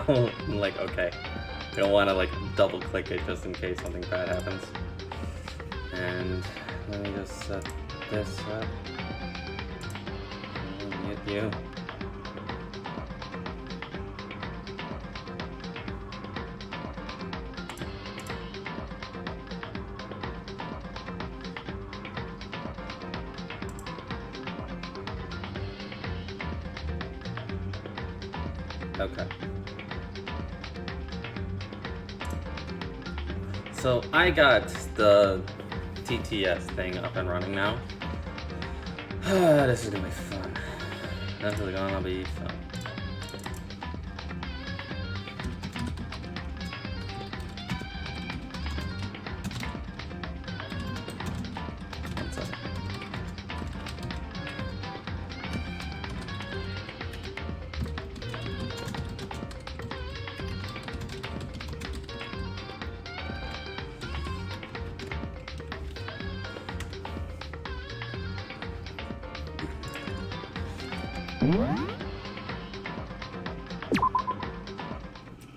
now. I'm like, okay. I don't want to like double click it just in case something bad happens. And let me just set this up. Mute you. Okay. So I got the TTS thing up and running now. This is gonna be fun. This is gonna be fun. One second.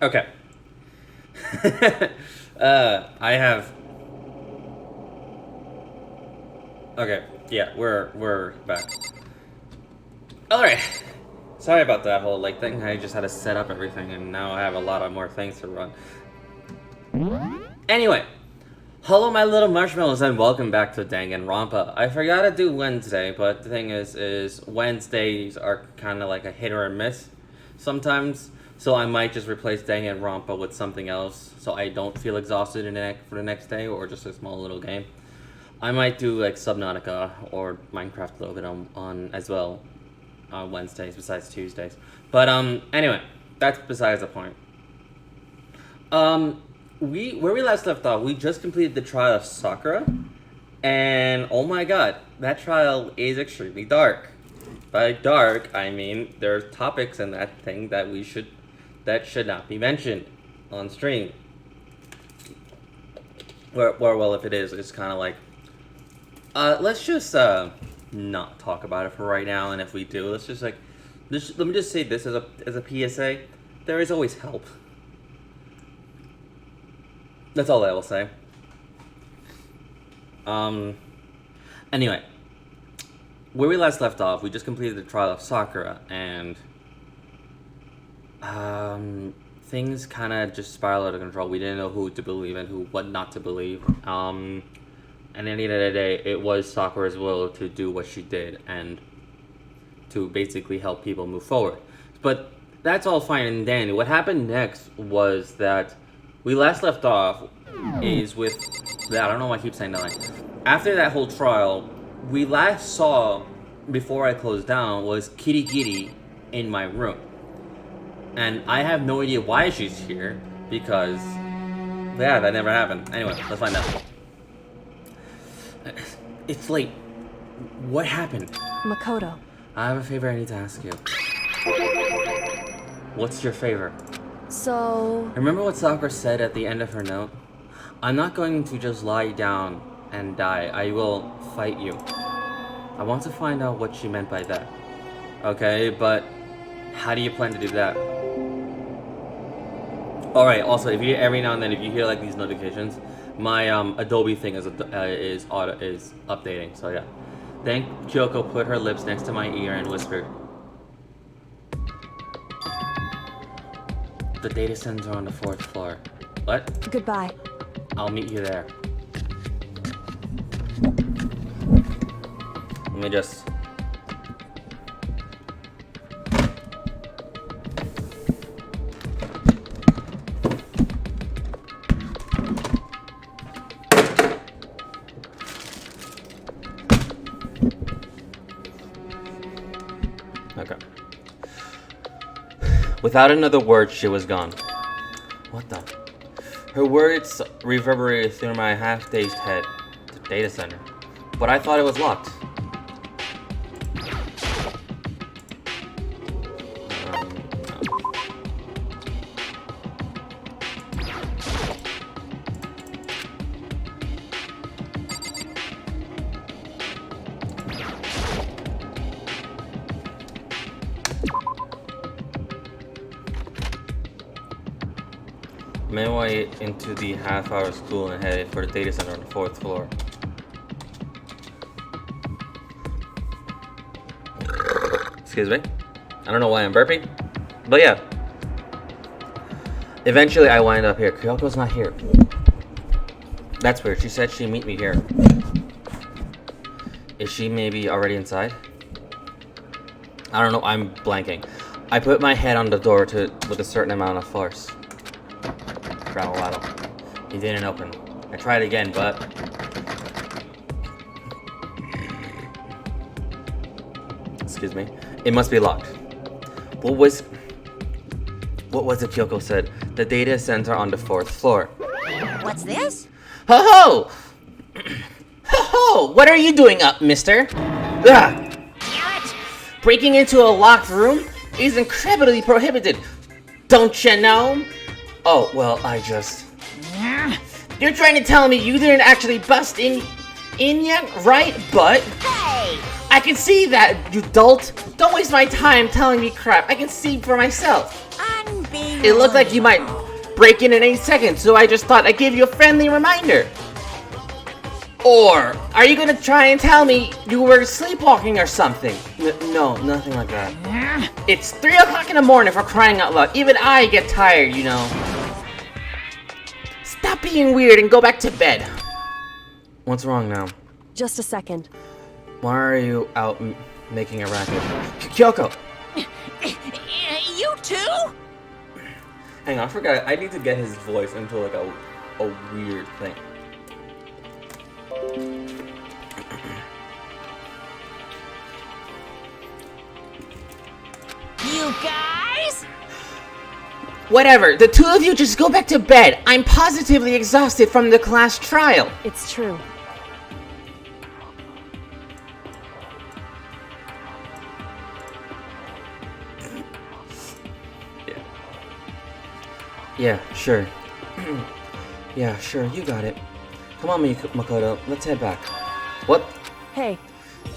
Okay. I have. Okay, yeah, we're back. All right. Sorry about that whole like thing. I just had to set up everything, and now I have a lot of more things to run. Anyway, hello, my little marshmallows, and welcome back to Danganrompa. I forgot to do Wednesday, but the thing is Wednesdays are kind of like a hit or a miss sometimes. So I might just replace Danganrompa with something else, so I don't feel exhausted for the next day, or just a small little game. I might do like Subnautica or Minecraft a little bit on as well on Wednesdays besides Tuesdays. But anyway, that's besides the point. Where we last left off, we just completed the trial of Sakura, and oh my god, that trial is extremely dark. By dark, I mean there's topics in that thing that should not be mentioned on stream. Well, if it is, it's kind of like, let's just not talk about it for right now. And if we do, let's just like, let me just say this as a PSA: there is always help. That's all I will say. Anyway, where we last left off, we just completed the trial of Sakura, and things kind of just spiraled out of control. We didn't know who to believe and what not to believe. And at the end of the day, it was Sakura's will to do what she did and to basically help people move forward. But that's all fine and dandy. What happened next was that we last left off is with that. I don't know why I keep saying that. Like, after that whole trial, we last saw before I closed down was Kitty in my room. And I have no idea why she's here, because, yeah, that never happened. Anyway, let's find out. It's late. What happened? Makoto. I have a favor I need to ask you. What's your favor? So... Remember what Sakura said at the end of her note? I'm not going to just lie down and die. I will fight you. I want to find out what she meant by that. Okay, but how do you plan to do that? Alright, also, if you every now and then, if you hear like these notifications, my Adobe thing is updating, so yeah. Then Kyoko put her lips next to my ear and whispered, "The data center on the 4th floor." What? Goodbye. I'll meet you there. Let me just... Okay. Without another word, she was gone. What the? Her words reverberated through my half-dazed head. The data center. But I thought it was locked. Made my way into the half-hour school and headed for the data center on the 4th floor. Excuse me. I don't know why I'm burping, but yeah. Eventually, I wind up here. Kyoko's not here. That's weird. She said she'd meet me here. Is she maybe already inside? I don't know. I'm blanking. I put my head on the door with a certain amount of force. Gravel. It didn't open. I tried again, but excuse me. It must be locked. What was it Kyoko said? The data center on the 4th floor. What's this? Ho ho! Ho ho! What are you doing up, mister? Ugh. Breaking into a locked room is incredibly prohibited. Don't you know? Oh, well, I just... You're trying to tell me you didn't actually bust in yet, right? But... Hey! I can see that, you dolt. Don't waste my time telling me crap. I can see for myself. Unbelievable. It looked like you might break in 8 seconds, so I just thought I'd give you a friendly reminder. Or, are you gonna try and tell me you were sleepwalking or something? No, nothing like that. It's 3 o'clock in the morning for crying out loud. Even I get tired, you know. Stop being weird and go back to bed. What's wrong now? Just a second. Why are you out making a racket? Kyoko! You too? Hang on, I forgot. I need to get his voice into like a weird thing. You guys? Whatever, the 2 of you just go back to bed. I'm positively exhausted from the class trial. It's true. Yeah, sure. Yeah, sure, you got it. Come on, Makoto, let's head back. What? Hey,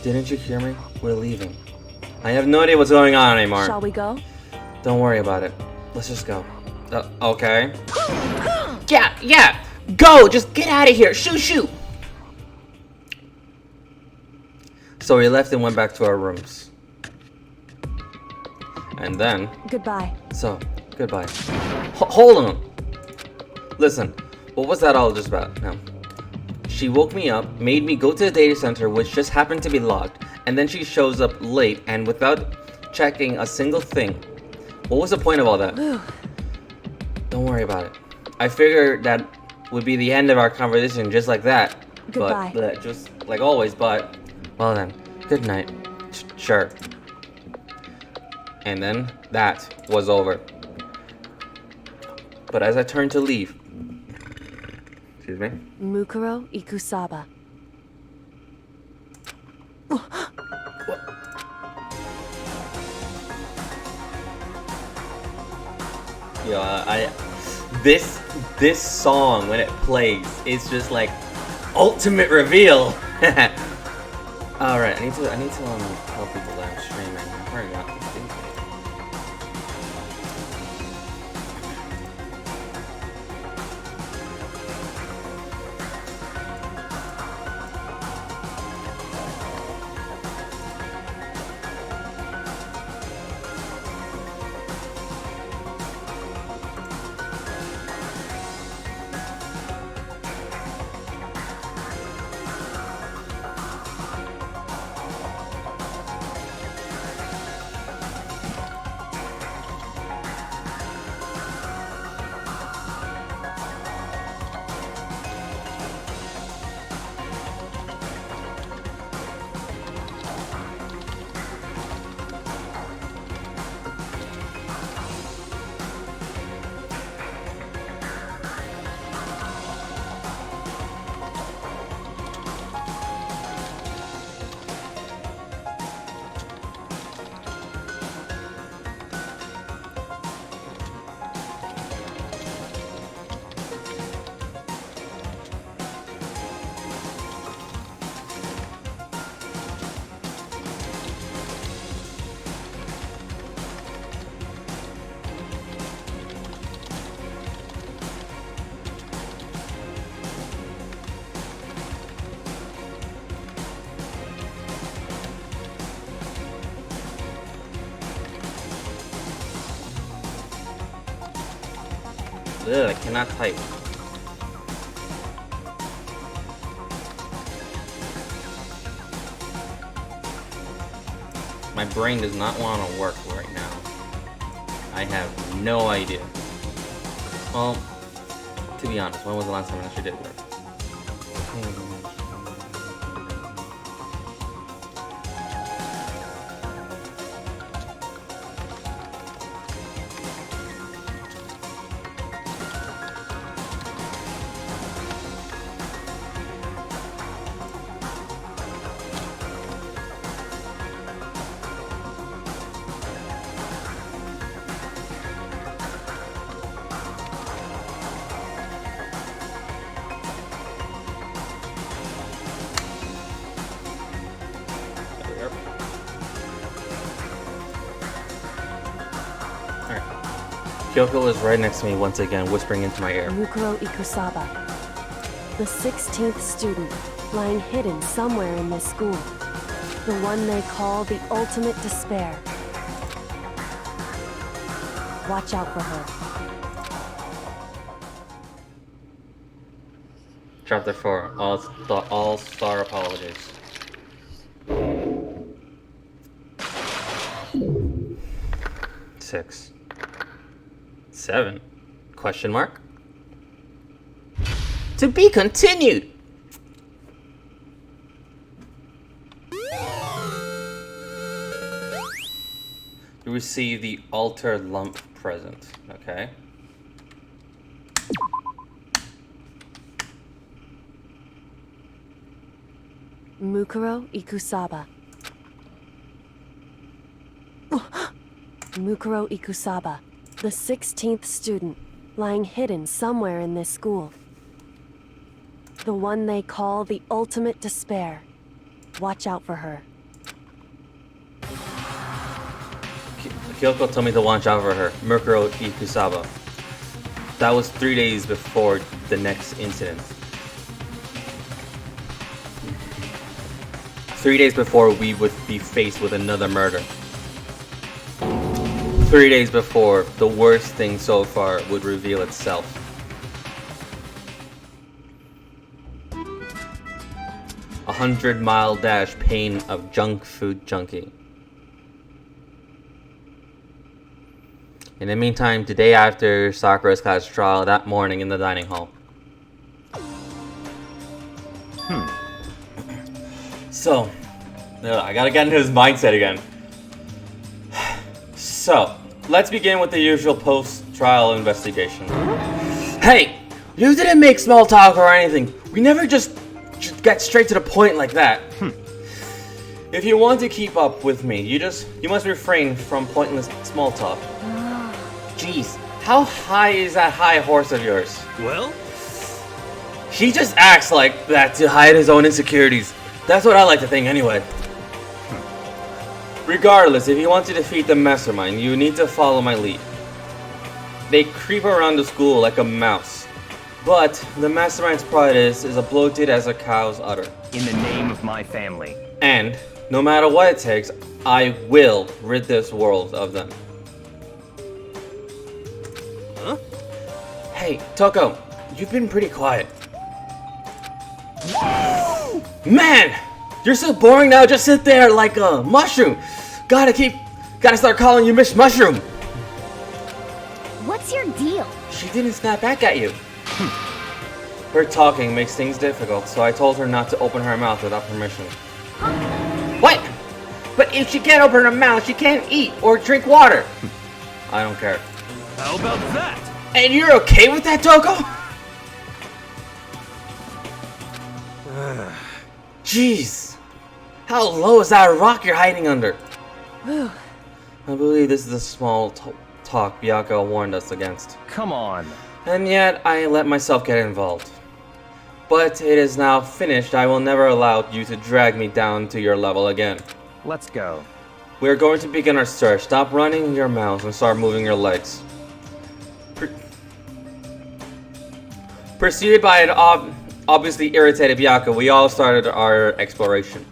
Didn't you hear me? We're leaving. I have no idea what's going on anymore. shall we go? Don't worry about it. Let's just go. Okay. Yeah! Go! Just get out of here! Shoot! So we left and went back to our rooms. And then... Goodbye. So, goodbye. Hold on! Listen, what was that all just about? No. She woke me up, made me go to the data center, which just happened to be locked, and then she shows up late and without checking a single thing. What was the point of all that? Don't worry about it. I figured that would be the end of our conversation just like that. Goodbye. But just like always, but... Well then, good night. Sure. And then, that was over. But as I turned to leave... Excuse me? Mukuro Ikusaba. Yeah, this song when it plays is just like ultimate reveal. All right, I need to tell people that I'm streaming. Hurry up. Ugh, I cannot type. My brain does not want to work right now. I have no idea. Well, to be honest, when was the last time it actually did work? Kyoko is right next to me once again, whispering into my ear. Mukuro Ikusaba, the 16th student, lying hidden somewhere in this school. The one they call the ultimate despair. Watch out for her. Chapter 4, All-Star Apologies. Six. 7? Question mark? To be continued! You receive the altered lump present, okay? Mukuro Ikusaba. Mukuro Ikusaba, the 16th student, lying hidden somewhere in this school. The one they call the ultimate despair. Watch out for her. Kyoko told me to watch out for her. Mukuro Ikusaba. That was 3 days before the next incident. 3 days before we would be faced with another murder. 3 days before the worst thing so far would reveal itself. A 100-mile dash pain of junk food junkie. In the meantime, the day after Sakura's class trial, that morning in the dining hall. So, I gotta get into his mindset again. So, let's begin with the usual post-trial investigation. Hey! You didn't make small talk or anything. We never just get straight to the point like that. If you want to keep up with me, you must refrain from pointless small talk. Jeez, how high is that high horse of yours? Well? He just acts like that to hide his own insecurities. That's what I like to think anyway. Regardless, if you want to defeat the mastermind, you need to follow my lead. They creep around the school like a mouse. But the mastermind's pride is as bloated as a cow's udder. In the name of my family. And, no matter what it takes, I will rid this world of them. Huh? Hey, Toko, you've been pretty quiet. Man! You're so boring now, just sit there like a mushroom. Gotta start calling you Miss Mushroom. What's your deal? She didn't snap back at you. Her talking makes things difficult, so I told her not to open her mouth without permission. What? But if she can't open her mouth, she can't eat or drink water. I don't care. How about that? And you're okay with that, Toko? Jeez. How low is that rock you're hiding under? Whew. I believe this is the small talk Byakuya warned us against. Come on. And yet, I let myself get involved. But it is now finished. I will never allow you to drag me down to your level again. Let's go. We are going to begin our search. Stop running your mouth and start moving your legs. Preceded by an obviously irritated Byakuya, we all started our exploration.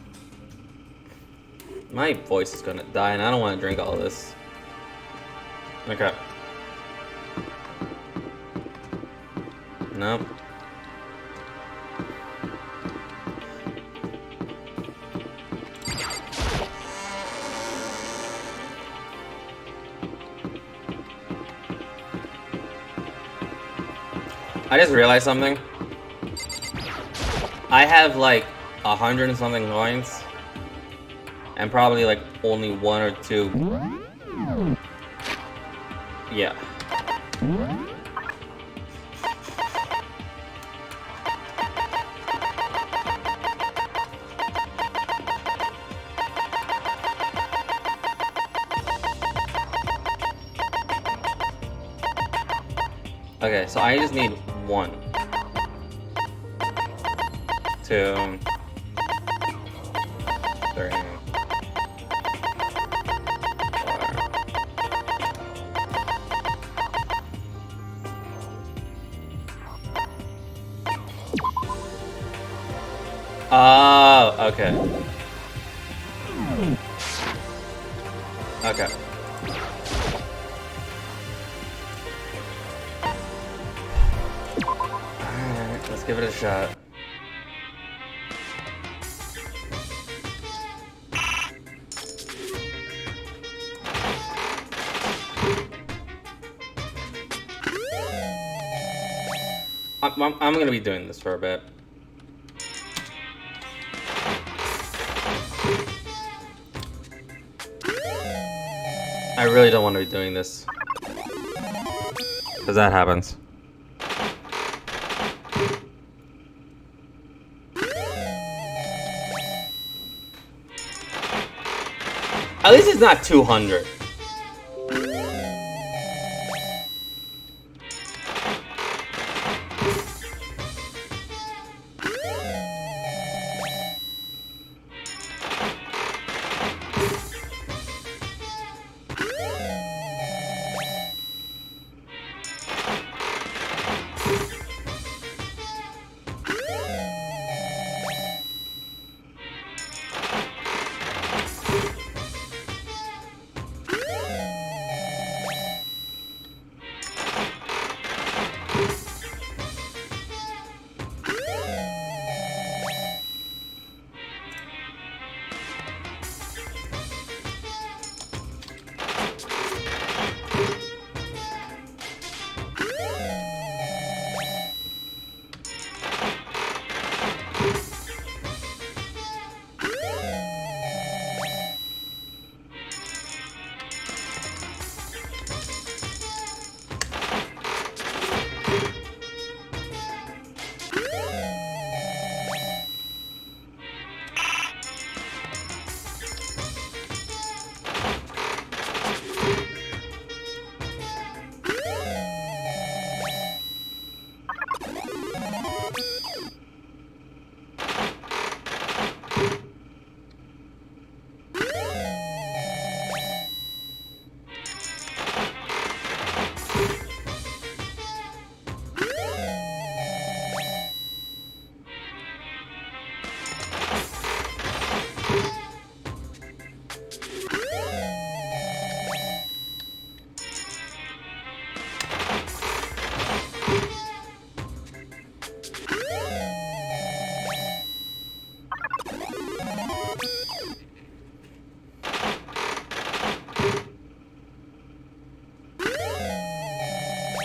My voice is gonna die and I don't want to drink all of this. Okay. Nope. I just realized something. I have like 100 and something coins, and probably like only 1 or 2. Yeah. Okay, so I just need 1, 2, 3, 4. Oh, okay. Okay. Alright, let's give it a shot. I'm gonna be doing this for a bit. I really don't want to be doing this. Because that happens. At least it's not 200.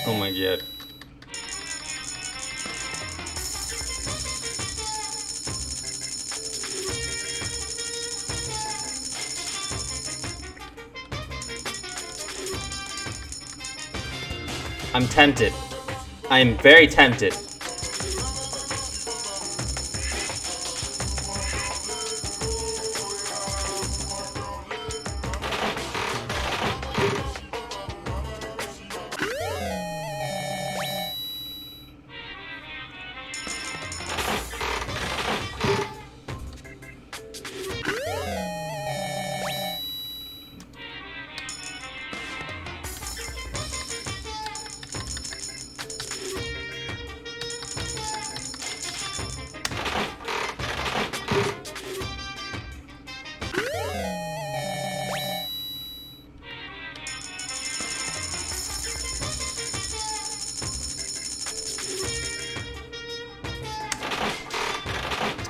Oh my god. I'm tempted. I am very tempted.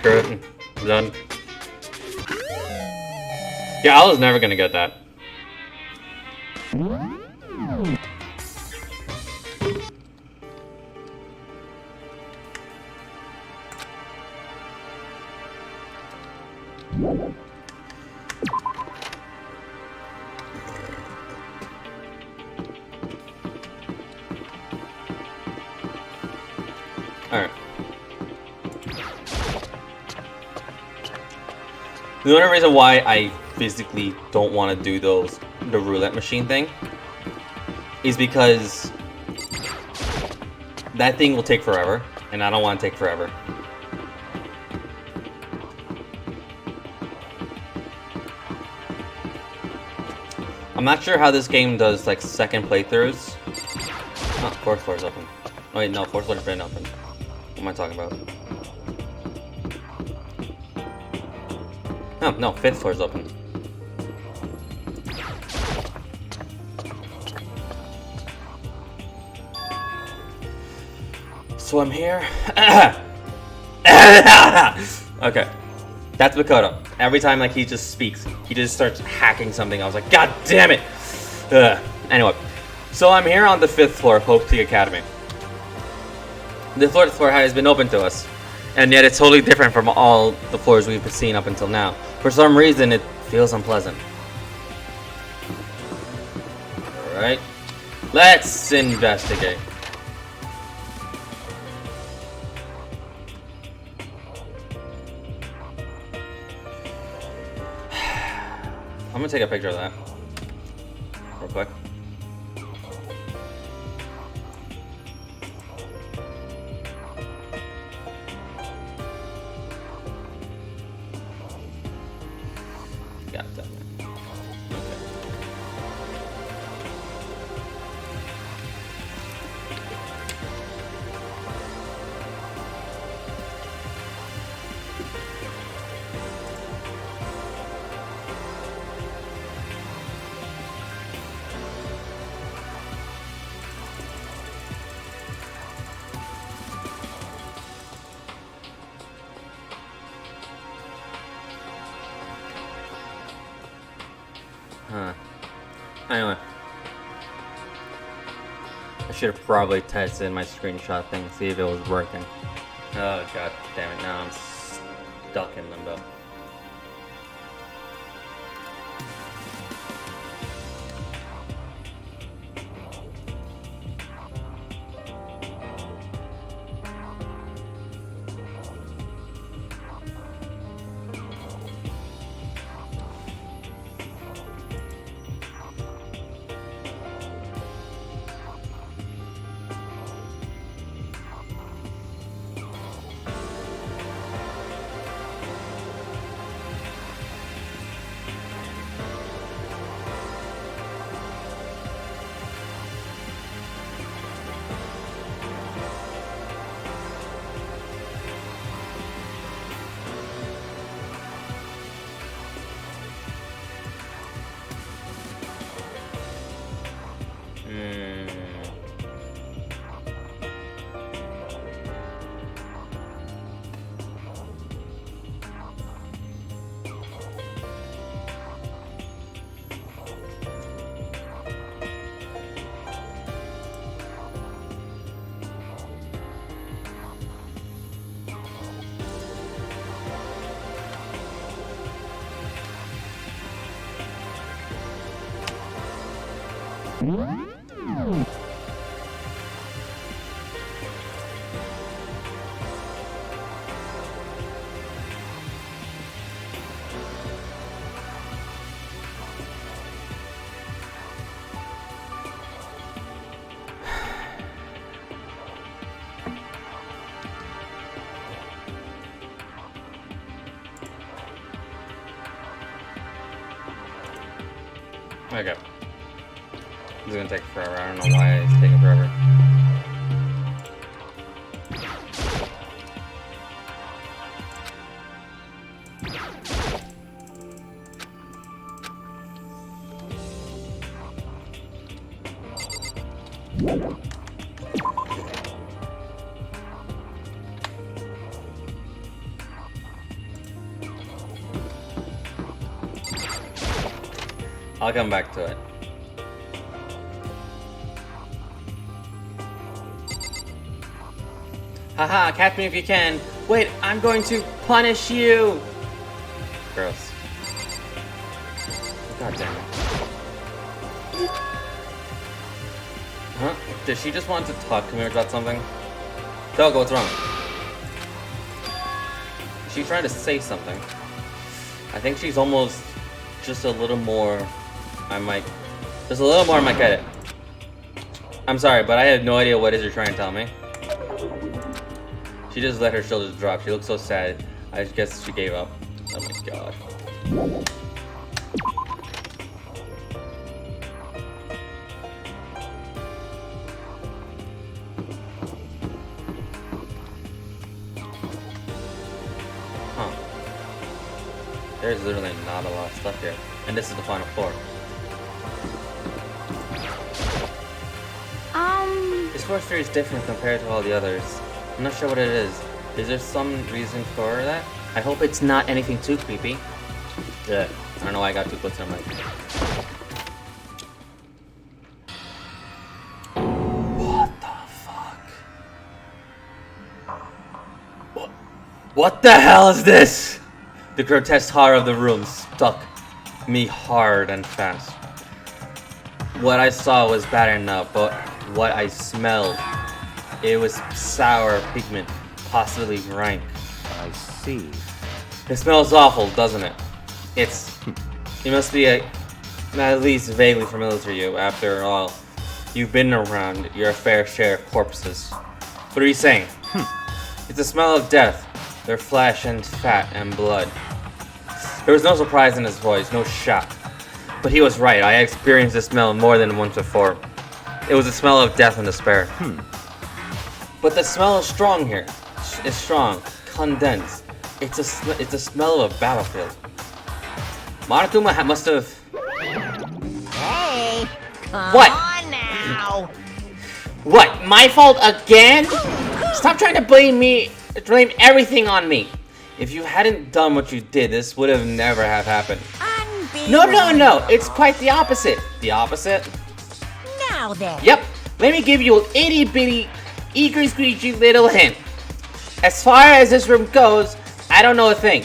screw it. I'm done. Yeah, I was never gonna get that. Alright. The only reason why I physically don't want to do the roulette machine thing is because that thing will take forever, and I don't want to take forever. I'm not sure how this game does like second playthroughs. Oh, fourth floor's open. Oh wait, no, fourth floor's been open. What am I talking about? Oh, no, fifth floor's open. So I'm here. Okay. That's Makoto. Every time like he just speaks, he just starts hacking something. I was like, God damn it! Anyway, so I'm here on the 5th floor of Hope Peak Academy. The 4th floor has been open to us, and yet it's totally different from all the floors we've seen up until now. For some reason, it feels unpleasant. Alright, let's investigate. I'm gonna take a picture of that real quick. God damn it. Huh. Anyway. I should have probably tested my screenshot thing, see if it was working. Oh god damn it, now I'm stuck in limbo. Okay. This is gonna take forever. I don't know why it's taking forever. I'll come back to it. Haha, catch me if you can. Wait, I'm going to punish you. Gross. God damn it. Huh? Does she just want to talk to me about something? Togo, what's wrong? She's trying to say something. I think she's almost just a little more. Just a little more, I might get it. I'm sorry, but I have no idea what it is you're trying to tell me. She just let her shoulders drop. She looks so sad. I guess she gave up. Oh my god. Huh. There's literally not a lot of stuff here. And this is the final floor. This floor is different compared to all the others. I'm not sure what it is. Is there some reason for that? I hope it's not anything too creepy. Yeah. I don't know why I got too close to my mic. What the fuck? What the hell is this? The grotesque horror of the room stuck me hard and fast. What I saw was bad enough, but what I smelled, it was sour pigment, possibly rank. I see. It smells awful, doesn't it? It must be at least vaguely familiar to you. After all, you've been around your fair share of corpses. What are you saying? It's the smell of death. Their flesh and fat and blood. There was no surprise in his voice, no shock. But he was right. I experienced this smell more than once before. It was the smell of death and despair. But the smell is strong here. It's strong, condensed. It's a smell of a battlefield. Monokuma must have. Hey, come What? on now. What? My fault again? Stop trying to blame everything on me. If you hadn't done what you did, this would have never have happened. No. It's quite the opposite. The opposite? Now then. Yep. Let me give you an itty bitty, eager squeegee little hint. As far as this room goes, I don't know a thing.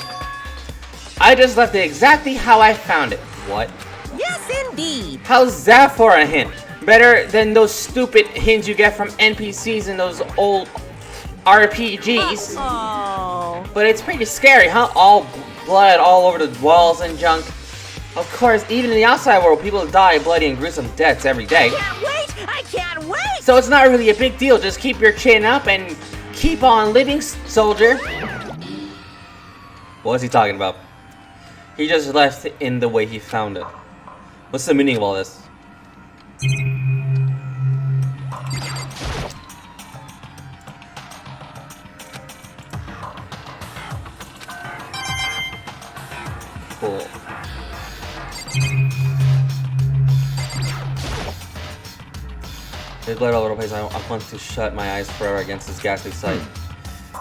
I just left it exactly how I found it. What? Yes, indeed. How's that for a hint? Better than those stupid hints you get from NPCs in those old RPGs. Oh. But it's pretty scary, huh? All blood all over the walls and junk. Of course, even in the outside world, people die bloody and gruesome deaths every day. I can't wait. So it's not really a big deal. Just keep your chin up and keep on living, soldier. What was he talking about? He just left it in the way he found it. What's the meaning of all this? Cool. There's blood all over the place. I want to shut my eyes forever against this ghastly sight.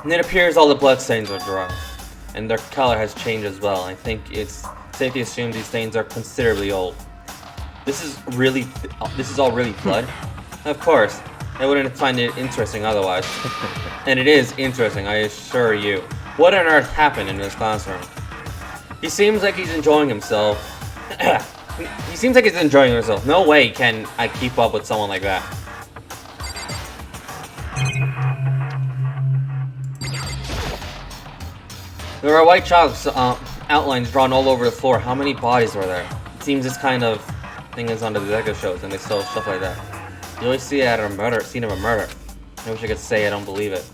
And it appears all the bloodstains are dry. And their color has changed as well. I think it's safe to assume these stains are considerably old. This is all really blood? Of course. I wouldn't find it interesting otherwise. And it is interesting, I assure you. What on earth happened in this classroom? He seems like he's enjoying himself. He seems like he's enjoying himself. No way can I keep up with someone like that. There are white chalk outlines drawn all over the floor. How many bodies were there? It seems this kind of thing is on the detective shows, and they sell stuff like that. You always see it at a scene of a murder. I wish I could say I don't believe it.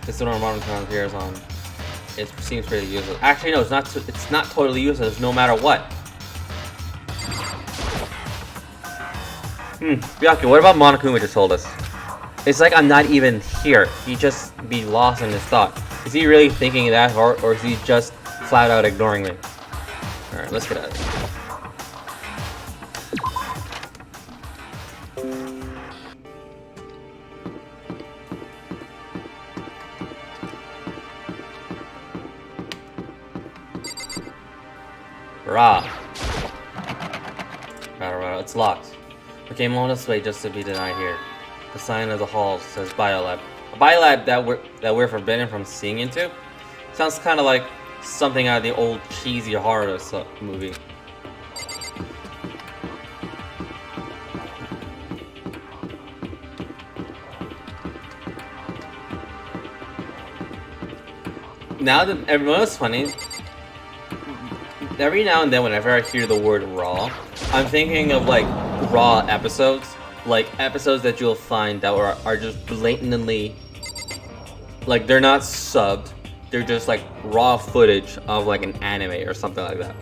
This is what modern times appears on. It seems pretty useless. Actually, no, it's not. It's not totally useless, no matter what. Byaku, what about Monokuma just told us? It's like I'm not even here. He just be lost in his thought. Is he really thinking that hard, or is he just flat out ignoring me? Alright, let's get out of here. Raw. It's locked. We came all this way just to be denied here. The sign of the hall says biolab. A biolab that we're forbidden from seeing into? Sounds kind of like something out of the old cheesy horror movie. Now that everyone's funny, every now and then whenever I hear the word raw, I'm thinking of like raw episodes, like episodes that you'll find that are just blatantly, like they're not subbed, they're just like raw footage of like an anime or something like that.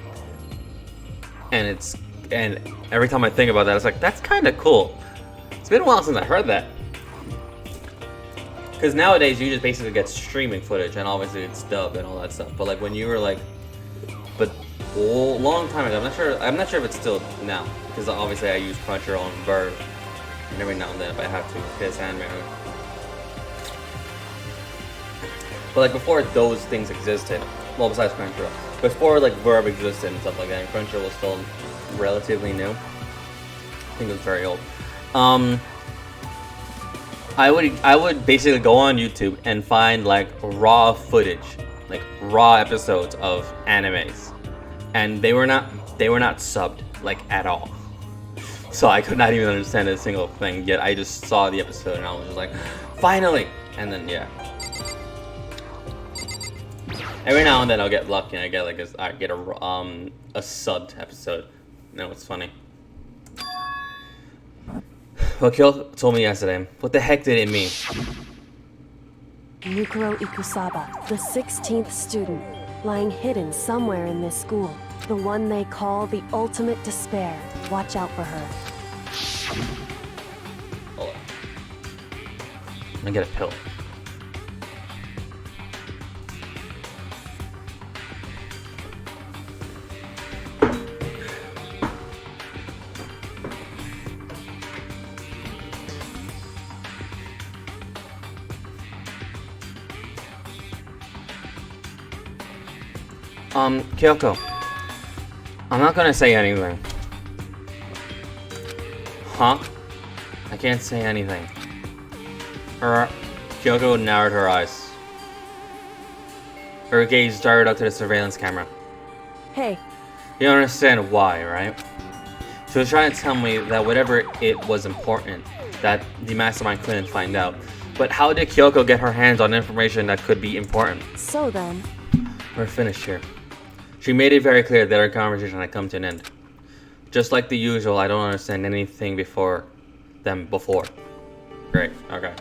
And every time I think about that, it's like, that's kind of cool. It's been a while since I heard that. Because nowadays you just basically get streaming footage and obviously it's dubbed and all that stuff. But like when you were like, but a long time ago, I'm not sure if it's still now. Because obviously I use Crunchyroll and Verve. And every now and then if I have to, kiss anime. But like before those things existed, well besides Crunchyroll, before like Verve existed and stuff like that, and Crunchyroll was still relatively new. I think it was very old. I would basically go on YouTube and find like raw footage, like raw episodes of animes, and they were not subbed like at all. So I could not even understand a single thing. Yet I just saw the episode and I was just like, finally! And then yeah, every now and then I'll get lucky and I get like a subbed episode. You know what's funny? Well, Kyoko told me yesterday. What the heck did it mean? Yukiro Ikusaba, the 16th student, lying hidden somewhere in this school. The one they call the ultimate despair. Watch out for her. Hold on. Let me get a pill. Kyoko, I'm not gonna say anything. Huh? I can't say anything. Kyoko narrowed her eyes. Her gaze darted up to the surveillance camera. Hey. You don't understand why, right? She was trying to tell me that whatever it was important, that the mastermind couldn't find out. But how did Kyoko get her hands on information that could be important? So then... We're finished here. She made it very clear that our conversation had come to an end. Just like the usual, I don't understand anything before. Great, okay.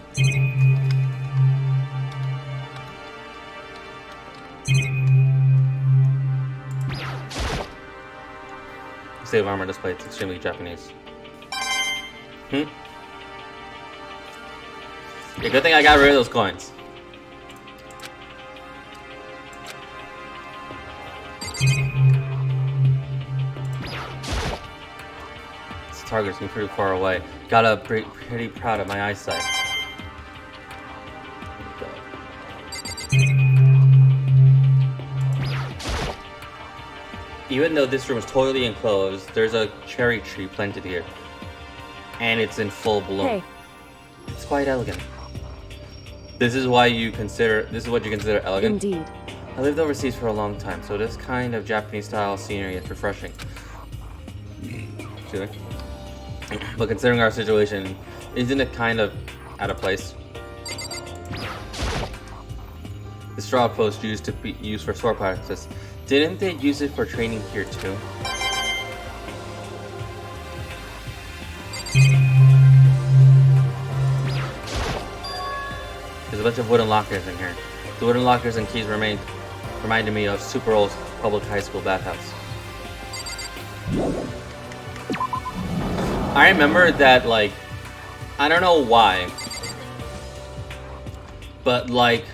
State of armor display, it's extremely Japanese. Yeah, good thing I got rid of those coins. This target's been pretty far away. Gotta be pretty proud of my eyesight. Even though this room is totally enclosed, there's a cherry tree planted here. And it's in full bloom. Hey. It's quite elegant. This is what you consider elegant? Indeed. I lived overseas for a long time, so this kind of Japanese style scenery is refreshing. Excuse me. But considering our situation, isn't it kind of out of place? The straw post used to be used for sword practice. Didn't they use it for training here too? There's a bunch of wooden lockers in here. The wooden lockers and keys reminded me of super old public high school bathhouse. I remember that, like, I don't know why, but like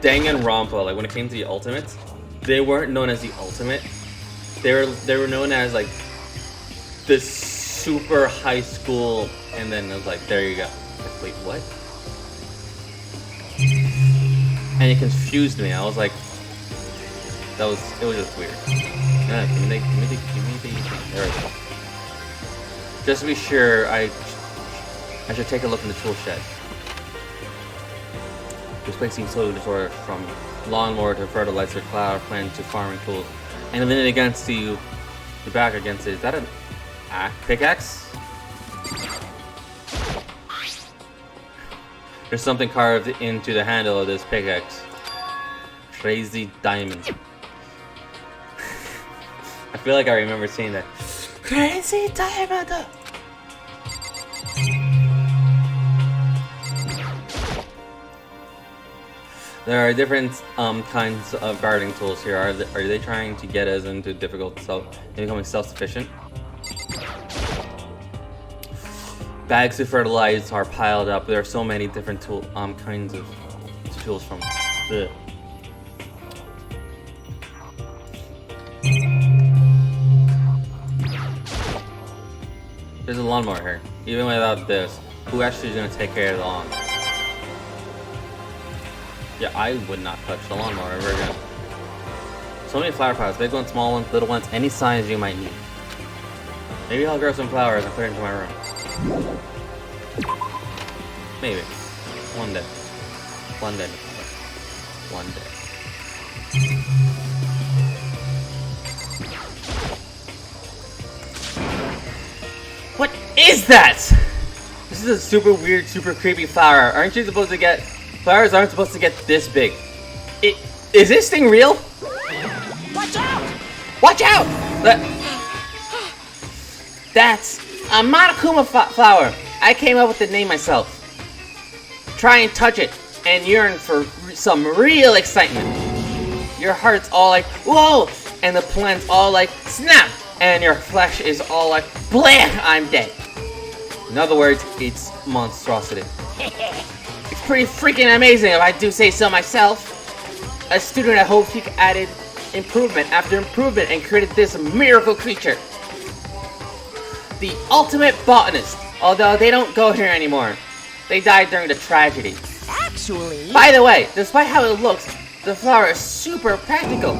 Danganrompa, like when it came to the Ultimates, they weren't known as the Ultimate. They were known as like this super high school, and then it was like, there you go. Like, wait, what? And it confused me. I was like, It was just weird. Yeah, give me the thing. There we go. Just to be sure, I should take a look in the tool shed. This place seems totally disordered, from lawnmower to fertilizer cloud plant to farming tools. And then against you, the back against it. Is that an pickaxe? There's something carved into the handle of this pickaxe. Crazy diamond. I feel like I remember seeing that. Crazy diamond! There are different kinds of gardening tools here. Are they trying to get us into becoming self-sufficient? Bags of fertilizer are piled up. There are so many different kinds of tools from. Ugh. There's a lawnmower here. Even without this, who actually is gonna take care of the lawn? Yeah, I would not touch the lawnmower ever again. So many flower pots, big ones, small ones, little ones, any size you might need. Maybe I'll grow some flowers and put it into my room. Maybe. One day. One day. One day. What is that? This is a super weird, super creepy flower. Aren't you supposed to get... Flowers aren't supposed to get this big. Is this thing real? Watch out! Watch out! That's a Monokuma flower. I came up with the name myself. Try and touch it and yearn for some real excitement. Your heart's all like, whoa! And the plant's all like, snap! And your flesh is all like, blam! I'm dead. In other words, it's monstrosity. It's pretty freaking amazing if I do say so myself. A student at Havoc added improvement after improvement and created this miracle creature. The ultimate botanist, although they don't go here anymore. They died during the tragedy. Actually... By the way, despite how it looks, the flower is super practical.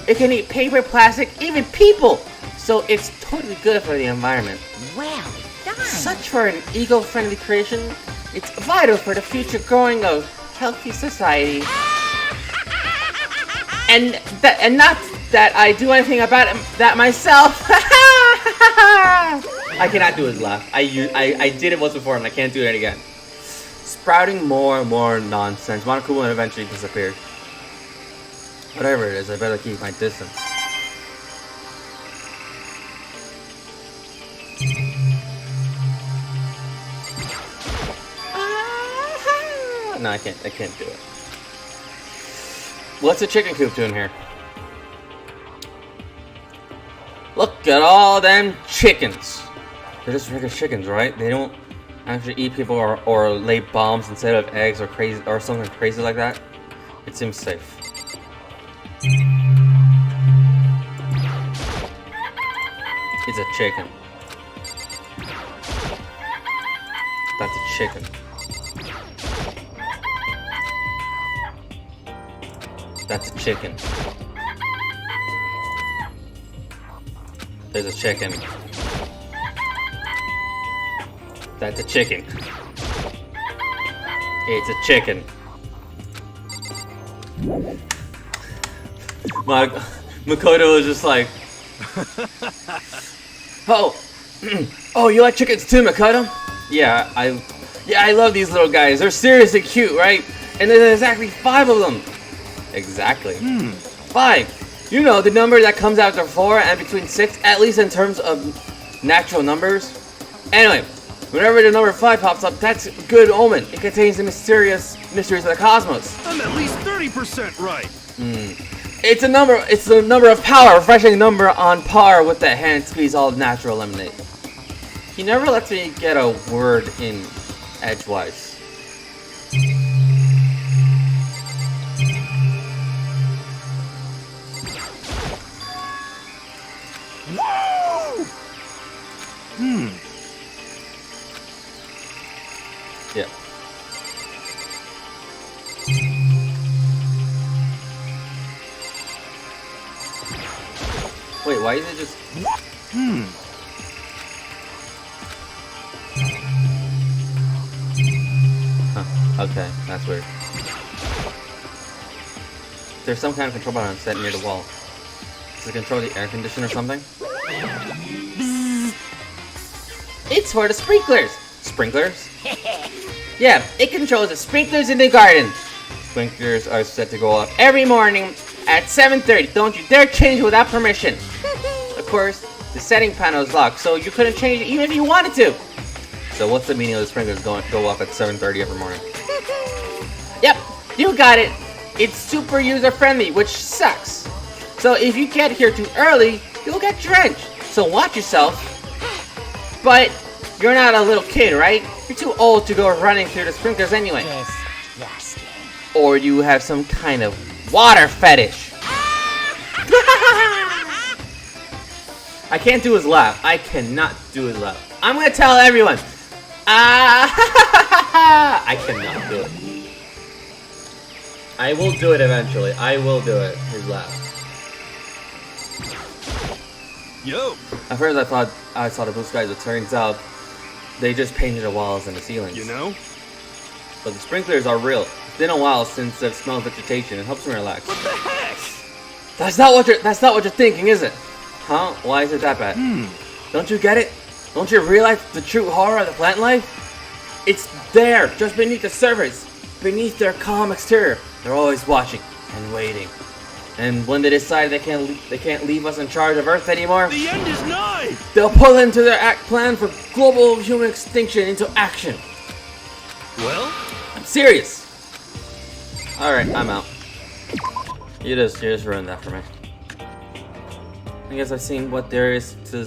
It can eat paper, plastic, even people. So it's totally good for the environment. Well done. Such for an eco-friendly creation, it's vital for the future growing of healthy society. And not that I do anything about that myself. I cannot do his laugh. I did it once before and I can't do it again. Sprouting more and more nonsense. Monokuma eventually disappeared. Whatever it is, I better keep my distance. No, I can't do it. What's the chicken coop doing here? Look at all them chickens. They're just regular chickens, right? They don't actually eat people or lay bombs instead of eggs or crazy or something crazy like that. It seems safe. It's a chicken. That's a chicken. That's a chicken. There's a chicken. That's a chicken. It's a chicken. Makoto was just like, oh, oh, you like chickens too, Makoto? Yeah, I love these little guys. They're seriously cute, right? And there's exactly 5 of them. Exactly. 5. You know, the number that comes after 4 and between 6, at least in terms of natural numbers. Anyway, whenever the number 5 pops up, that's a good omen. It contains the mysteries of the cosmos. I'm at least 30% right. It's the number of power, a refreshing number on par with that hand squeeze all natural lemonade. He never lets me get a word in edgewise. Whoa! Yeah. Wait, why is it just... Huh, okay, that's weird. There's some kind of control button set near the wall. Does it control the air conditioner or something? It's for the sprinklers! Sprinklers? Yeah, it controls the sprinklers in the garden. Sprinklers are set to go off every morning at 7:30. Don't you dare change without permission. Of course, the setting panel is locked, so you couldn't change it even if you wanted to. So what's the meaning of the sprinklers go off at 7:30 every morning? Yep, you got it. It's super user-friendly, which sucks. So if you get here too early, you'll get drenched. So watch yourself. But you're not a little kid, right? You're too old to go running through the sprinklers anyway. Disgusting. Or you have some kind of water fetish. I can't do his laugh. I cannot do his laugh. I'm gonna tell everyone. I cannot do it. I will do it eventually. I will do it. His laugh. Yo. At first I thought I saw the blue skies, but turns out they just painted the walls and the ceilings. You know? But the sprinklers are real. It's been a while since I've smelled vegetation. It helps me relax. What the heck? That's not what you're thinking, is it? Huh? Why is it that bad? Don't you get it? Don't you realize the true horror of the plant life? It's there, just beneath the surface, beneath their calm exterior. They're always watching and waiting. And when they decide they can't leave us in charge of Earth anymore, The end is nigh! they'll pull into their plan for global human extinction into action. Well? I'm serious. All right, I'm out. You just ruined that for me. I guess I've seen what there is to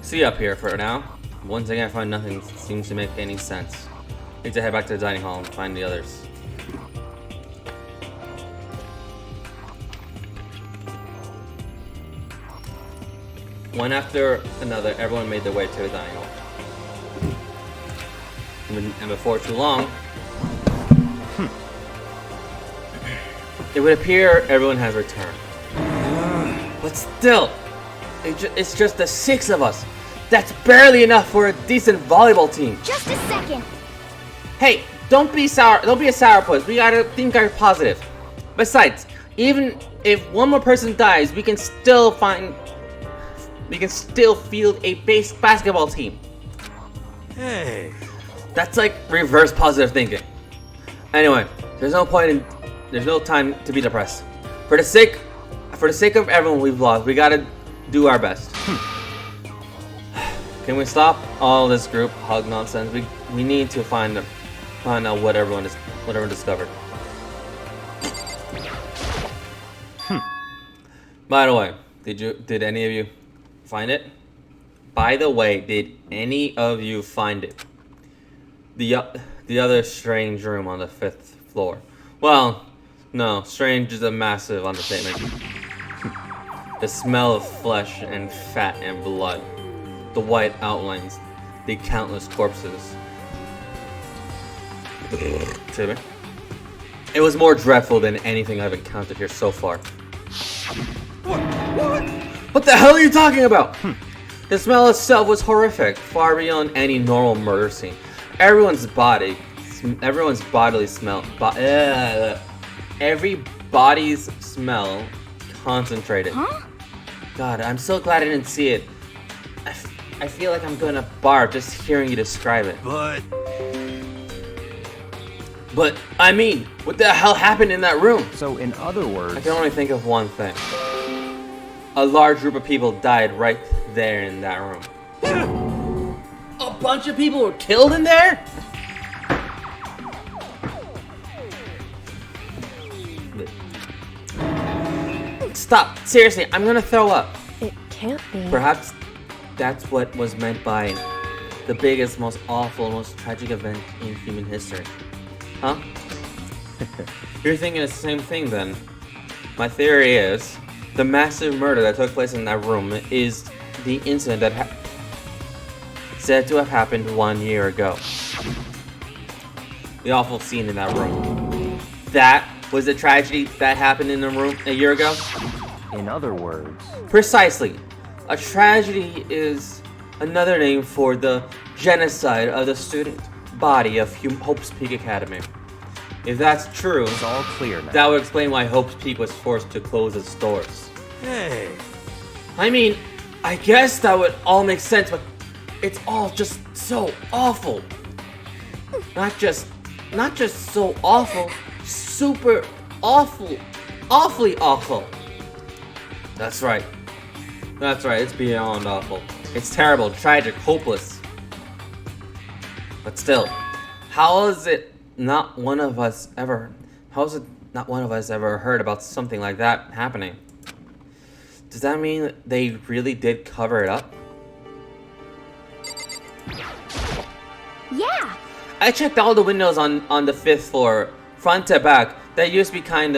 see up here for now. Once again, I find nothing seems to make any sense. Need to head back to the dining hall and find the others. One after another, everyone made their way to the dining hall. And before too long, it would appear everyone has returned. But still, it's just the 6 of us. That's barely enough for a decent volleyball team. Just a second. Hey, don't be sour. Don't be a sourpuss. We gotta think our positive. Besides, even if one more person dies, we can still field a base basketball team. Hey. That's like reverse positive thinking. Anyway, there's no time to be depressed. For the sake of everyone we've lost, we gotta do our best. Can we stop all this group hug nonsense? We need to find out what everyone discovered. By the way, did any of you find it? By the way, did any of you find it? The other strange room on the 5th floor. Well, no, strange is a massive understatement. The smell of flesh and fat and blood. The white outlines. The countless corpses. Excuse me. It was more dreadful than anything I've encountered here so far. What? What the hell are you talking about? The smell itself was horrific, far beyond any normal murder scene. Everybody's smell concentrated. Huh? God, I'm so glad I didn't see it. I feel like I'm gonna barf just hearing you describe it. But, I mean, what the hell happened in that room? So, in other words, I can only think of one thing. A large group of people died right there in that room. A bunch of people were killed in there? Stop. Seriously, I'm gonna throw up. It can't be. Perhaps that's what was meant by the biggest, most awful, most tragic event in human history. Huh? You're thinking the same thing then. My theory is the massive murder that took place in that room is the incident that said to have happened 1 year ago. The awful scene in that room. That was the tragedy that happened in the room a year ago? In other words, Precisely. A tragedy is another name for the genocide of the student body of Hope's Peak Academy. If that's true, it's all clear now. that would explain why Hope's Peak was forced to close its doors. Hey. I mean, I guess that would all make sense, but it's all just so awful. Not just so awful, super awful, awfully awful. That's right. That's right, it's beyond awful. It's terrible, tragic, hopeless. But still, how is it not one of us ever heard about something like that happening? Does that mean they really did cover it up? Yeah. I checked all the windows on the 5th floor, front to back. That used to kind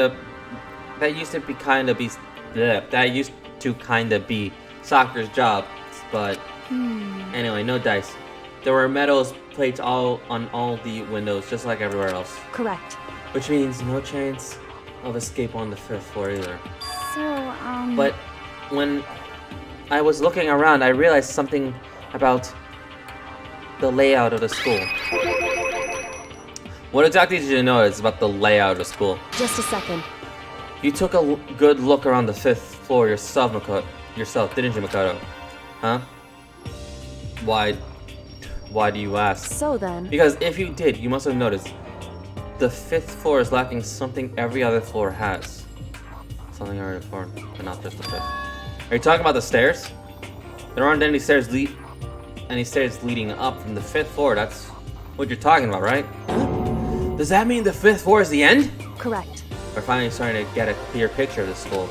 of be soccer's job, but anyway, no dice. There were metal plates on all the windows, just like everywhere else. Correct. Which means no chance of escape on the 5th floor either. So, But when I was looking around, I realized something about the layout of the school. What exactly did you notice about the layout of the school? Just a second. You took a good look around the 5th floor yourself, didn't you, Makoto? Huh? Why do you ask? So then, Because if you did, you must have noticed the 5th floor is lacking something every other floor has. Something every other floor, but not just the 5th. Are you talking about the stairs? There aren't any stairs leading up from the 5th floor. That's what you're talking about, right? Does that mean the 5th floor is the end? correct. We're finally starting to get a clear picture of the school.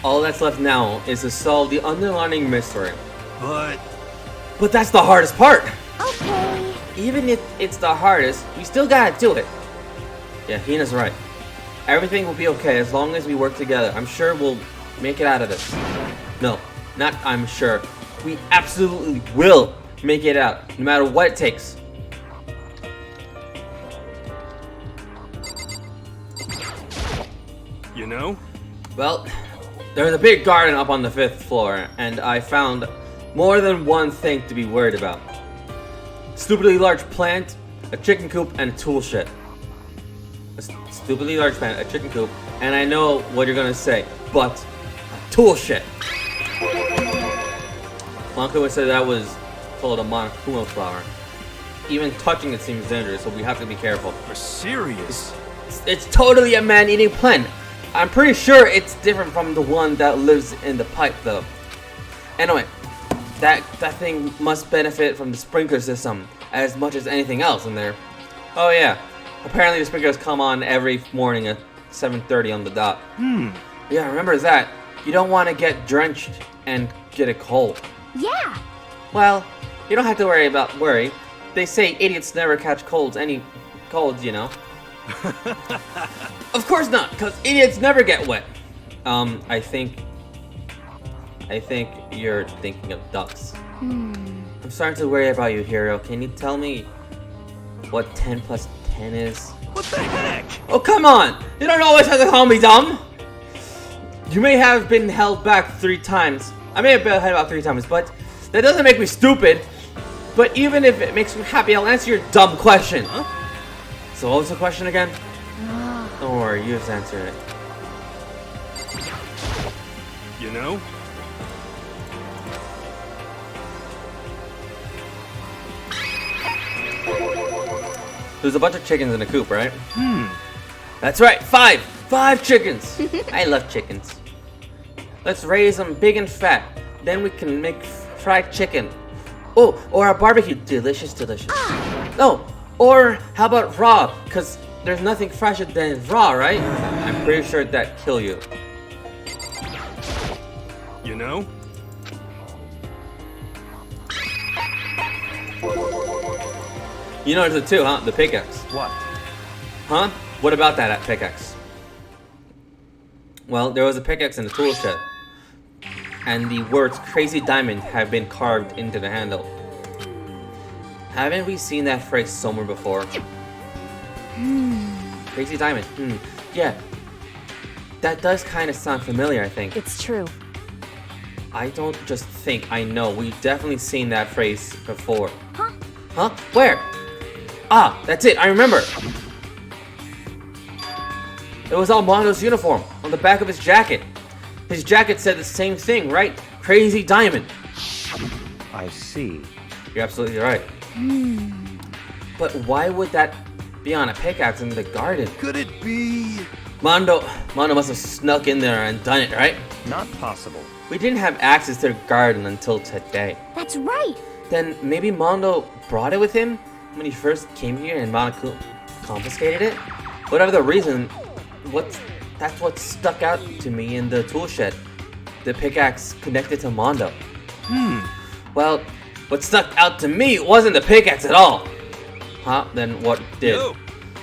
All that's left now is to solve the underlying mystery. But that's the hardest part! okay. Even if it's the hardest, we still gotta do it. Yeah, Hina's right. Everything will be okay as long as we work together. I'm sure we'll make it out of this. No, not I'm sure. We absolutely will make it out, no matter what it takes. You know? Well, there's a big garden up on the 5th floor, and I found more than one thing to be worried about. Stupidly large plant, a chicken coop, and a tool shed. A stupidly large plant, a chicken coop, and I know what you're gonna say, but a tool shed. Monokuma said that was called a Monokuma flower. Even touching it seems dangerous, so we have to be careful. You're serious? It's totally a man-eating plant. I'm pretty sure it's different from the one that lives in the pipe, though. Anyway, that thing must benefit from the sprinkler system as much as anything else in there. Oh yeah, apparently the sprinklers come on every morning at 7:30 on the dot. Yeah, remember that. You don't want to get drenched and get a cold. Yeah. Well, you don't have to worry. They say idiots never catch colds, you know. Of course not, because idiots never get wet. I think you're thinking of ducks. I'm starting to worry about you, Hiro. Can you tell me what 10 plus 10 is? What the heck? Oh, come on! You don't always have to call me dumb! You may have been held back 3 times. I may have been held back 3 times, but that doesn't make me stupid. But even if it makes me happy, I'll answer your dumb question. Huh? So what was the question again? Don't worry, you just answered it. You know? There's a bunch of chickens in a coop, right? That's right, 5! 5 chickens! I love chickens. Let's raise them big and fat. Then we can make fried chicken. Oh, or a barbecue. Delicious, delicious. No, or how about raw? Because there's nothing fresher than raw, right? I'm pretty sure that'd kill you. You know? You noticed it too, huh? The pickaxe. What? Huh? What about that pickaxe? Well, there was a pickaxe in the tool shed. And the words Crazy Diamond have been carved into the handle. Haven't we seen that phrase somewhere before? Crazy Diamond. Yeah. That does kind of sound familiar, I think. It's true. I don't just think, I know. We've definitely seen that phrase before. Huh? Huh? Where? Ah, that's it. I remember. It was on Mondo's uniform, on the back of his jacket. His jacket said the same thing, right? Crazy Diamond. I see. You're absolutely right. But why would that be on a pickaxe in the garden? Could it be? Mondo must have snuck in there and done it, right? Not possible. We didn't have access to the garden until today. That's right. Then maybe Mondo brought it with him when he first came here and Mondo confiscated it? Whatever the reason, that's what stuck out to me in the tool shed. The pickaxe connected to Mondo. Well, what stuck out to me wasn't the pickaxe at all. Huh? Then what did? Yo.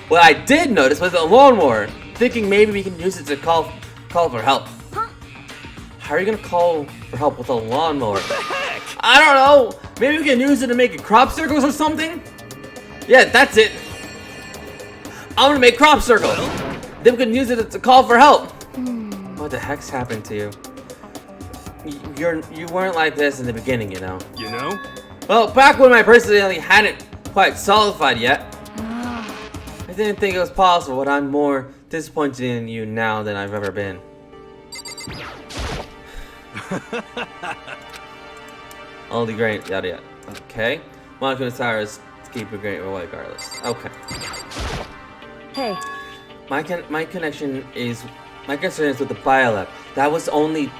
What I did notice was the lawnmower, thinking maybe we can use it to call for help. Huh? How are you gonna call for help with a lawnmower? The heck? I don't know. Maybe we can use it to make crop circles or something? Yeah, that's it. I'm gonna make crop circles. Then we can use it to call for help. What the heck's happened to you? You weren't like this in the beginning, you know. You know? Well, back when my personality hadn't quite solidified yet, I didn't think it was possible, but I'm more disappointed in you now than I've ever been. All the great, yada yada. Okay. Monica and Cyrus keep it great regardless. Okay. Hey, My concern is with the biolab. That was the only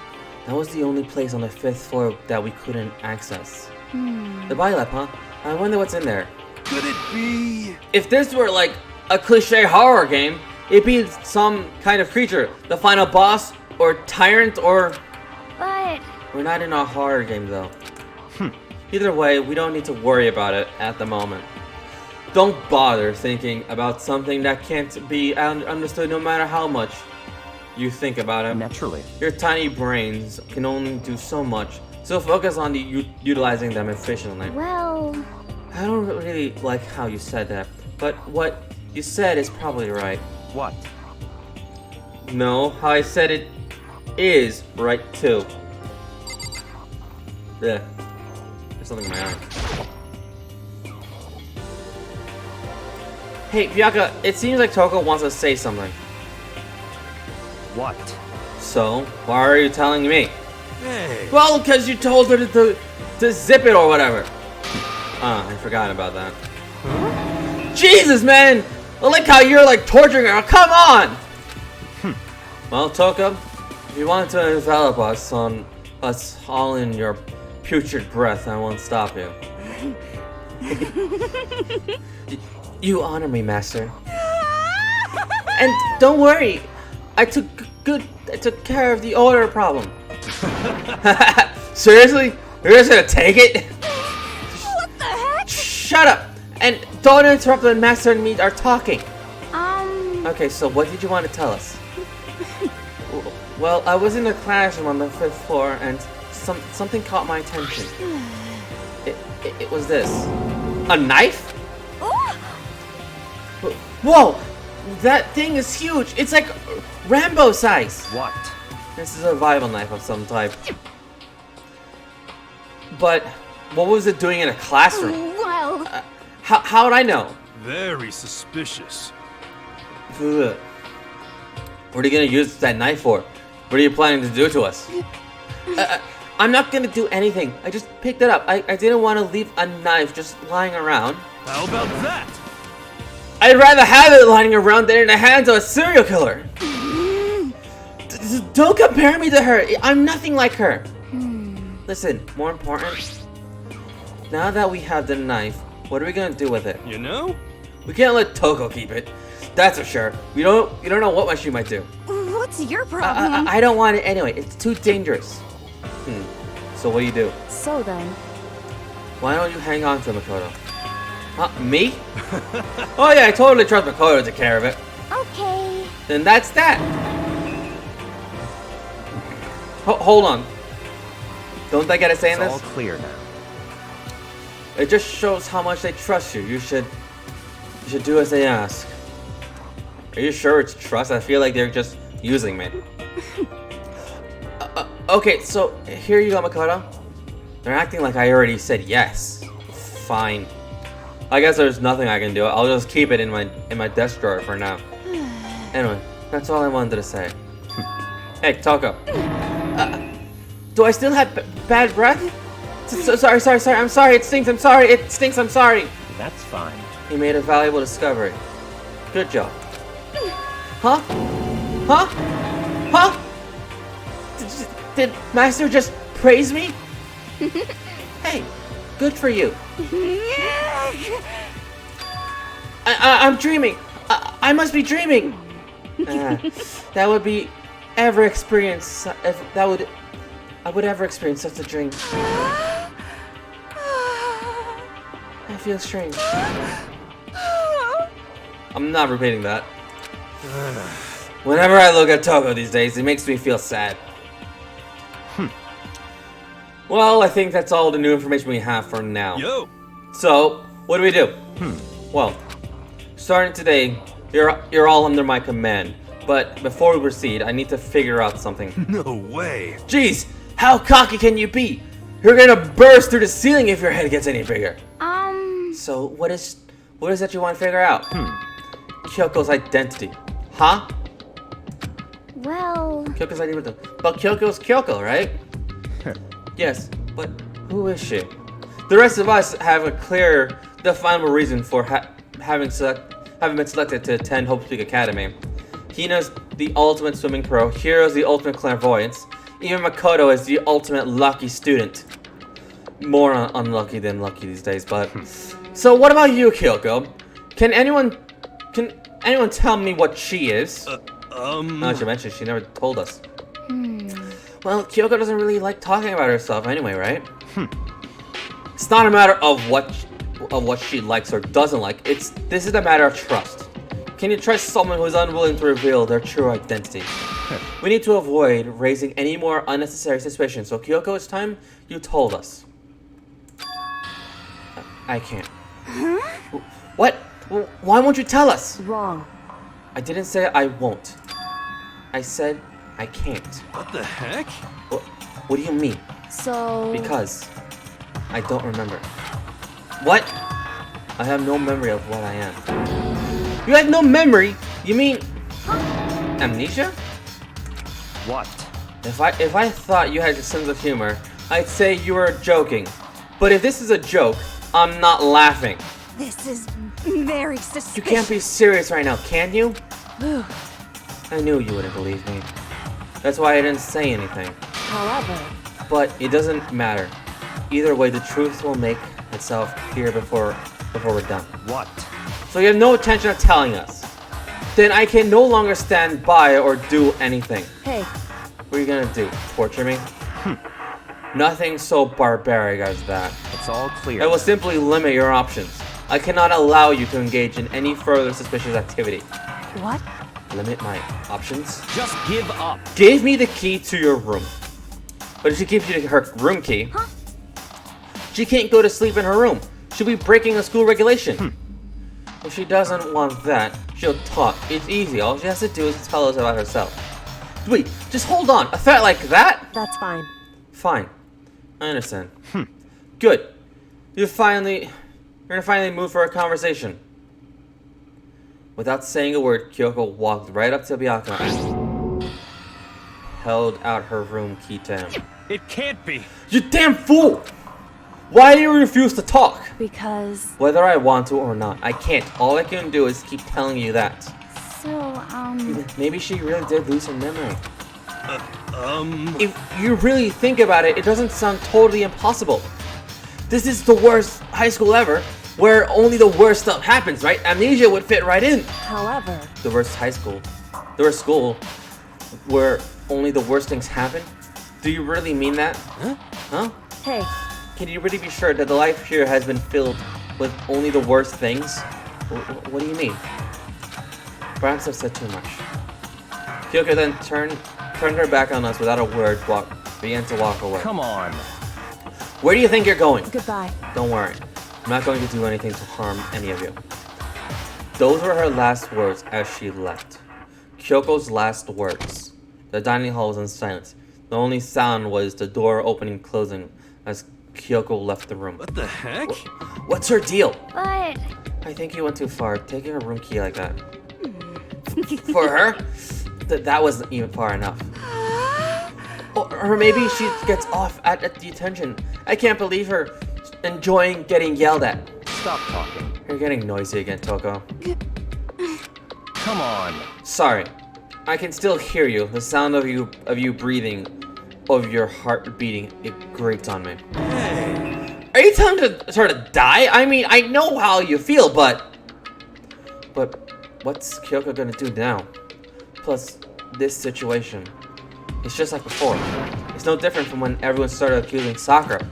place on the 5th floor that we couldn't access. The biolab, huh? I wonder what's in there. Could it be? If this were like a cliche horror game, it'd be some kind of creature, the final boss, or tyrant, or... But We're not in a horror game though. Either way, we don't need to worry about it at the moment. Don't bother thinking about something that can't be understood no matter how much you think about it. Naturally. Your tiny brains can only do so much, so focus on utilizing them efficiently. well, I don't really like how you said that, but what you said is probably right. What? No, how I said it is right too. Yeah. There's something in my eye. Hey, Byaka, it seems like Toko wants to say something. What? So, why are you telling me? Hey. Well, because you told her to zip it or whatever. I forgot about that. Jesus, man! I like how you're like torturing her. Come on! Well, Toko, if you want to envelop us all in your putrid breath, I won't stop you. You honor me, Master. And don't worry, I took care of the odor problem. Seriously? You're just gonna take it? what the heck? Shut up! And don't interrupt when Master and me are talking. Okay, so what did you want to tell us? Well, I was in the classroom on the 5th floor, and something caught my attention. It was this. A knife? Whoa! That thing is huge! It's like Rambo size! What? This is a survival knife of some type. But what was it doing in a classroom? Well, How would I know? Very suspicious. Ugh. What are you gonna use that knife for? What are you planning to do to us? I'm not gonna do anything. I just picked it up. I didn't want to leave a knife just lying around. How about that? I'd rather have it lying around than in the hands of a serial killer. Don't compare me to her. I'm nothing like her. Listen, more important. Now that we have the knife, what are we gonna do with it? You know? We can't let Toko keep it. That's for sure. You don't know what she might do. what's your problem? I don't want it anyway. It's too dangerous. So what do you do? So then, Why don't you hang on to Makoto? Huh? Me? Oh yeah, I totally trust Makoto to take care of it. Okay. Then that's that. Hold on. Don't I gotta say in It's all this? clear now. It just shows how much they trust you. You should do as they ask. Are you sure it's trust? I feel like they're just using me. Okay, so here you go, Makoto. They're acting like I already said yes. Fine. I guess there's nothing I can do. I'll just keep it in my desk drawer for now. Anyway, that's all I wanted to say. Hey, Toko. Do I still have bad breath? Sorry. I'm sorry. It stinks. I'm sorry. That's fine. You made a valuable discovery. Good job. Huh? Did Master just praise me? Hey, good for you. I'm dreaming. I must be dreaming. That would be ever experience if I would ever experience such a dream. I feel strange. I'm not repeating that. Whenever I look at Toko these days, it makes me feel sad. Well, I think that's all the new information we have for now. Yo! So, what do we do? Well, starting today, you're all under my command. But before we proceed, I need to figure out something. No way! Jeez, how cocky can you be? You're gonna burst through the ceiling if your head gets any bigger. So, what is that you want to figure out? Kyoko's identity. Huh? Well, Kyoko's identity. But Kyoko's Kyoko, right? Yes, but who is she? The rest of us have a clear, definable reason for having been selected to attend Hope Peak Academy. Hina's the ultimate swimming pro, Hiro's the ultimate clairvoyance, even Makoto is the ultimate lucky student. More unlucky than lucky these days, but... So what about you, Kyoko? Can anyone tell me what she is? Not to mention, she never told us. Well, Kyoko doesn't really like talking about herself anyway, right? It's not a matter of what she likes or doesn't like. This is a matter of trust. Can you trust someone who is unwilling to reveal their true identity? We need to avoid raising any more unnecessary suspicions. So Kyoko, it's time you told us. I can't. What? Why won't you tell us? Wrong. I didn't say I won't. I said I can't. What the heck? What do you mean? So... Because I don't remember. What? I have no memory of what I am. You have no memory? You mean amnesia? What? If I thought you had a sense of humor, I'd say you were joking. But if this is a joke, I'm not laughing. this is very suspicious. You can't be serious right now, can you? I knew you wouldn't believe me. That's why I didn't say anything. However... But it doesn't matter. Either way, the truth will make itself clear before we're done. What? So you have no intention of telling us. Then I can no longer stand by or do anything. Hey, What are you gonna do? Torture me? Nothing so barbaric as that. It's all clear. I will simply limit your options. I cannot allow you to engage in any further suspicious activity. what? Limit my options? Just give up. Give me the key to your room. But if she gives you her room key, she can't go to sleep in her room. She'll be breaking a school regulation. If she doesn't want that, she'll talk. It's easy. All she has to do is tell us about herself. Wait, just hold on. A threat like that? That's fine. Fine. I understand. Good. You're gonna finally move for a conversation. Without saying a word, Kyoko walked right up to Byakuya and held out her room key to him. It can't be. You damn fool! Why do you refuse to talk? Because... Whether I want to or not, I can't. All I can do is keep telling you that. So, Maybe she really did lose her memory. If you really think about it, it doesn't sound totally impossible. This is the worst high school ever, where only the worst stuff happens, right? Amnesia would fit right in. However... The worst high school. The worst school, where only the worst things happen? Do you really mean that? Huh? Hey, Can you really be sure that the life here has been filled with only the worst things? What do you mean? Perhaps I've said too much. Kyoko then turned her back on us without a word, began to walk away. Come on. Where do you think you're going? goodbye. Don't worry. I'm not going to do anything to harm any of you. Those were her last words as she left. Kyoko's last words. The dining hall was in silence. The only sound was the door opening and closing as Kyoko left the room. What the heck? What's her deal? But I think you went too far, taking a room key like that. For her? That wasn't even far enough. Or maybe she gets off at detention. I can't believe her enjoying getting yelled at. Stop talking. You're getting noisy again, Toko. Come on. Sorry. I can still hear you. The sound of you breathing, of your heart beating, it grates on me. Hey. Are you telling me to sort of die? I mean, I know how you feel, but what's Kyoko gonna do now? Plus, this situation, it's just like before. It's no different from when everyone started accusing Sakura.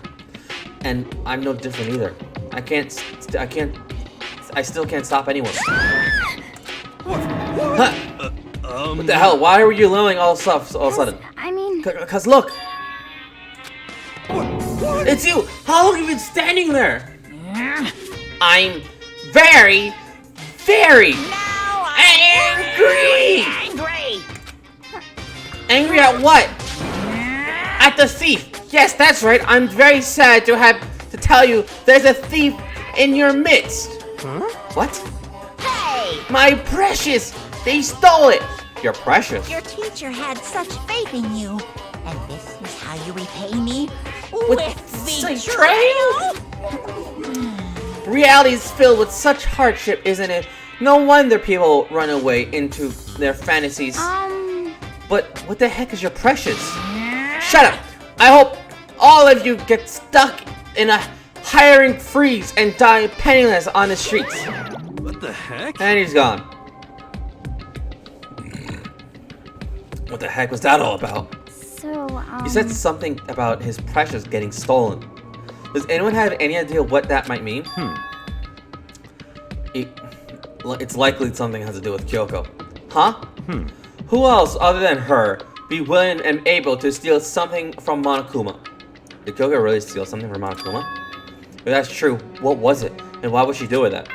And I'm no different either. I still can't stop anyone. Huh. What the hell? Why were you yelling all of a sudden? I mean, Cause look! It's you! How long have you been standing there? I'm very, very angry! Angry at what? At the thief! Yes, that's right. I'm very sad to have to tell you there's a thief in your midst. Huh? What? hey! My precious! They stole it! You're precious. Your teacher had such faith in you. And this is how you repay me? With betrayal? Reality is filled with such hardship, isn't it? No wonder people run away into their fantasies. But what the heck is your precious? Shut up! I hope all of you get stuck in a hiring freeze and die penniless on the streets. What the heck? And he's gone. What the heck was that all about? So, He said something about his precious getting stolen. Does anyone have any idea what that might mean? It's likely something has to do with Kyoko. Huh? Who else other than her be willing and able to steal something from Monokuma? Did Kyoko really steal something from Monokuma? If that's true, what was it? And why would she do with that?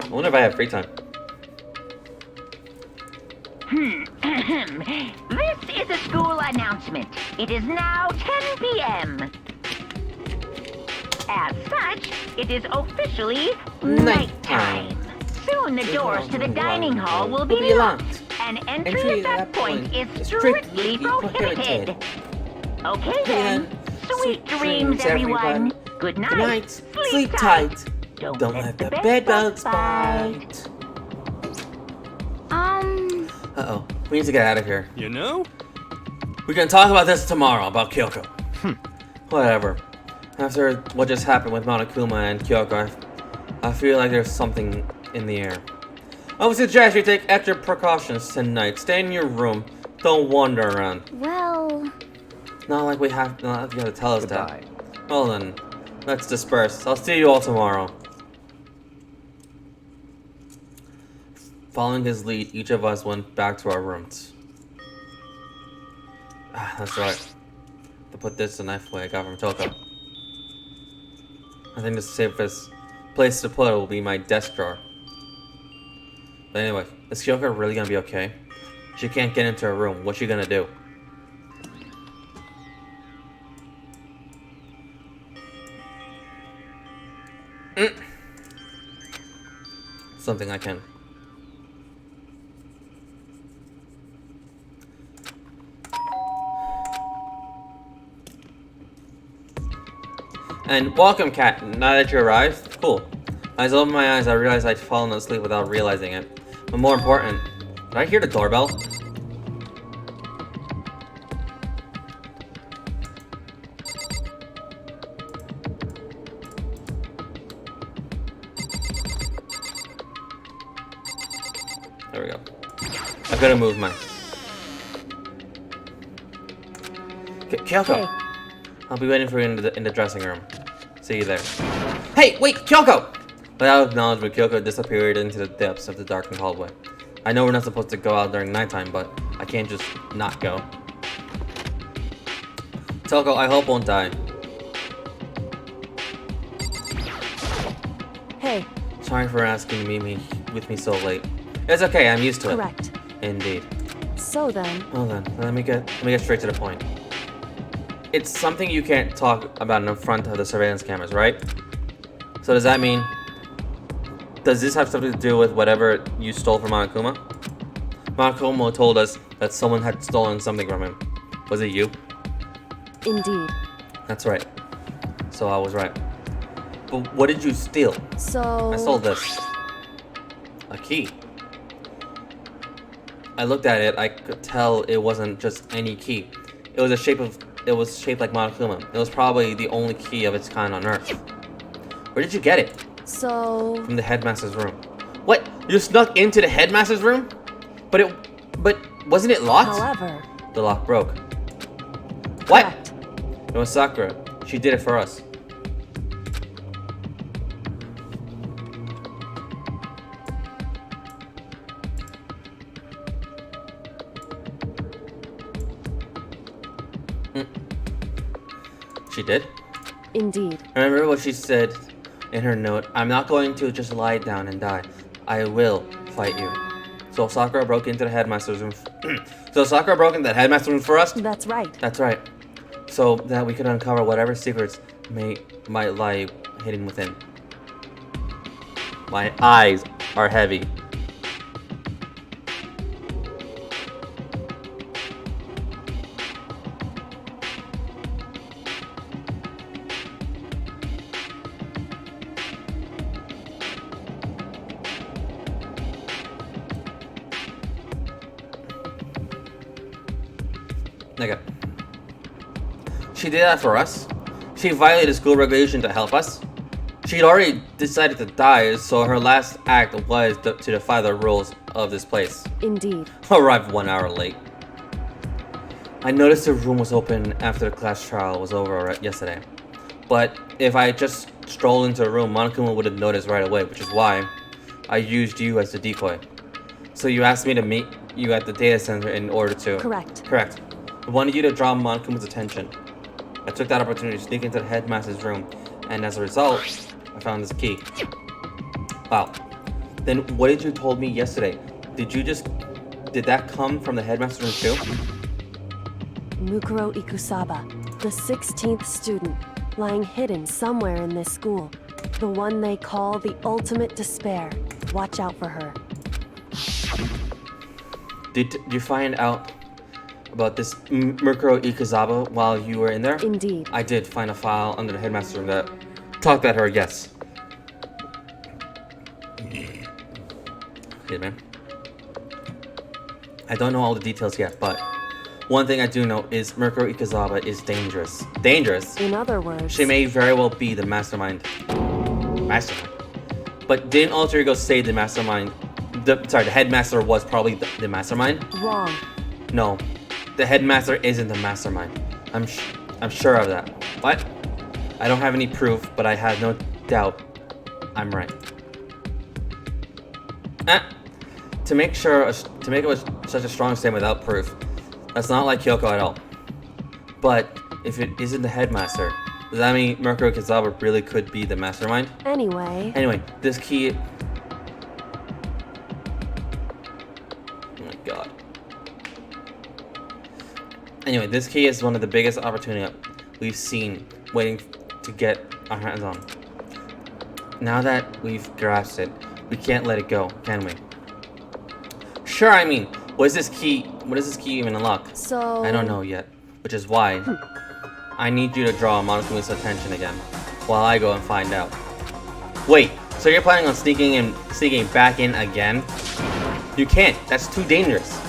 I wonder if I have free time. This is a school announcement. It is now 10 p.m. As such, it is officially nighttime. Soon the doors to the dining hall will be locked, and entry at that point is strictly prohibited. Okay then, sweet dreams everyone. Good night, sleep tight. Don't let the bed bugs bite. Uh-oh, we need to get out of here. You know? We can talk about this tomorrow, about Kyoko. Whatever. After what just happened with Monokuma and Kyoko, I feel like there's something in the air. I would suggest you take extra precautions tonight. Stay in your room. Don't wander around. well, Not like you have to tell us Goodbye. that. Well then, let's disperse. I'll see you all tomorrow. Following his lead, each of us went back to our rooms. That's right. To put this the knife away I got from Toko. I think the safest place to put it will be my desk drawer. But anyway, is Kyoko really gonna be okay? She can't get into her room. What's she gonna do? Something I can. And welcome, Cat. Now that you arrived, cool. As I opened my eyes, I realized I'd fallen asleep without realizing it. But more important, did I hear the doorbell? There we go. I could have moved mine. Kyoko! Hey. I'll be waiting for you in the dressing room. See you there. Hey, wait, Kyoko! Without acknowledgement, Kyoko disappeared into the depths of the darkened hallway. I know we're not supposed to go out during nighttime, but I can't just not go. Toko, I hope won't die. Hey, Sorry for asking me with me so late. It's okay, I'm used to it. Correct. Indeed. So then, Hold on, let me get straight to the point. It's something you can't talk about in front of the surveillance cameras, right? So does that mean... Does this have something to do with whatever you stole from Monokuma? Monokuma told us that someone had stolen something from him. Was it you? indeed. That's right. So I was right. But what did you steal? So... I stole this. A key. I looked at it, I could tell it wasn't just any key. It was shaped like Monokuma. It was probably the only key of its kind on Earth. Where did you get it? So... From the headmaster's room. What? You snuck into the headmaster's room? But wasn't it locked? However... The lock broke. What? Correct. It was Sakura. She did it for us. She did? Indeed. Remember what she said in her note? I'm not going to just lie down and die. I will fight you. So Sakura broke into the headmaster's room. So Sakura broke into the headmaster's room for us? That's right. That's right. So that we could uncover whatever secrets might lie hidden within. My eyes are heavy. Okay. She did that for us. She violated school regulation to help us. She'd already decided to die, so her last act was to defy the rules of this place. Indeed. Arrived 1 hour late. I noticed the room was open after the class trial was over yesterday. But if I just strolled into the room, Monokuma would have noticed right away, which is why I used you as the decoy. So you asked me to meet you at the data center in order to... Correct. Correct. I wanted you to draw Monokuma's attention. I took that opportunity to sneak into the headmaster's room, and as a result, I found this key. Wow. Then what did you told me yesterday? Did that come from the headmaster's room too? Mukuro Ikusaba, the 16th student, lying hidden somewhere in this school. The one they call the ultimate despair. Watch out for her. Did you find out about this Mukuro Ikusaba while you were in there? Indeed. I did find a file under the headmaster's room that talked about her, yes. Okay, man. I don't know all the details yet, but one thing I do know is Mukuro Ikusaba is dangerous. Dangerous? In other words... She may very well be the mastermind. Mastermind? But didn't Alter Ego say the mastermind... the headmaster was probably the mastermind? Wrong. No. The headmaster isn't the mastermind. I'm sure of that. What? I don't have any proof, but I have no doubt I'm right. To make it was such a strong statement without proof, that's not like Kyoko at all. But if it isn't the headmaster, does that mean Mukuro Ikusaba really could be the mastermind? Anyway, this key... Oh my god. Anyway, this key is one of the biggest opportunities we've seen waiting to get our hands on. Now that we've grasped it, we can't let it go, can we? Sure, I mean, what does this key even unlock? so... I don't know yet, which is why I need you to draw Monokuma's attention again, while I go and find out. Wait, so you're planning on sneaking back in again? You can't, that's too dangerous.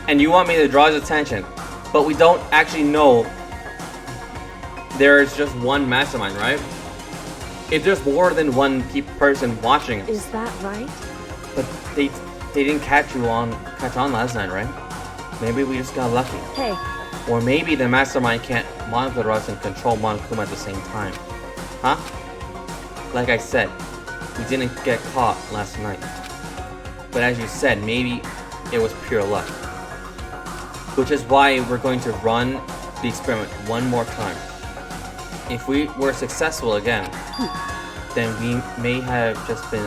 And you want me to draw his attention, but we don't actually know there's just one mastermind, right? If there's more than one person watching us. Is that right? But they didn't catch on last night, right? Maybe we just got lucky. Hey, Or maybe the mastermind can't monitor us and control Monokuma at the same time. Huh? Like I said, we didn't get caught last night. But as you said, maybe it was pure luck. Which is why we're going to run the experiment one more time. If we were successful again, then we may have just been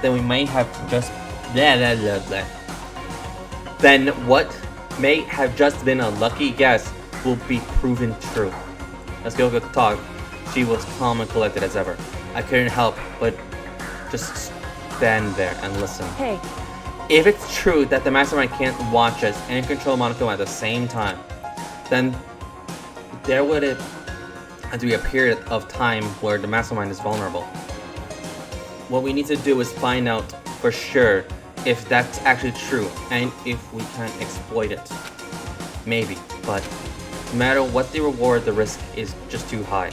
then we may have just then what may have just been a lucky guess will be proven true. As Kyoko talked, she was calm and collected as ever. I couldn't help but just stand there and listen. Hey, If it's true that the mastermind can't watch us and control Monokuma at the same time, then there would have to be a period of time where the mastermind is vulnerable. What we need to do is find out for sure if that's actually true and if we can exploit it. Maybe, but no matter what the reward, the risk is just too high.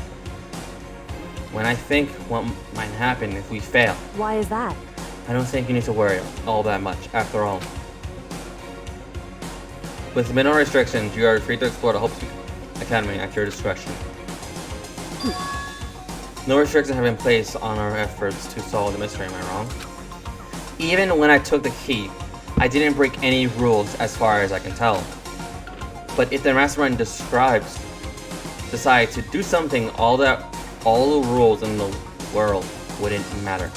When I think what might happen if we fail, why is that? I don't think you need to worry all that much, after all. With minimal restrictions, you are free to explore the Hope Academy at your discretion. No restrictions have been placed on our efforts to solve the mystery, am I wrong? Even when I took the key, I didn't break any rules as far as I can tell. But if the mastermind decide to do something, all the rules in the world wouldn't matter.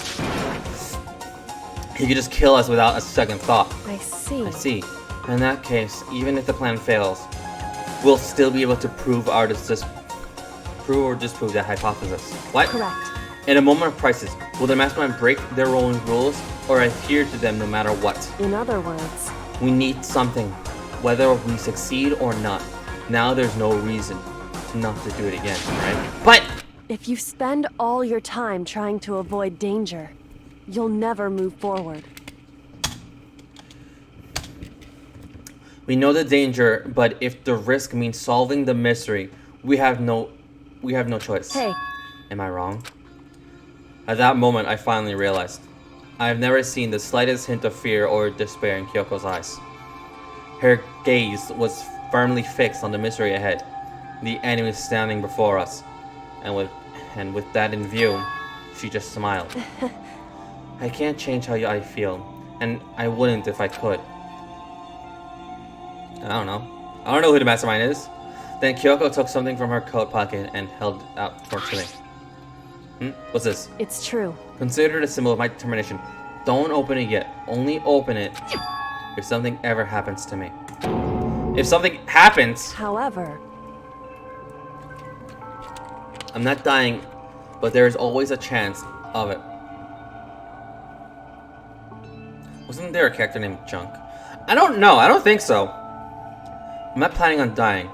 He could just kill us without a second thought. I see. I see. In that case, even if the plan fails, we'll still be able to prove or disprove that hypothesis. What? Correct. In a moment of crisis, will the mastermind break their own rules or adhere to them no matter what? In other words, We need something, whether we succeed or not. Now there's no reason not to do it again, right? But if you spend all your time trying to avoid danger, you'll never move forward. we know the danger, but if the risk means solving the mystery, we have no choice. Hey, Am I wrong? At that moment, I finally realized. I have never seen the slightest hint of fear or despair in Kyoko's eyes. Her gaze was firmly fixed on the mystery ahead, the enemy standing before us. And with that in view, she just smiled. I can't change how I feel, and I wouldn't if I could. I don't know who the mastermind is. Then Kyoko took something from her coat pocket and held it out towards me. What's this? it's true. Consider it a symbol of my determination. Don't open it yet. Only open it if something ever happens to me. If something happens, However, I'm not dying, but there is always a chance of it. Wasn't there a character named Junk? I don't know. I don't think so. I'm not planning on dying,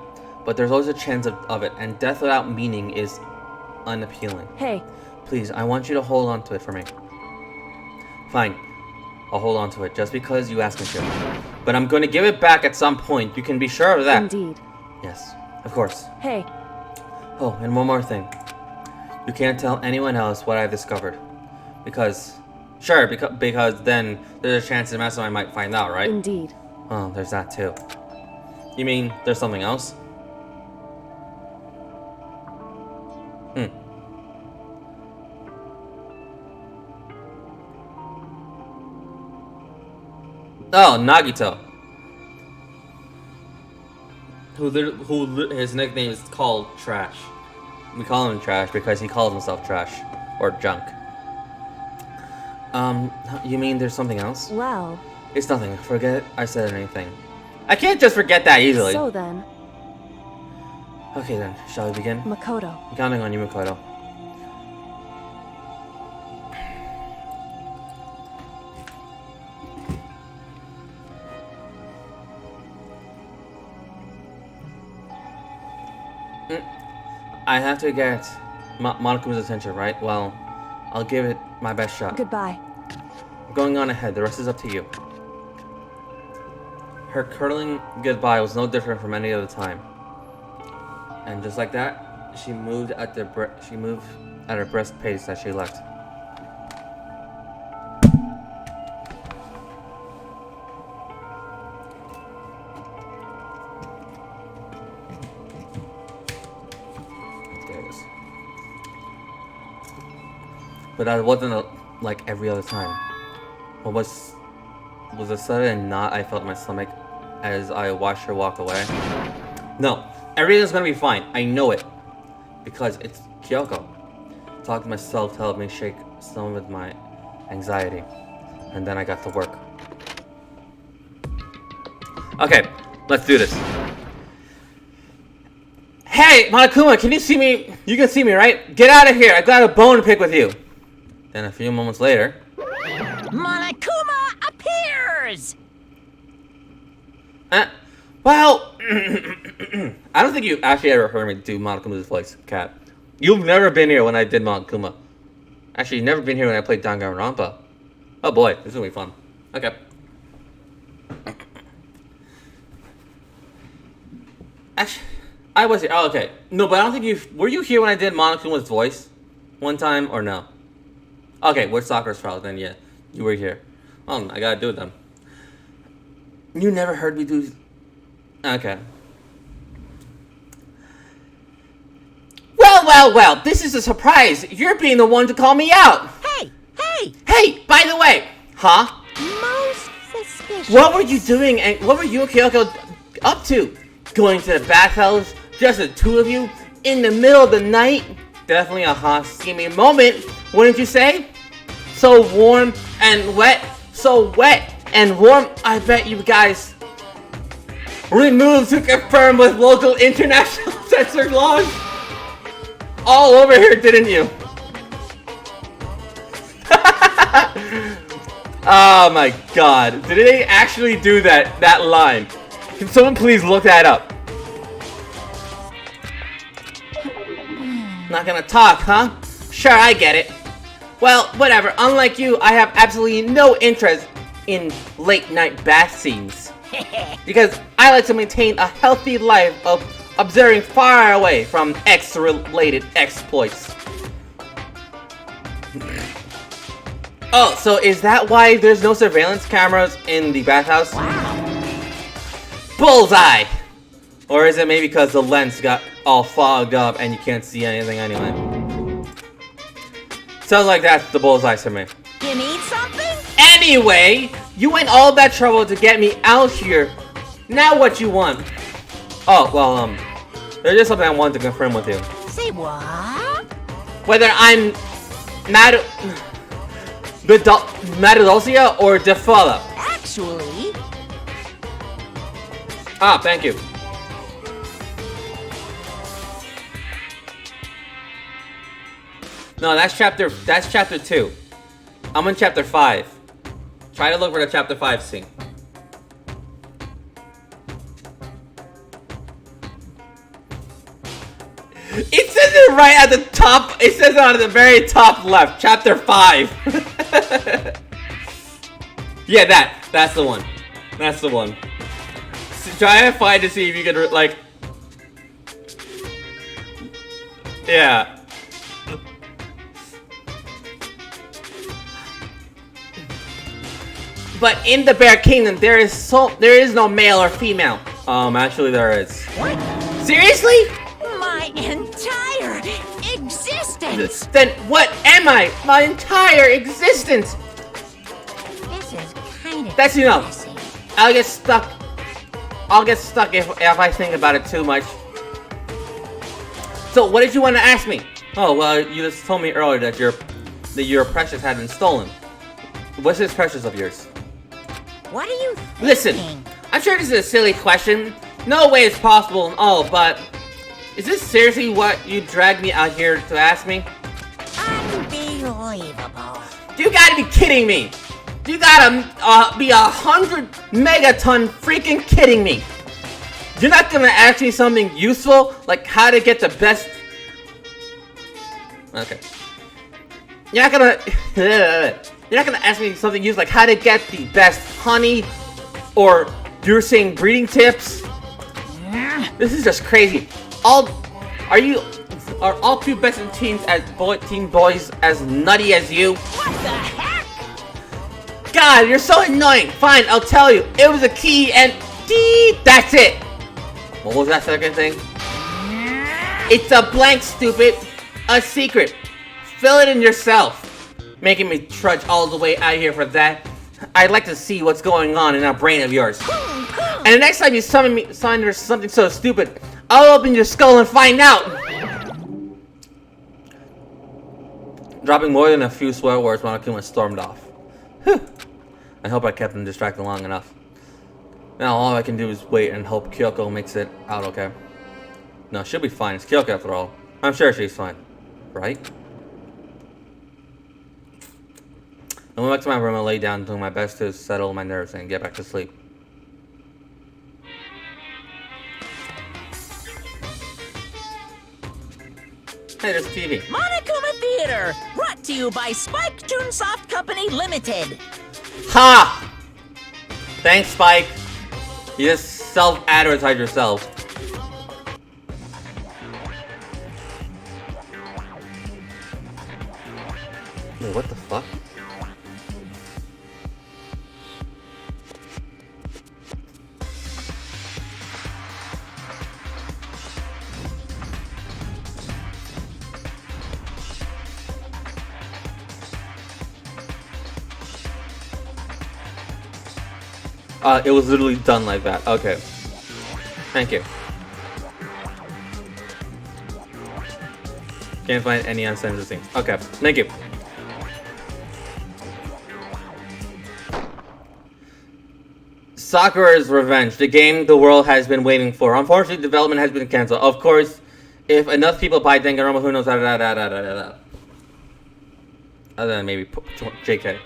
but there's always a chance of it, and death without meaning is unappealing. hey, Please, I want you to hold on to it for me. Fine. I'll hold on to it just because you asked me to. But I'm going to give it back at some point. You can be sure of that. indeed. Yes, of course. Hey, Oh, and one more thing. You can't tell anyone else what I've discovered. Because then there's a chance the mastermind might find out, right? indeed. Oh, there's that too. You mean there's something else? Oh, Nagito. His nickname is called Trash. We call him Trash because he calls himself Trash or Junk. You mean there's something else? Well, It's nothing. Forget I said anything. I can't just forget that easily. so then, Okay then, shall we begin? Makoto. I'm counting on you, Makoto. I have to get Monokuma's attention, right? Well, I'll give it my best shot. Goodbye. I'm going on ahead. The rest is up to you. Her curling goodbye was no different from any other time. And just like that, she moved at her brisk pace as she left. There it is. But that wasn't like every other time. What was a sudden knot I felt in my stomach as I watched her walk away. No, everything's gonna be fine. I know it. Because it's Kyoko. Talking to myself to help me shake some of my anxiety. And then I got to work. Okay, let's do this. Hey, Monokuma, can you see me? You can see me, right? Get out of here. I got a bone to pick with you. Then a few moments later... Monokuma appears! Well... I don't think you actually ever heard me do Monokuma's voice, Cat. You've never been here when I did Monokuma. Actually, you've never been here when I played Danganrompa. Oh boy, this is gonna be fun. Okay. Actually, I was here. Oh, okay. No, but I don't think you... Were you here when I did Monokuma's voice? One time or no? Okay, with Sakura's trial, then yeah. You were here. Oh, I gotta do it then. You never heard me do... Okay. Well, this is a surprise. You're being the one to call me out. Hey, by the way. Huh? Most suspicious. What were you doing and what were you and Kyoko up to? Going to the bathhouse? Just the two of you? In the middle of the night? Definitely a hot, steamy moment, wouldn't you say? So warm and wet. So wet and warm. I bet you guys removed to confirm with local international censored laws. All over here, didn't you? Oh my god. Did they actually do that line? Can someone please look that up? Not gonna talk, huh? Sure, I get it. Well, whatever. Unlike you, I have absolutely no interest in late night bath scenes. Because I like to maintain a healthy life of observing far away from X-related exploits. Oh, so is that why there's no surveillance cameras in the bathhouse? Wow. Bullseye! Or is it maybe because the lens got all fogged up and you can't see anything anyway? Sounds like that's the bullseye to me. You need something? Anyway, you went all that trouble to get me out here. Now what you want? Oh, well, there's just something I wanted to confirm with you. Say what? Whether I'm Matadosia or Defala. Actually... Ah, thank you. No, that's chapter 2. I'm in chapter 5. Try to look for the chapter 5 scene. It says it right at the top. It says it on the very top left. Chapter 5. Yeah, that's the one. That's the one. So try to find to see if you can like. Yeah. But in the Bear Kingdom, there is no male or female. Actually there is. What? Seriously? My entire existence! Then what am I? My entire existence! This is kind of That's enough. depressing. I'll get stuck if I think about it too much. So what did you want to ask me? Oh, well, you just told me earlier that your precious had been stolen. What's this precious of yours? What are you thinking? Listen, I'm sure this is a silly question. No way it's possible and all, but is this seriously what you dragged me out here to ask me? Unbelievable. You gotta be kidding me! You gotta be 100 megaton freaking kidding me! You're not gonna ask me something useful, like how to get the best... Okay. You're not gonna ask me something useful, like how to get the best honey, or you're saying breeding tips? This is just crazy. Are all two best in teams as team boys as nutty as you? What the heck? God, you're so annoying. Fine, I'll tell you. It was a key and that's it. What was that second thing? It's a blank, stupid. A secret. Fill it in yourself. Making me trudge all the way out here for that. I'd like to see what's going on in that brain of yours. And the next time you summon something so stupid, I'll open your skull and find out. Dropping more than a few swear words, Monokuma stormed off. Whew. I hope I kept him distracted long enough. Now all I can do is wait and hope Kyoko makes it out okay. No, she'll be fine. It's Kyoko after all. I'm sure she's fine. Right? I went back to my room and lay down, doing my best to settle my nerves and get back to sleep. Hey, there's TV. Monokuma Theater, brought to you by Spike Toonsoft Company Limited. Ha! Thanks, Spike. You just self-advertise yourself. Wait, what the fuck? It was literally done like that. Okay. Thank you. Can't find any uncensored things. Okay. Thank you. Sakura's Revenge, the game the world has been waiting for. Unfortunately, development has been cancelled. Of course, if enough people buy Danganrompa, who knows? Other than maybe JK.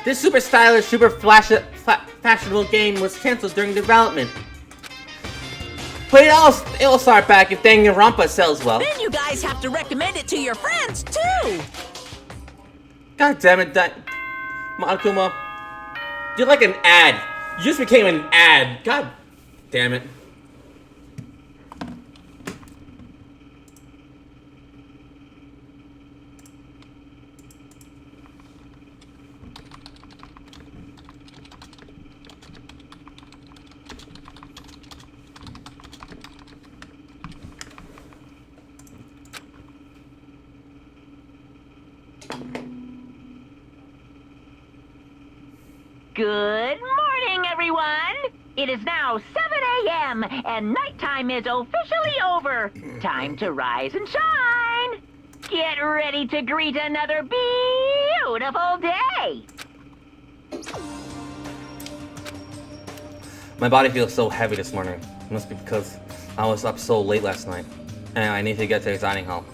This super stylish, super fashionable game was cancelled during development. But it'll start back if Danganrompa sells well. Then you guys have to recommend it to your friends, too. God damn it, Monokuma. You're like an ad. You just became an ad. God damn it. Good morning, everyone! It is now 7 a.m. and nighttime is officially over. Time to rise and shine! Get ready to greet another beautiful day! My body feels so heavy this morning. It must be because I was up so late last night. And I need to get to the dining hall.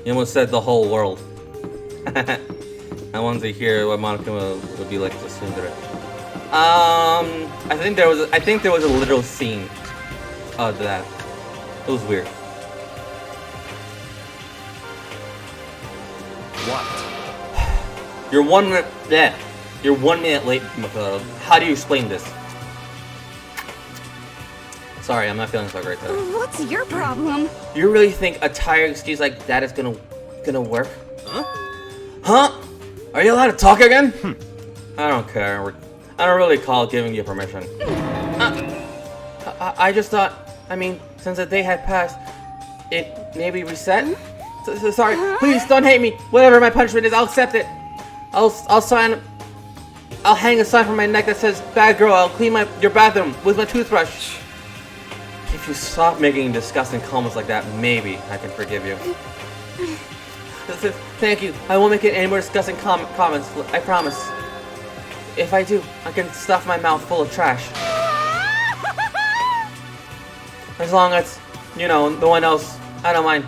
You almost said the whole world. I wanted to hear what Monokuma would be like as a tsundere. I think there was a literal scene of that. It was weird. What? You're 1 minute. Yeah, you're 1 minute late, Makoto. How do you explain this? Sorry, I'm not feeling so great today. What's your problem? You really think a tired excuse like that is gonna work? Huh? Are you allowed to talk again? I don't care. I don't really call giving you permission. I just thought. I mean, since the day had passed, it maybe reset. Sorry. Please don't hate me. Whatever my punishment is, I'll accept it. I'll hang a sign from my neck that says "Bad girl." I'll clean your bathroom with my toothbrush. If you stop making disgusting comments like that, maybe I can forgive you. Thank you. I won't make any more disgusting comments. I promise. If I do, I can stuff my mouth full of trash. As long as, you know, no one else, I don't mind.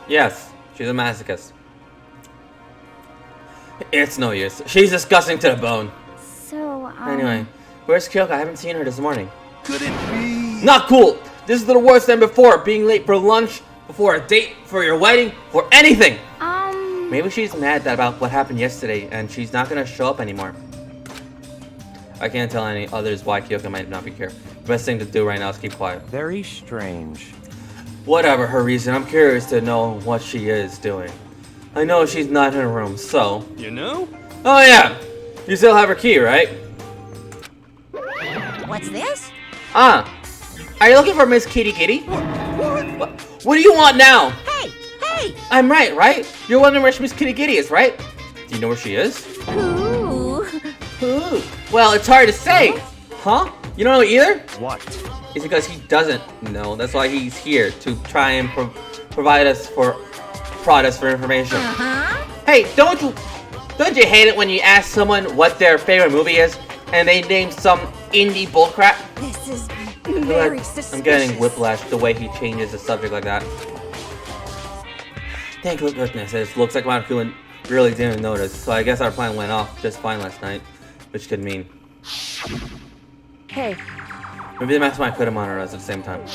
Yes, she's a masochist. It's no use. She's disgusting to the bone. So, Anyway, where's Kyoko? I haven't seen her this morning. Could it be? Not cool! This is the worst than before. Being late for lunch, before a date, for your wedding, for anything! Maybe she's mad about what happened yesterday and she's not gonna show up anymore. I can't tell any others why Kyoko might not be here. The best thing to do right now is keep quiet. Very strange. Whatever her reason, I'm curious to know what she is doing. I know she's not in her room, so... You know? Oh yeah! You still have her key, right? What's this? Ah! Are you looking for Miss Kitty Kitty? What do you want now? Hey! Hey! I'm right? You're wondering where Miss Kitty Kitty is, right? Do you know where she is? Ooh. Ooh. Well, it's hard to say. Huh? You don't know either? What? It's because he doesn't know. That's why he's here, to try and prod us for information. Hey, don't you hate it when you ask someone what their favorite movie is and they name some indie bullcrap? This is very suspicious. I'm getting whiplash the way he changes the subject like that. Thank goodness, it looks like Monokuma really didn't notice, so I guess our plan went off just fine last night, which could mean Hey, maybe the mastermind could have monitored us at the same time.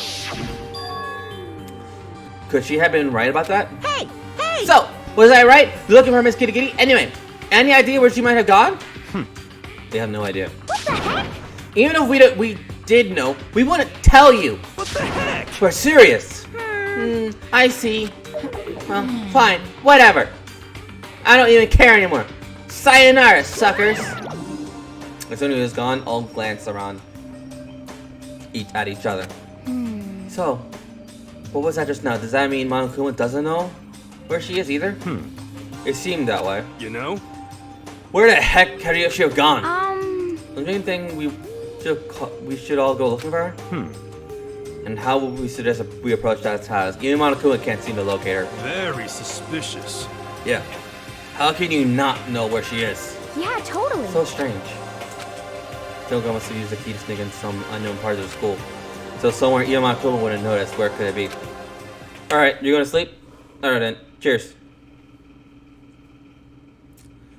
Could she have been right about that? Hey! Hey! So, was I right? You're looking for Miss Kitty Kitty? Anyway, any idea where she might have gone? They have no idea. What the heck? Even if we did know, we wouldn't tell you. What the heck? We're serious. I see. Well, fine. Whatever. I don't even care anymore. Sayonara, suckers. As soon as he was gone, all glanced around at each other. So, what was that just now? Does that mean Monokuma doesn't know where she is either? It seemed that way. You know? Where the heck could she have gone? Um, Don't you think we should all go looking for her? And how would we suggest we approach that house? Even Monokuma can't seem to locate her. Very suspicious. Yeah. How can you not know where she is? yeah, totally. So strange. Kyoko must have used the key to sneak in some unknown part of the school. So somewhere even Monokuma wouldn't notice. Where could it be? Alright, you gonna sleep? Alright then. Cheers.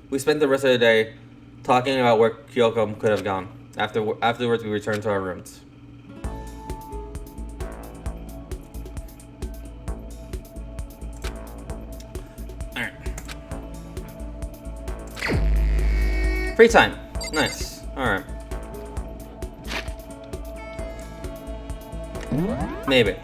We spent the rest of the day talking about where Kyoko could have gone. Afterwards, we returned to our rooms. Alright. Free time. Nice. Alright. Maybe.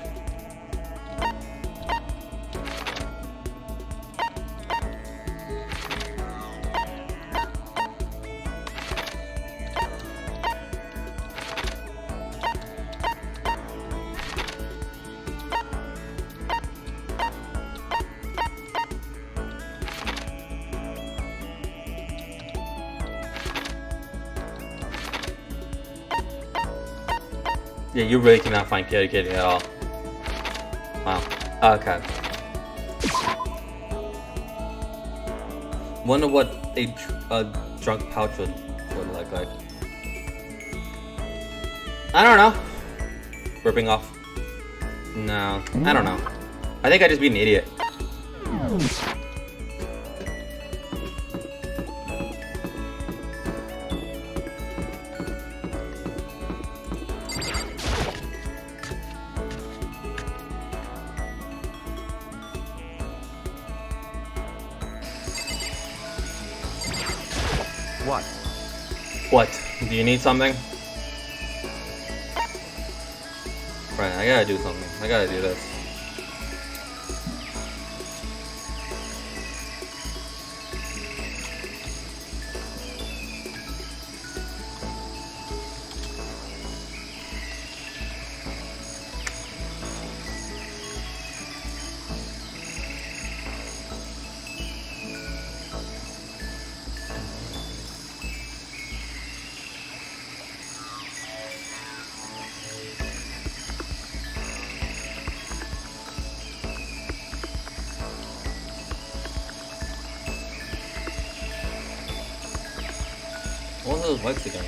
Yeah, you really cannot find Kitty Kitty at all. Wow. Okay. Wonder what a drunk pouch would look like. I don't know. Ripping off. No, I don't know. I think I'd just be an idiot. What? What? Do you need something? Right, I gotta do something. I gotta do this. What are those lights again?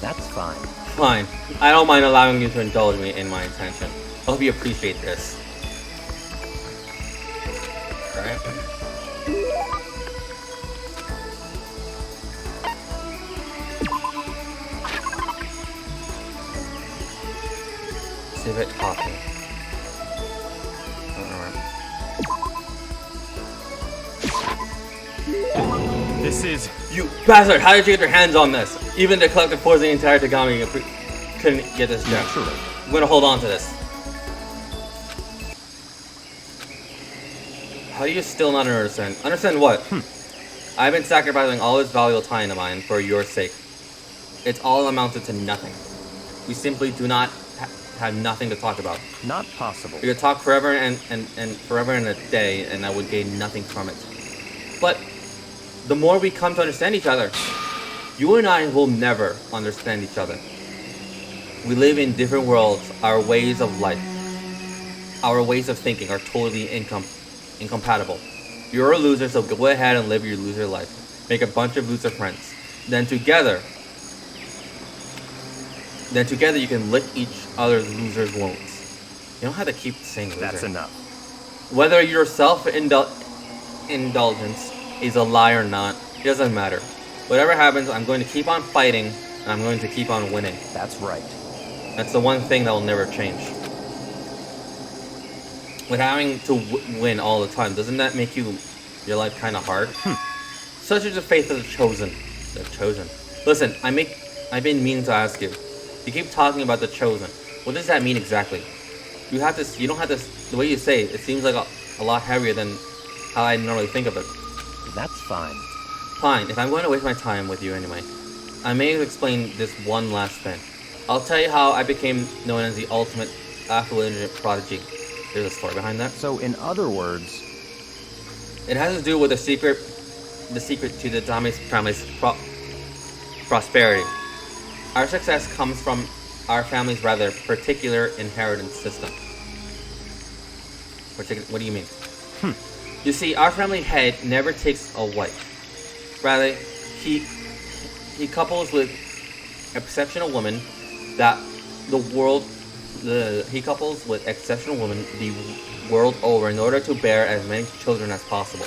That's fine. Fine. I don't mind allowing you to indulge me in my intention. I hope you appreciate this. Alright. Save it talking. This is... You bastard! How did you get your hands on this? Even the collective force of the entire Tagami couldn't get this gem. Naturally. I'm gonna hold on to this. How do you still not understand? Understand what? I've been sacrificing all this valuable time of mine for your sake. It's all amounted to nothing. We simply do not have nothing to talk about. Not possible. We could talk forever and forever and a day, and I would gain nothing from it. But the more we come to understand each other, you and I will never understand each other. We live in different worlds. Our ways of life, our ways of thinking are totally incompatible. You're a loser, so go ahead and live your loser life. Make a bunch of loser friends. Then together you can lick each other's losers' wounds. You don't have to keep saying loser. That's enough. Whether your self-indulgence is a lie or not, it doesn't matter. Whatever happens, I'm going to keep on fighting, and I'm going to keep on winning. That's right. That's the one thing that will never change. With having to win all the time, doesn't that make your life kind of hard? Such is the faith of the chosen. The chosen. Listen, I've been meaning to ask you. You keep talking about the chosen. What does that mean exactly? You don't have to. The way you say it seems like a lot heavier than how I normally think of it. That's fine. Fine. If I'm going to waste my time with you anyway, I may explain this one last thing. I'll tell you how I became known as the ultimate affluent prodigy. There's a story behind that. So, in other words, it has to do with the secret to the Dami's family's prosperity. Our success comes from our family's rather particular inheritance system. What do you mean? You see, our family head never takes a wife. Rather, he couples with exceptional women that he couples with exceptional women the world over in order to bear as many children as possible.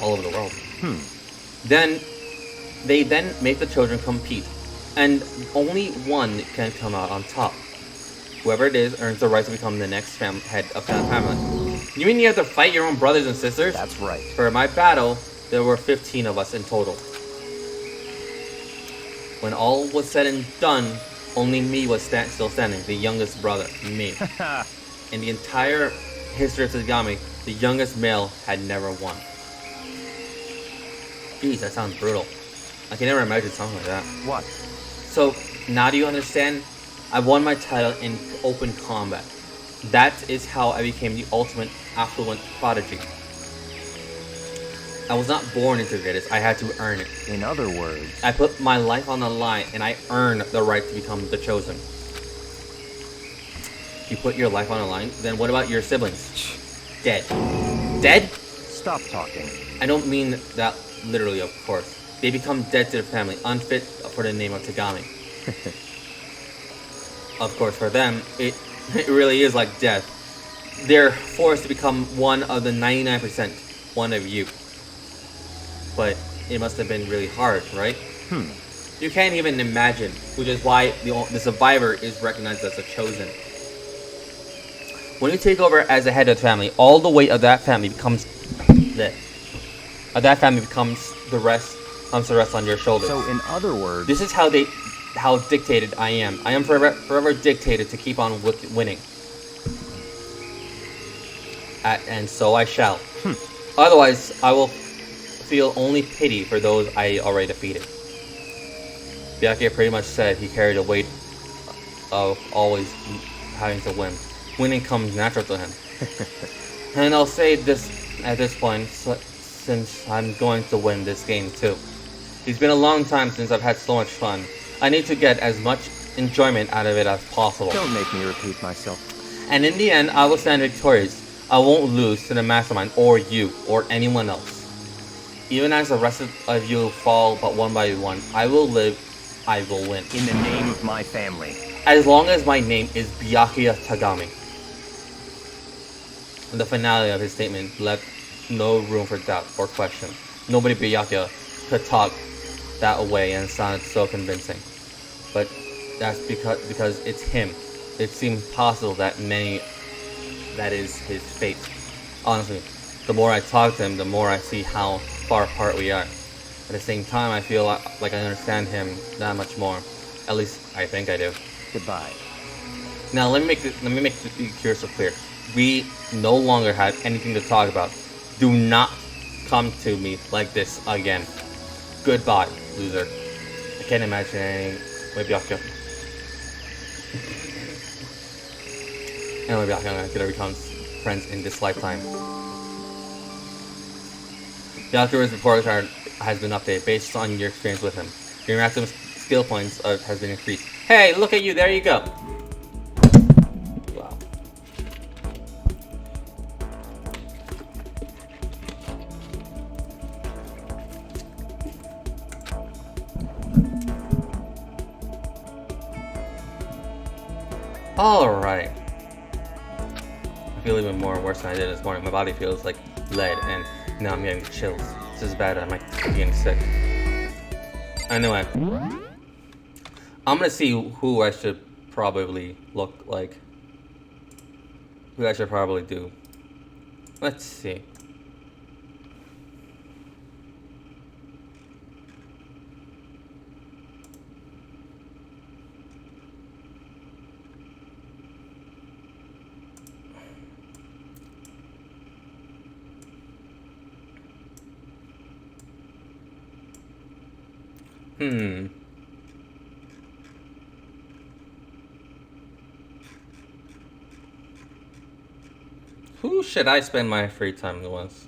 All over the world. Then they make the children compete, and only one can come out on top. Whoever it is earns the right to become the next head of that family. You mean you have to fight your own brothers and sisters? That's right. For my battle, there were 15 of us in total. When all was said and done, only me was still standing, the youngest brother, me. In the entire history of Tsugami, the youngest male had never won. Jeez, that sounds brutal. I can never imagine something like that. What? So, now do you understand? I won my title in open combat. That is how I became the ultimate affluent prodigy. I was not born into greatness, I had to earn it. In other words, I put my life on the line and I earned the right to become the chosen. You put your life on the line, then what about your siblings? Dead. Dead? Stop talking. I don't mean that literally, of course. They become dead to their family, unfit for the name of Tagami. Of course, for them, it really is like death. They're forced to become one of the 99%, one of you. But it must have been really hard, right? You can't even imagine, which is why the survivor is recognized as a chosen. When you take over as the head of the family, all the weight of that family becomes the rest on your shoulders. So, in other words, This is how dictated I am. I am forever dictated to keep on winning. And so I shall. Otherwise, I will feel only pity for those I already defeated. Byakuya pretty much said he carried the weight of always having to win. Winning comes natural to him. And I'll say this at this point, since I'm going to win this game too. It's been a long time since I've had so much fun. I need to get as much enjoyment out of it as possible. Don't make me repeat myself. And in the end, I will stand victorious. I won't lose to the mastermind or you or anyone else. Even as the rest of you fall but one by one, I will live, I will win. In the name of my family. As long as my name is Byakuya Tagami. The finale of his statement left no room for doubt or question. Nobody but Byakuya could talk that away and sounded so convincing. But that's because it's him. It seems possible that is his fate. Honestly, the more I talk to him, the more I see how far apart we are. At the same time, I feel like I understand him that much more. At least I think I do. Goodbye. Now let me make the crystal clear. We no longer have anything to talk about. Do not come to me like this again. Goodbye, loser. I can't imagine anything with Byakuya. And we'll be back on Gonna Become Friends in this lifetime. The afterwards report card has been updated based on your experience with him. Your maximum skill points has been increased. Hey, look at you, there you go. Wow. Alright. I feel even more worse than I did this morning. My body feels like lead and now I'm getting chills. This is bad, I might be getting sick. Anyway. I'm gonna see who I should probably look like. Who I should probably do. Let's see. Who should I spend my free time with?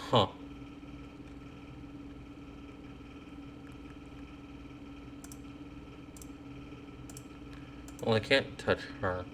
Huh. Well, I can't touch her.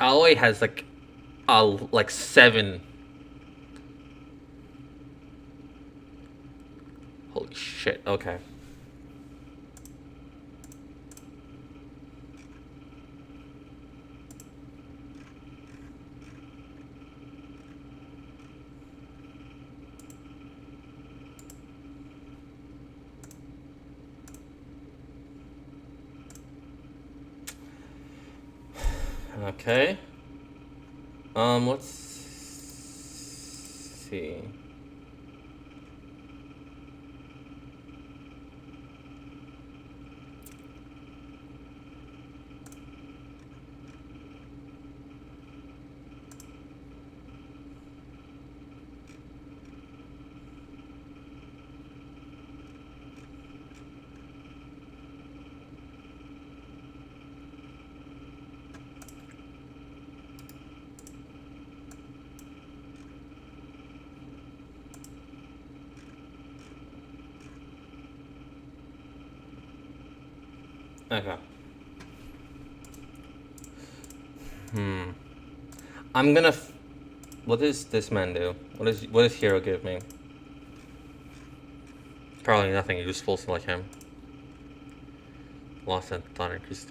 Aoi has like 7. Holy shit, okay. Okay. Let's see. Okay. I'm gonna. What does this man do? What does Hero give me? Probably nothing useful, like him. Lost and thought increased.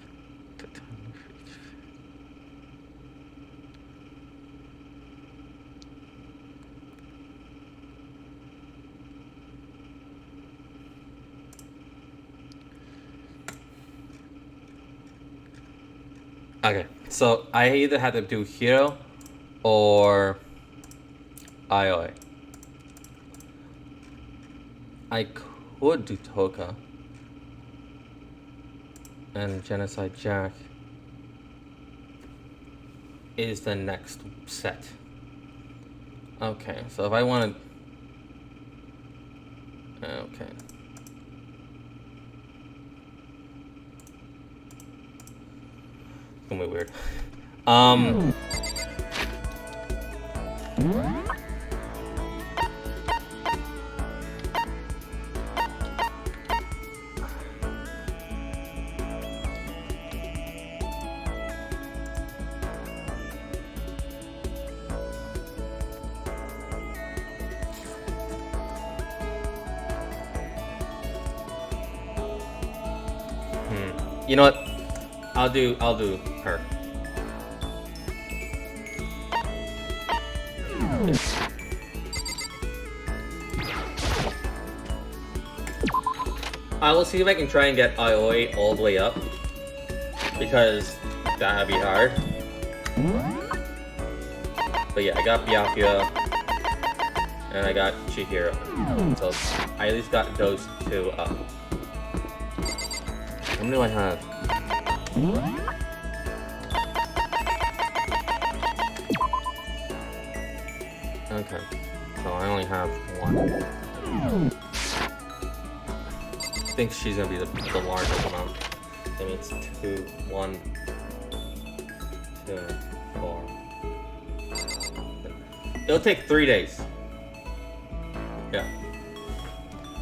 Okay, so I either had to do Hero or Ioi. I could do Toka and Genocide Jack is the next set. Okay, so if I want to... Okay. gonna be weird. You know what? I'll do her. I will see if I can try and get Ioi all the way up, because that'd be hard. But yeah, I got Byakuya and I got Chihiro, so I at least got those two up. How many do I have? Okay, so I only have one. I think she's gonna be the largest amount. That means 2, 1, 2, 4. It'll take 3 days. Yeah.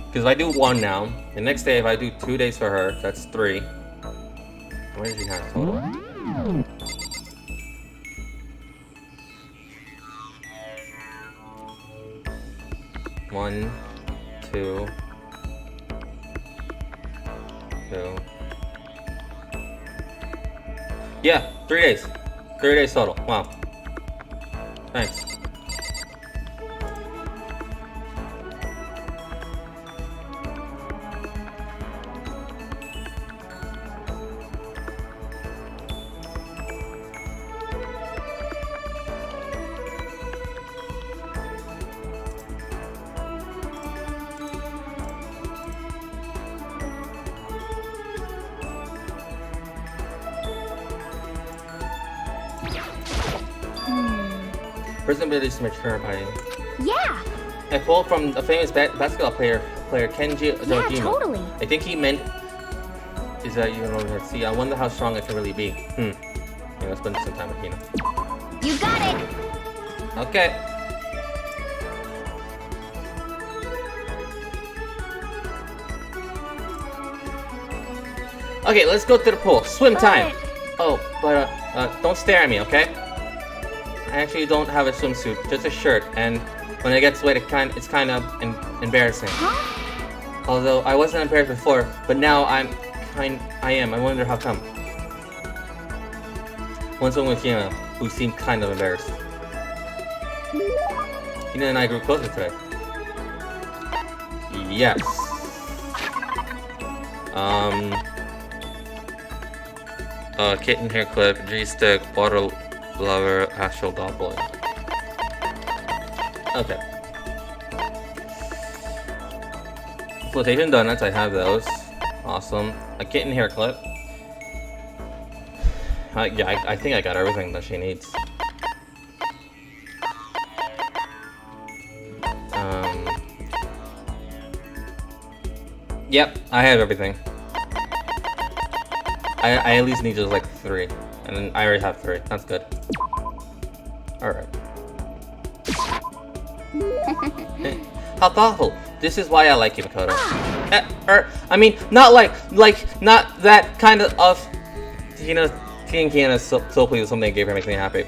Because if I do 1 now, the next day if I do 2 days for her, that's 3. How many did she have total? One, 2, 2. Yeah, 3 days. 3 days total. Wow. Thanks. Personalities mature by. Yeah. A quote from a famous basketball player Kenji Dojima. Yeah, totally. I think he meant is that you know, see, I wonder how strong it can really be. Yeah, let's spend some time with Hina. You got it. Okay. Okay, let's go to the pool. Swim time. Oh, but don't stare at me, okay? I actually don't have a swimsuit, just a shirt, and when it gets wet, it's kind of embarrassing. Huh? Although I wasn't embarrassed before, but now I am. I wonder how come. Once I'm with Hina, who seemed kind of embarrassed. Hina and I grew closer today. Yes. Kitten hair clip, G-stick, water lover, astral doppler. Okay. Flotation donuts, I have those. Awesome. A kitten hair clip. Yeah, I think I got everything that she needs. Yep, I have everything. I at least need just like 3. And then I already have 3. That's good. Alright. How thoughtful. This is why I like you, Makoto. I mean, not not that kind of, you know, King Hina so pleased with something I gave her makes me happy.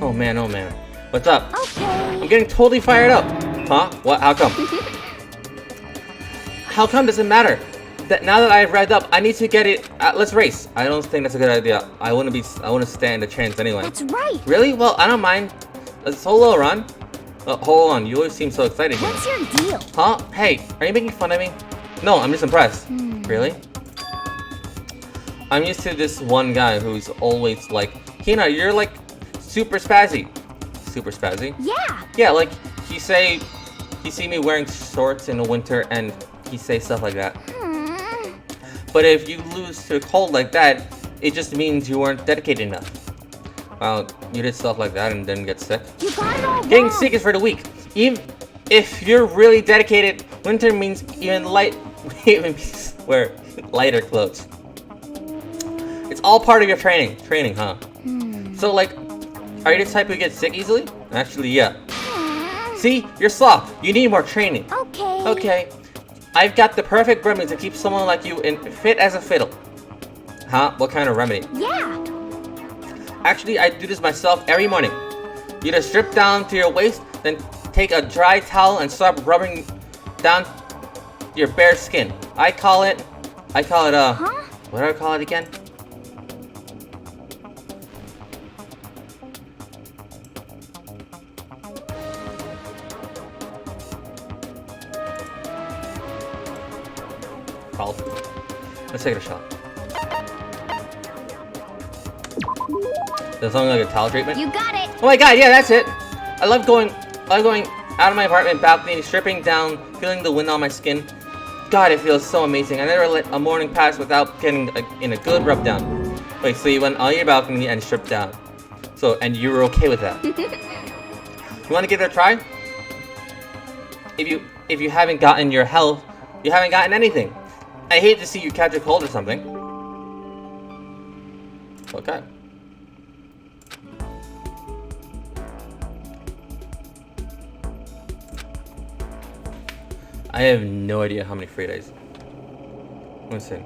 Oh man, oh man. What's up? Okay. I'm getting totally fired up. Huh? What? How come? How come does it matter? That now that I've read up, I need to get it. Let's race. I don't think that's a good idea. I wouldn't stand a chance anyway. That's right. Really? Well, I don't mind. A solo run. Hold on. You always seem so excited. What's your deal? Huh? Hey, are you making fun of me? No, I'm just impressed. Really? I'm used to this one guy who's always like, Hina, you're like super spazzy. Super spazzy? Yeah. Yeah, like he see me wearing shorts in the winter and he say stuff like that. But if you lose to a cold like that, it just means you weren't dedicated enough. Well, you did stuff like that and didn't get sick. You got it all wrong. Getting sick is for the weak. Even if you're really dedicated, winter means even wear lighter clothes. It's all part of your training. Training, huh? So, like, are you the type who gets sick easily? Actually, yeah. See? You're soft. You need more training. Okay. Okay. I've got the perfect remedy to keep someone like you in fit as a fiddle. Huh? What kind of remedy? Yeah. Actually, I do this myself every morning. You just strip down to your waist, then take a dry towel and start rubbing down your bare skin. I call it, what do I call it again? Called. Let's take a shot. There's something like a towel treatment? You got it. Oh my god, yeah, that's it. I love going out of my apartment balcony, stripping down, feeling the wind on my skin. God, it feels so amazing. I never let a morning pass without getting in a good rub down. Wait, so you went on your balcony and stripped down. So, and you were okay with that? You want to give it a try? If you haven't gotten your health, you haven't gotten anything. I hate to see you catch a cold or something. Okay. I have no idea how many free days. Let's see.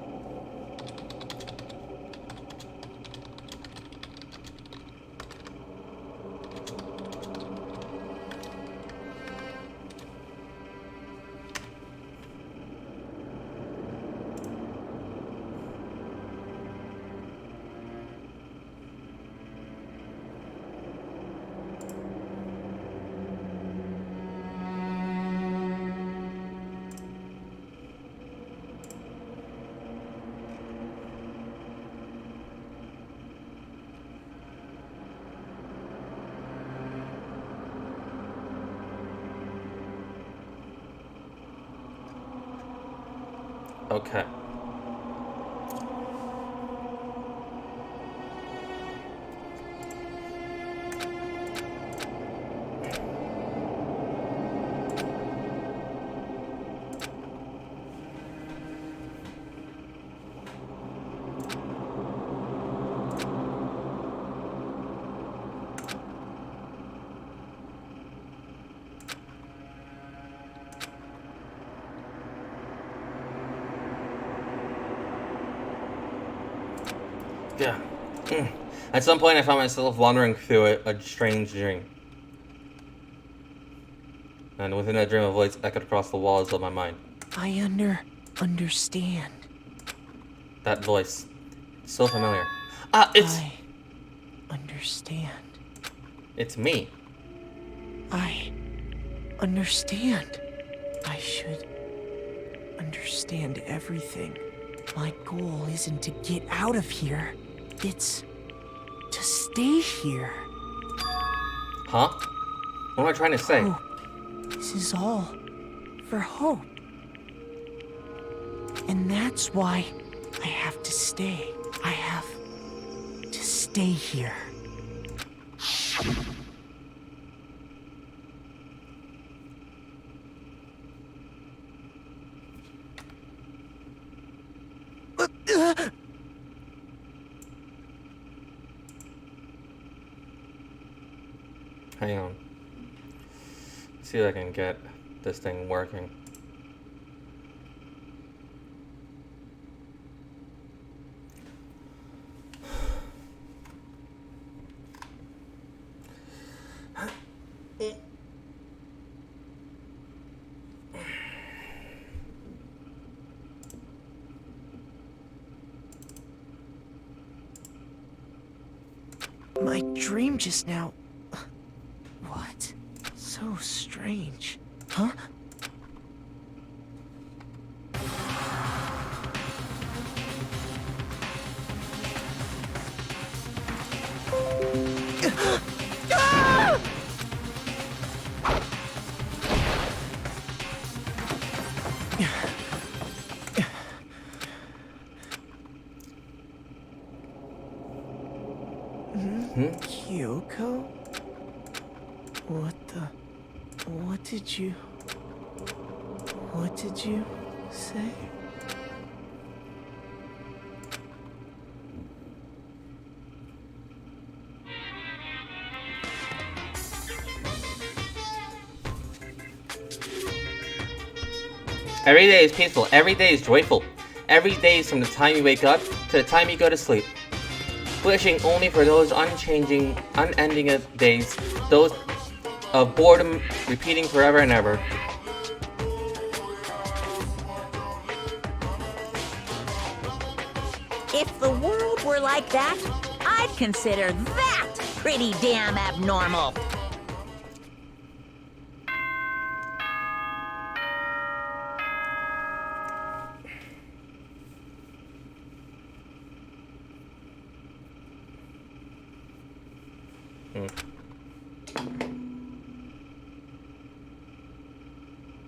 Okay. Yeah. At some point, I found myself wandering through a strange dream. And within that dream, a voice echoed across the walls of my mind. I understand. That voice. So familiar. Ah, it's... I understand. It's me. I understand. I should understand everything. My goal isn't to get out of here. It's to stay here. Huh? What am I trying to say? Hope. This is all for hope. And that's why I have to stay. I have to stay here. Hang on. See if I can get this thing working. My dream just now... What? So strange. Huh? Kyoko? What did you say? Every day is peaceful. Every day is joyful. Every day is from the time you wake up to the time you go to sleep. Wishing only for those unchanging, unending days, those of boredom repeating forever and ever. If the world were like that, I'd consider that pretty damn abnormal.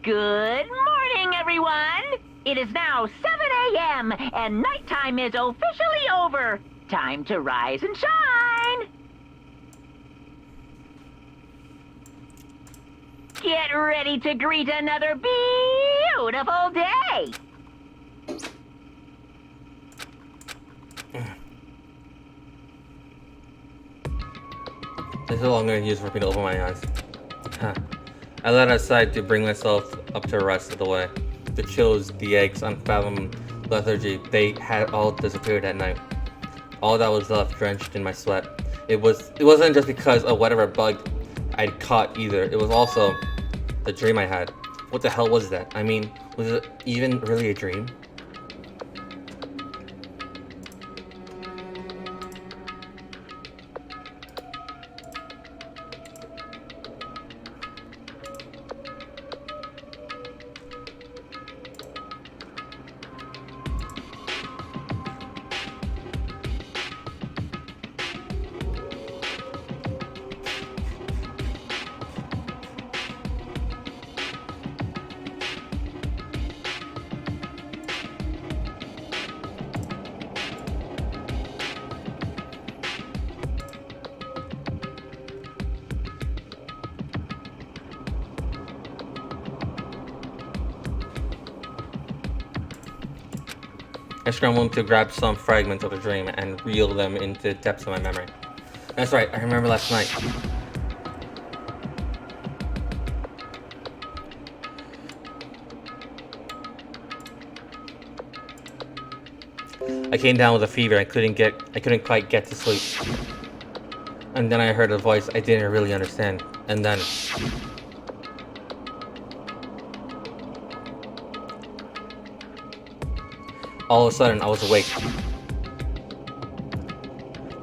Good morning, everyone! It is now 7 a.m. and nighttime is officially over. Time to rise and shine! Get ready to greet another beautiful day! This is all I'm going to use for me to open my eyes. Huh. I let aside to bring myself up to rest of the way. The chills, the aches, unfathomed lethargy, they had all disappeared at night. All that was left drenched in my sweat. It wasn't just because of whatever bug I'd caught either. It was also the dream I had. What the hell was that? I mean, was it even really a dream? I scrambled to grab some fragments of the dream and reel them into the depths of my memory. That's right, I remember last night. I came down with a fever. I couldn't quite get to sleep. And then I heard a voice I didn't really understand. And then all of a sudden, I was awake.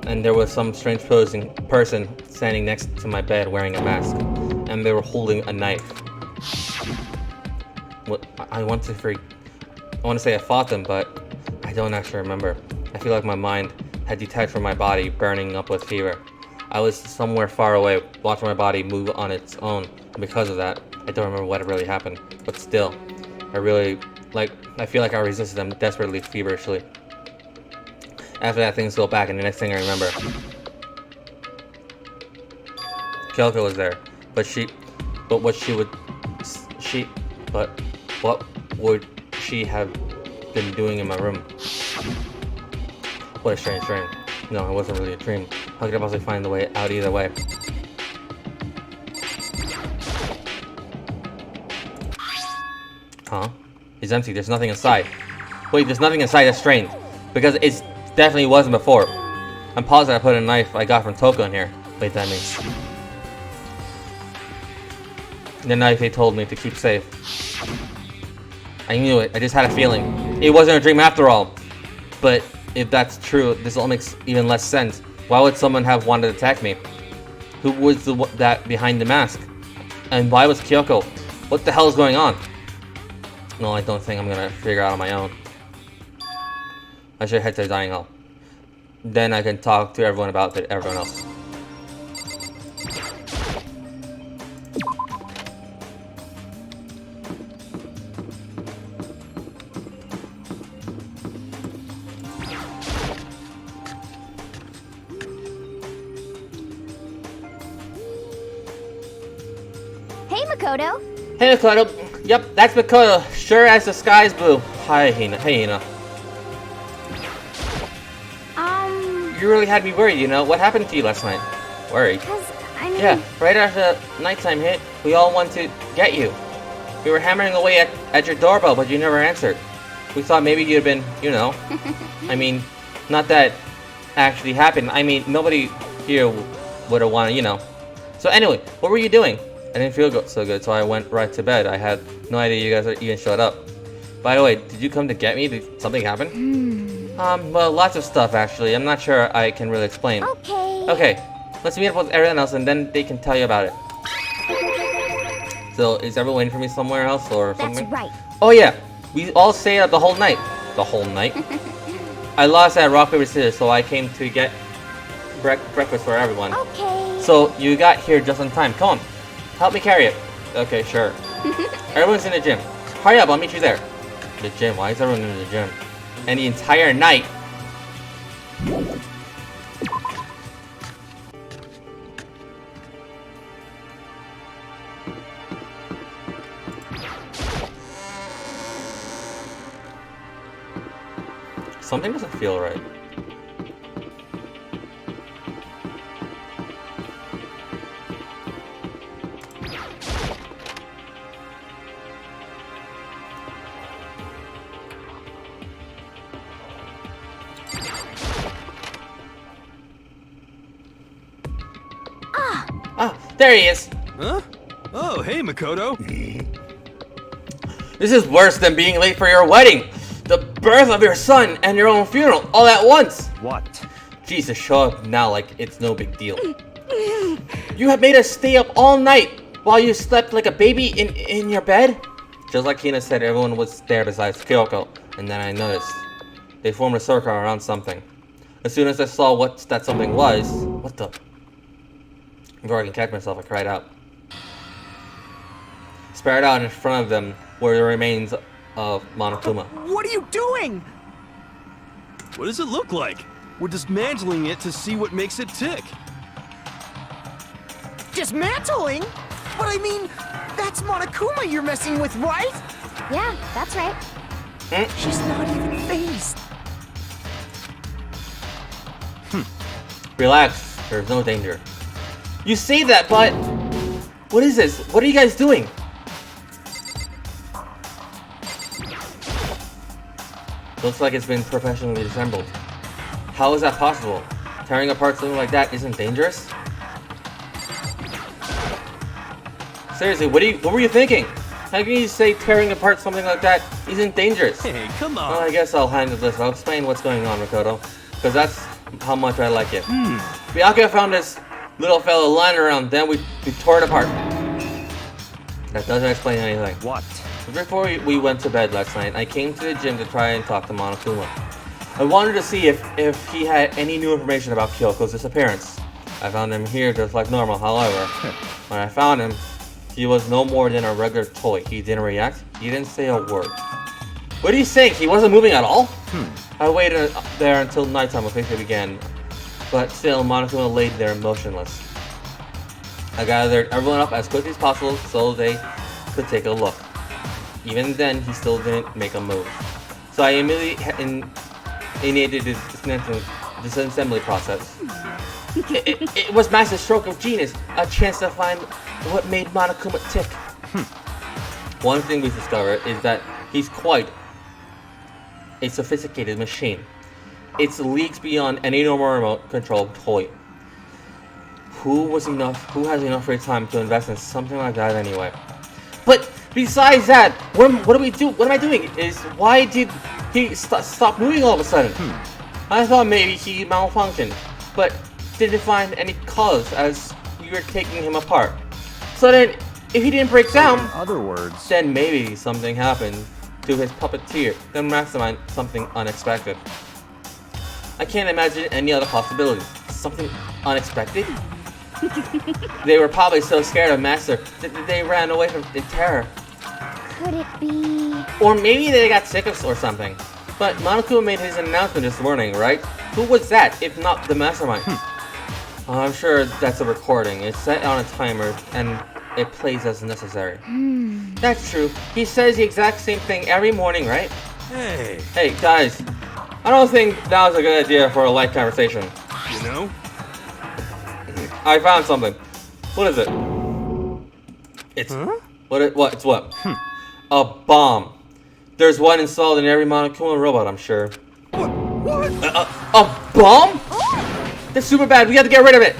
And there was some strange posing person standing next to my bed wearing a mask. And they were holding a knife. What I want to say I fought them, but I don't actually remember. I feel like my mind had detached from my body, burning up with fever. I was somewhere far away, watching my body move on its own. And because of that, I don't remember what really happened. But still, I feel like I resisted them desperately, feverishly. After that, things go back, and the next thing I remember, Kyoko was there, but what would she have been doing in my room? What a strange dream. No, it wasn't really a dream. How could I possibly find the way out either way? Huh? It's empty. There's nothing inside. Wait, there's nothing inside. That's strange. Because it definitely wasn't before. I'm positive I put a knife I got from Toko in here. Wait, that means the knife they told me to keep safe. I knew it. I just had a feeling. It wasn't a dream after all. But if that's true, this all makes even less sense. Why would someone have wanted to attack me? Who was that behind the mask? And why was Kyoko? What the hell is going on? No, I don't think I'm gonna figure out on my own. I should head to the dining hall. Then I can talk to everyone about everyone else. Hey, Makoto. Hey, Makoto. Yep, that's Makoto. Sure as the sky's blue. Hi, Hina. Hey, Hina. You really had me worried, you know? What happened to you last night? Worried? Cause, I mean... Yeah, right after nighttime hit, we all went to get you. We were hammering away at your doorbell, but you never answered. We thought maybe you'd been, you know. I mean, not that actually happened. I mean, nobody here would have wanted, you know. So anyway, what were you doing? I didn't feel so good, so I went right to bed. I had no idea you guys even showed up. By the way, did you come to get me? Did something happen? Well, lots of stuff actually. I'm not sure I can really explain. Okay, let's meet up with everyone else and then they can tell you about it. So, is everyone waiting for me somewhere else or something? That's right. Oh yeah, we all stayed up the whole night. The whole night? I lost at rock, paper, scissors, so I came to get breakfast for everyone. Okay. So, you got here just in time. Come on, help me carry it. Okay, sure. Everyone's in the gym. Hurry up, I'll meet you there. The gym? Why is everyone in the gym? And the entire night. Something doesn't feel right. Ah, there he is. Huh? Oh, hey, Makoto. This is worse than being late for your wedding. The birth of your son and your own funeral all at once. What? Jesus, show up now like it's no big deal. You have made us stay up all night while you slept like a baby in your bed? Just like Hina said, everyone was there besides Kyoko. And then I noticed. They formed a circle around something. As soon as I saw what that something was, what the? Before I can catch myself, I cried out. Spread out in front of them were the remains of Monokuma. What are you doing? What does it look like? We're dismantling it to see what makes it tick. Dismantling? But I mean, that's Monokuma you're messing with, right? Yeah, that's right. She's not even phased. Relax, there's no danger. You say that, but... What is this? What are you guys doing? Looks like it's been professionally assembled. How is that possible? Tearing apart something like that isn't dangerous? Seriously, what were you thinking? How can you say tearing apart something like that isn't dangerous? Hey, come on. Well, I guess I'll handle this. I'll explain what's going on, Makoto. Because that's how much I like it. Byakuya found this little fellow lying around, then we tore it apart. That doesn't explain anything. What? Before we went to bed last night, I came to the gym to try and talk to Monokuma. I wanted to see if he had any new information about Kyoko's disappearance. I found him here just like normal, however. When I found him, he was no more than a regular toy. He didn't react, he didn't say a word. What do you think? He wasn't moving at all? I waited there until nighttime officially began. But still, Monokuma laid there motionless. I gathered everyone up as quickly as possible so they could take a look. Even then, he still didn't make a move. So I immediately initiated the disassembly process. It was massive stroke of genius, a chance to find what made Monokuma tick. One thing we discovered is that he's quite a sophisticated machine. It's leagues beyond any normal remote control toy. Who has enough free time to invest in something like that anyway? But besides that, what do we do? What am I doing? Why did he stop moving all of a sudden? I thought maybe he malfunctioned, but didn't find any cause as we were taking him apart. So then, if he didn't break down, In other words, then maybe something happened to his puppeteer that mastermind something unexpected. I can't imagine any other possibility. Something unexpected? They were probably so scared of Master that they ran away from in terror. Could it be? Or maybe they got sick of or something. But Monokuma made his announcement this morning, right? Who was that, if not the mastermind? I'm sure that's a recording. It's set on a timer, and it plays as necessary. That's true. He says the exact same thing every morning, right? Hey, Hey, guys. I don't think that was a good idea for a light conversation. you know? I found something. What is it? It's... Huh? What? It's what? A bomb. There's one installed in every Monokuma robot, I'm sure. What? A bomb? That's super bad. We have to get rid of it.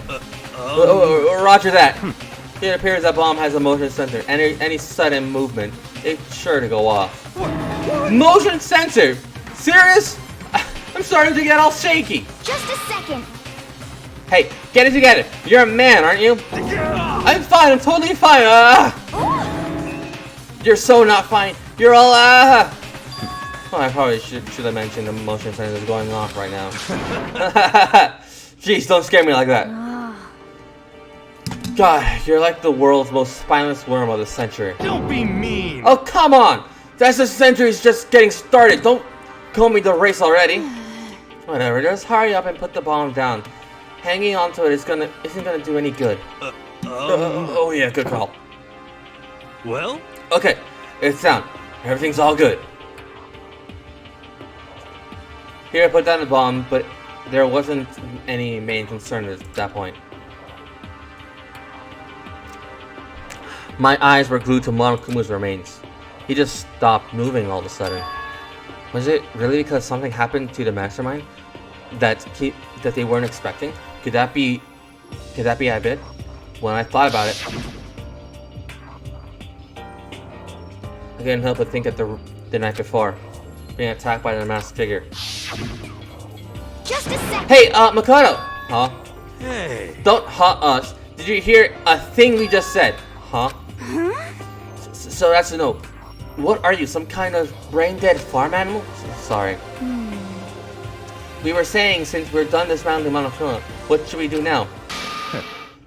Roger that. It appears that bomb has a motion sensor. Any sudden movement, it's sure to go off. What? Motion sensor? Serious? I'm starting to get all shaky. Just a second. Hey, get it together. You're a man, aren't you? I'm fine. I'm totally fine. You're so not fine. You're all Oh, I probably should have mentioned the motion sensor is going off right now. Jeez, don't scare me like that. God, you're like the world's most spineless worm of the century. Don't be mean. Oh, come on! That's the century's just getting started. Don't call me the race already. Whatever, just hurry up and put the bomb down. Hanging onto it isn't gonna do any good. Oh yeah, good call. Well? Okay, it's down. Everything's all good. Here, I put down the bomb, but there wasn't any main concern at that point. My eyes were glued to Monokuma's remains. He just stopped moving all of a sudden. Was it really because something happened to the mastermind that they weren't expecting? Could that be a bit? When I thought about it, I couldn't help but think of the night before, being attacked by the masked figure. Just a second. Hey, Makoto! Huh? Hey. Don't us. Did you hear a thing we just said? Huh? So that's a no. What are you, some kind of brain-dead farm animal? Sorry. We were saying, since we're done dismantling Monokuma, what should we do now?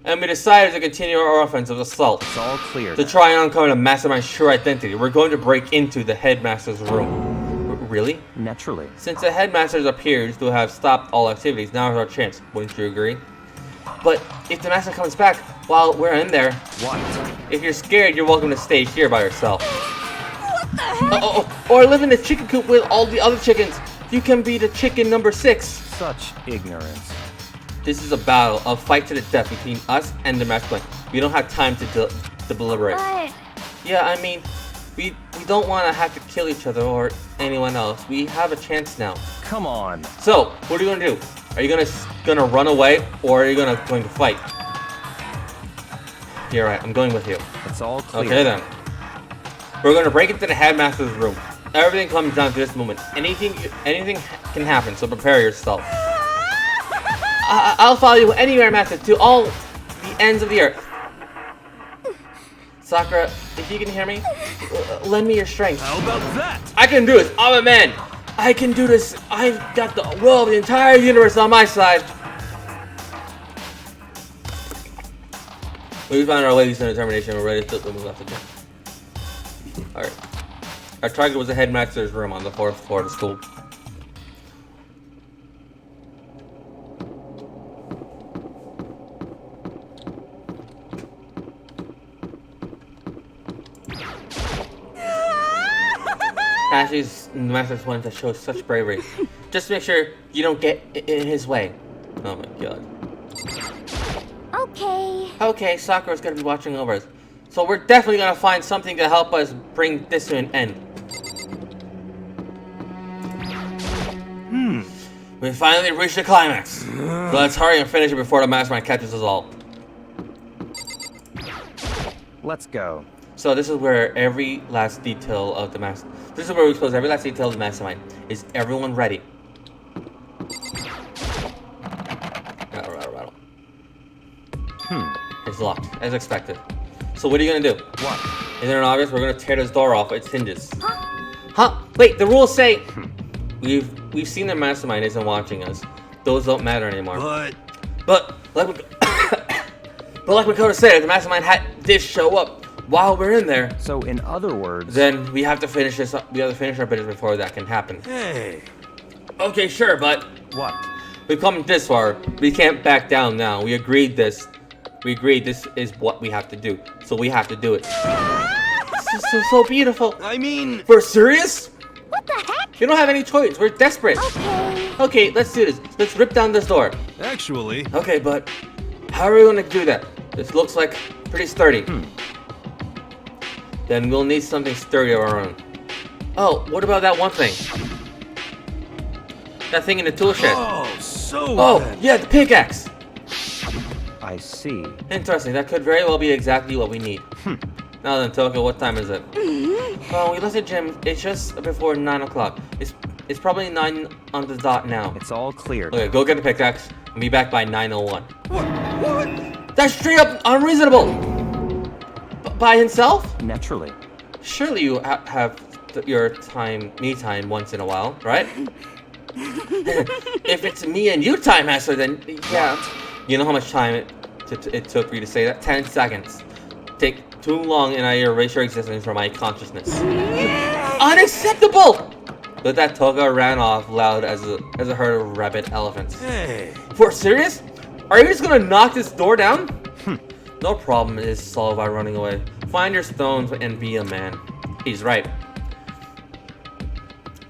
And we decided to continue our offensive assault. It's all clear. To try and uncover the mastermind's true identity, we're going to break into the headmaster's room. Really? Naturally. Since the headmaster appears to have stopped all activities, now is our chance. Wouldn't you agree? But if the master comes back while we're in there, What? if you're scared, you're welcome to stay here by yourself. What the heck? Or live in the chicken coop with all the other chickens. You can be the chicken number 6. Such ignorance. This is a battle, a fight to the death between us and the mastermind. We don't have time to deliberate. But Yeah, I mean, we don't want to have to kill each other or anyone else. We have a chance now. Come on. So, what are you gonna do? Are you gonna run away, or are you going to fight? You're right. I'm going with you. It's all clear. Okay then. We're gonna break into the headmaster's room. Everything comes down to this moment. Anything can happen, so prepare yourself. I'll follow you anywhere, master, to all the ends of the earth. Sakura, if you can hear me, lend me your strength. How about that? I can do this. I'm a man. I can do this. I've got the will of the entire universe on my side. We found our ladies and determination. We're ready to move left again. Alright. Our target was the headmaster's room on the 4th floor of the school. Ashley's the master's one to show such bravery. Just make sure you don't get in his way. Oh my god. okay. Okay, Sakura's gonna be watching over us. So we're definitely gonna find something to help us bring this to an end. We finally reached the climax. So let's hurry and finish it before the mastermind catches us all. Let's go. So this is where every last detail of the This is where we expose every last detail of the mastermind. Is everyone ready? Rattle. It's locked, as expected. So what are you gonna do? What? Isn't it obvious? We're gonna tear this door off its hinges. Huh? Wait, the rules say we've seen the mastermind isn't watching us. Those don't matter anymore. But like Makoto said, if the mastermind did show up while we're in there, So in other words, then we have to finish this up. We have to finish our business before that can happen. Hey. Okay, sure, but what? we've come this far. We can't back down now. We agreed this is what we have to do. So we have to do it. So beautiful. I mean, We're serious? What the heck? We don't have any choice. We're desperate. Okay. Okay, let's do this. Let's rip down this door. actually, Okay, but how are we gonna do that? This looks like pretty sturdy. Then we'll need something sturdy of our own. Oh, what about that one thing? That thing in the tool shed. Oh, so Oh, then. yeah, the pickaxe. I see. Interesting. That could very well be exactly what we need. Now then, Toko, what time is it? Well, we left the gym. It's just before 9 o'clock. It's probably 9 on the dot now. It's all cleared. Okay, go get the pickaxe and be back by 9:01. What? That's straight up unreasonable. By himself? Naturally. Surely you have your me time once in a while, right? If it's me and you time, Master, then yeah. You know how much time it took for you to say that? 10 seconds. Take too long and I erase your existence from my consciousness. Unacceptable! With that, Toga ran off loud as a herd of rabid elephants. Hey. For serious? Are you just gonna knock this door down? No problem is solved by running away. Find your stones and be a man. He's right.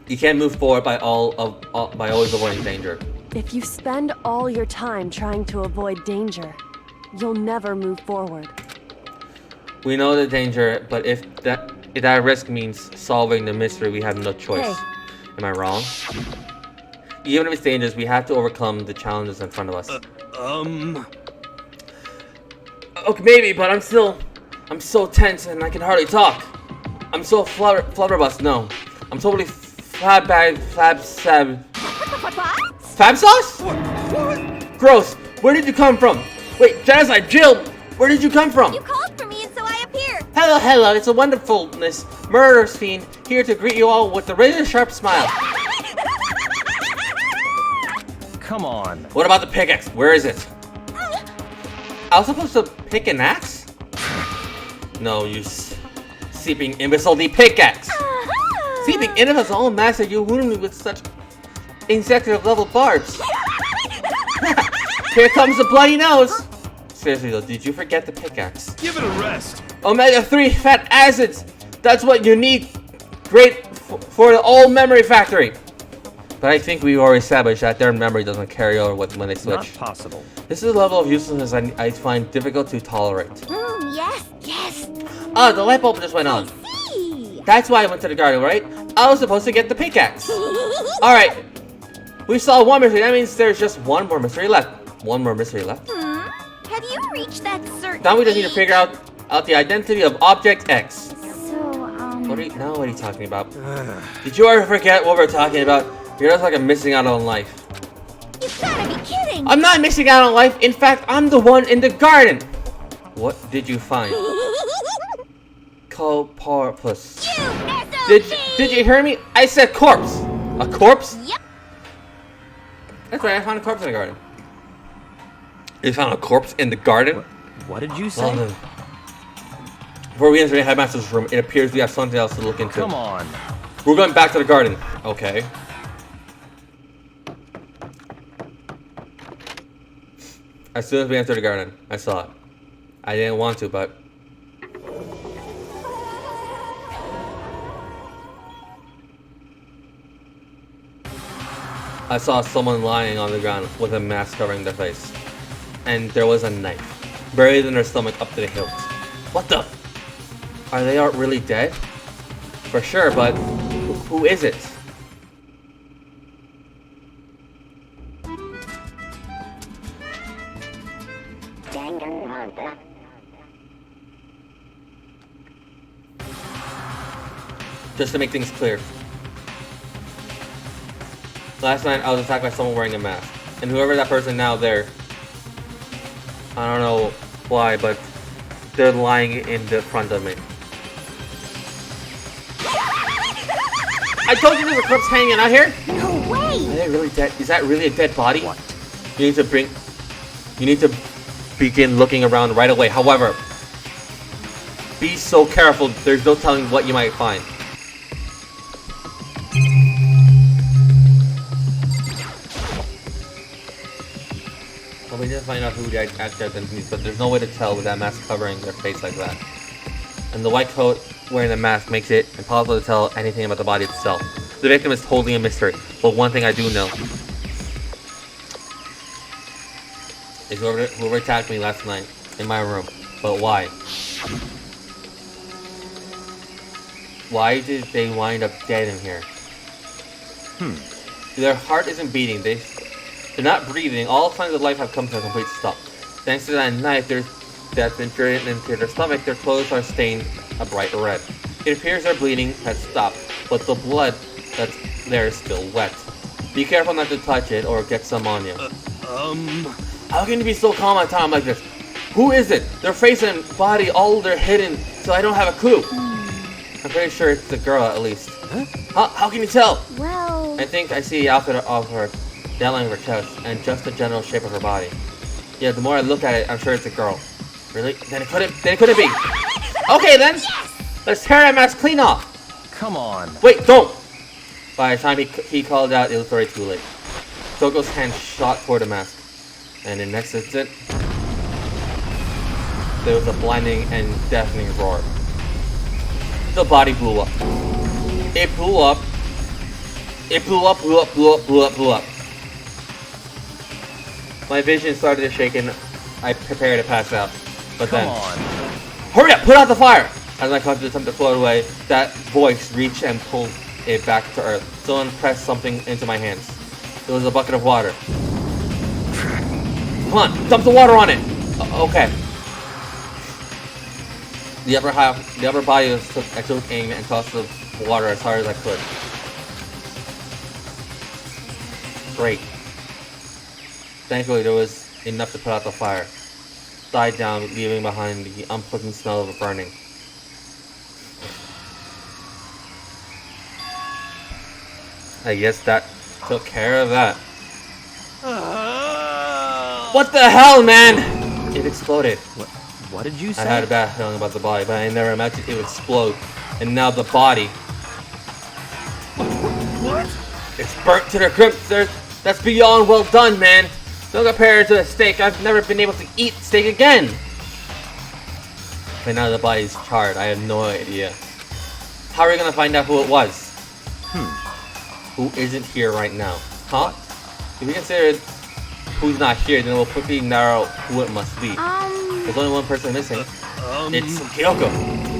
You can't move forward by always avoiding danger. If you spend all your time trying to avoid danger, you'll never move forward. We know the danger, but if that risk means solving the mystery, we have no choice. Hey. Am I wrong? Even if it's dangerous, we have to overcome the challenges in front of us. Okay, maybe, but I'm so tense and I can hardly talk. I'm so flutterbust. No, I'm totally fab sauce? What? Gross. Where did you come from? Wait, Genocide, Jill, where did you come from? You called for me and so I appeared. Hello, it's a wonderfulness murderous fiend here to greet you all with a razor-sharp smile. Come on. What about the pickaxe? Where is it? I was supposed to pick an axe? No, you seeping imbecile, the pickaxe! Seeping imbecile, oh master, you wounded me with such executive level barbs. Here comes the bloody nose! Seriously though, did you forget the pickaxe? Give it a rest. Omega-3 fat acids! That's what you need! Great for the old memory factory! But I think we already established that their memory doesn't carry over when they switch. Not possible. This is a level of uselessness I find difficult to tolerate. Yes. Oh, the light bulb just went on. See. That's why I went to the garden, right? I was supposed to get the pickaxe. Alright. We solved one mystery. That means there's just one more mystery left. One more mystery left. Have you reached that certain Now we just need to age? figure out the identity of Object X. So, What are you talking about? Did you ever forget what we're talking about? You're just like I'm missing out on life. You gotta be kidding! I'm not missing out on life. In fact, I'm the one in the garden. What did you find? Coporpus. Did you hear me? I said corpse. A corpse? Yep. That's right. I found a corpse in the garden. You found a corpse in the garden? What did you say? Well, then, before we enter the headmaster's room, it appears we have something else to look into. Come on. We're going back to the garden. Okay. As soon as we entered the garden, I saw it. I didn't want to, but... I saw someone lying on the ground with a mask covering their face. And there was a knife, buried in their stomach up to the hilt. What the? Are they all really dead? For sure, but who is it? Danganrompa. Just to make things clear. Last night I was attacked by someone wearing a mask. And whoever that person now there, I don't know why, but they're lying in the front of me. I told you there's a corpse hanging out here! No way! Are they really dead? Is that really a dead body? What? You need to begin looking around right away. However, be so careful, there's no telling what you might find. Well, we didn't find out who the actual identity is, but there's no way to tell with that mask covering their face like that. And the white coat wearing the mask makes it impossible to tell anything about the body itself. The victim is totally a mystery, but one thing I do know is whoever attacked me last night in my room. But why? Why did they wind up dead in here? Their heart isn't beating. They're not breathing. All signs of life have come to a complete stop. Thanks to that knife that's been driven into their stomach, their clothes are stained a bright red. It appears their bleeding has stopped, but the blood that's there is still wet. Be careful not to touch it or get some on you. How can you be so calm at a time like this? Who is it? Their face and body, all they're hidden, so I don't have a clue. I'm pretty sure it's the girl, at least. How can you tell? Well... I think I see the outfit of her, the outline of her chest, and just the general shape of her body. Yeah, the more I look at it, I'm sure it's a girl. Really? Then it couldn't be. Okay then! Yes! Let's tear that mask clean off! Come on. Wait, don't! By the time he called out, it was already too late. Kyoko's hand shot toward the mask. And in the next instant, there was a blinding and deafening roar. The body blew up. It blew up. It blew up, blew up, blew up, blew up, blew up. My vision started to shake and I prepared to pass out. But Come then, on. hurry up, put out the fire! As my conscious attempt to float away, that voice reached and pulled it back to earth. Someone pressed something into my hands. It was a bucket of water. Come on, dump the water on it! Okay. The upper body I took aim and tossed the water as hard as I could. Great. Thankfully, there was enough to put out the fire. Died down, leaving behind the unpleasant smell of it burning. I guess that took care of that. What the hell, man? It exploded. What did you say? I had a bad feeling about the body, but I never imagined it would explode. And now the body. What? It's burnt to the crisp. That's beyond well done, man. Don't compare it to a steak. I've never been able to eat steak again. But now the body's charred. I have no idea. How are we gonna find out who it was? Who isn't here right now? Huh? If we consider who's not here, then we'll quickly narrow who it must be. There's only one person missing. It's Kyoko.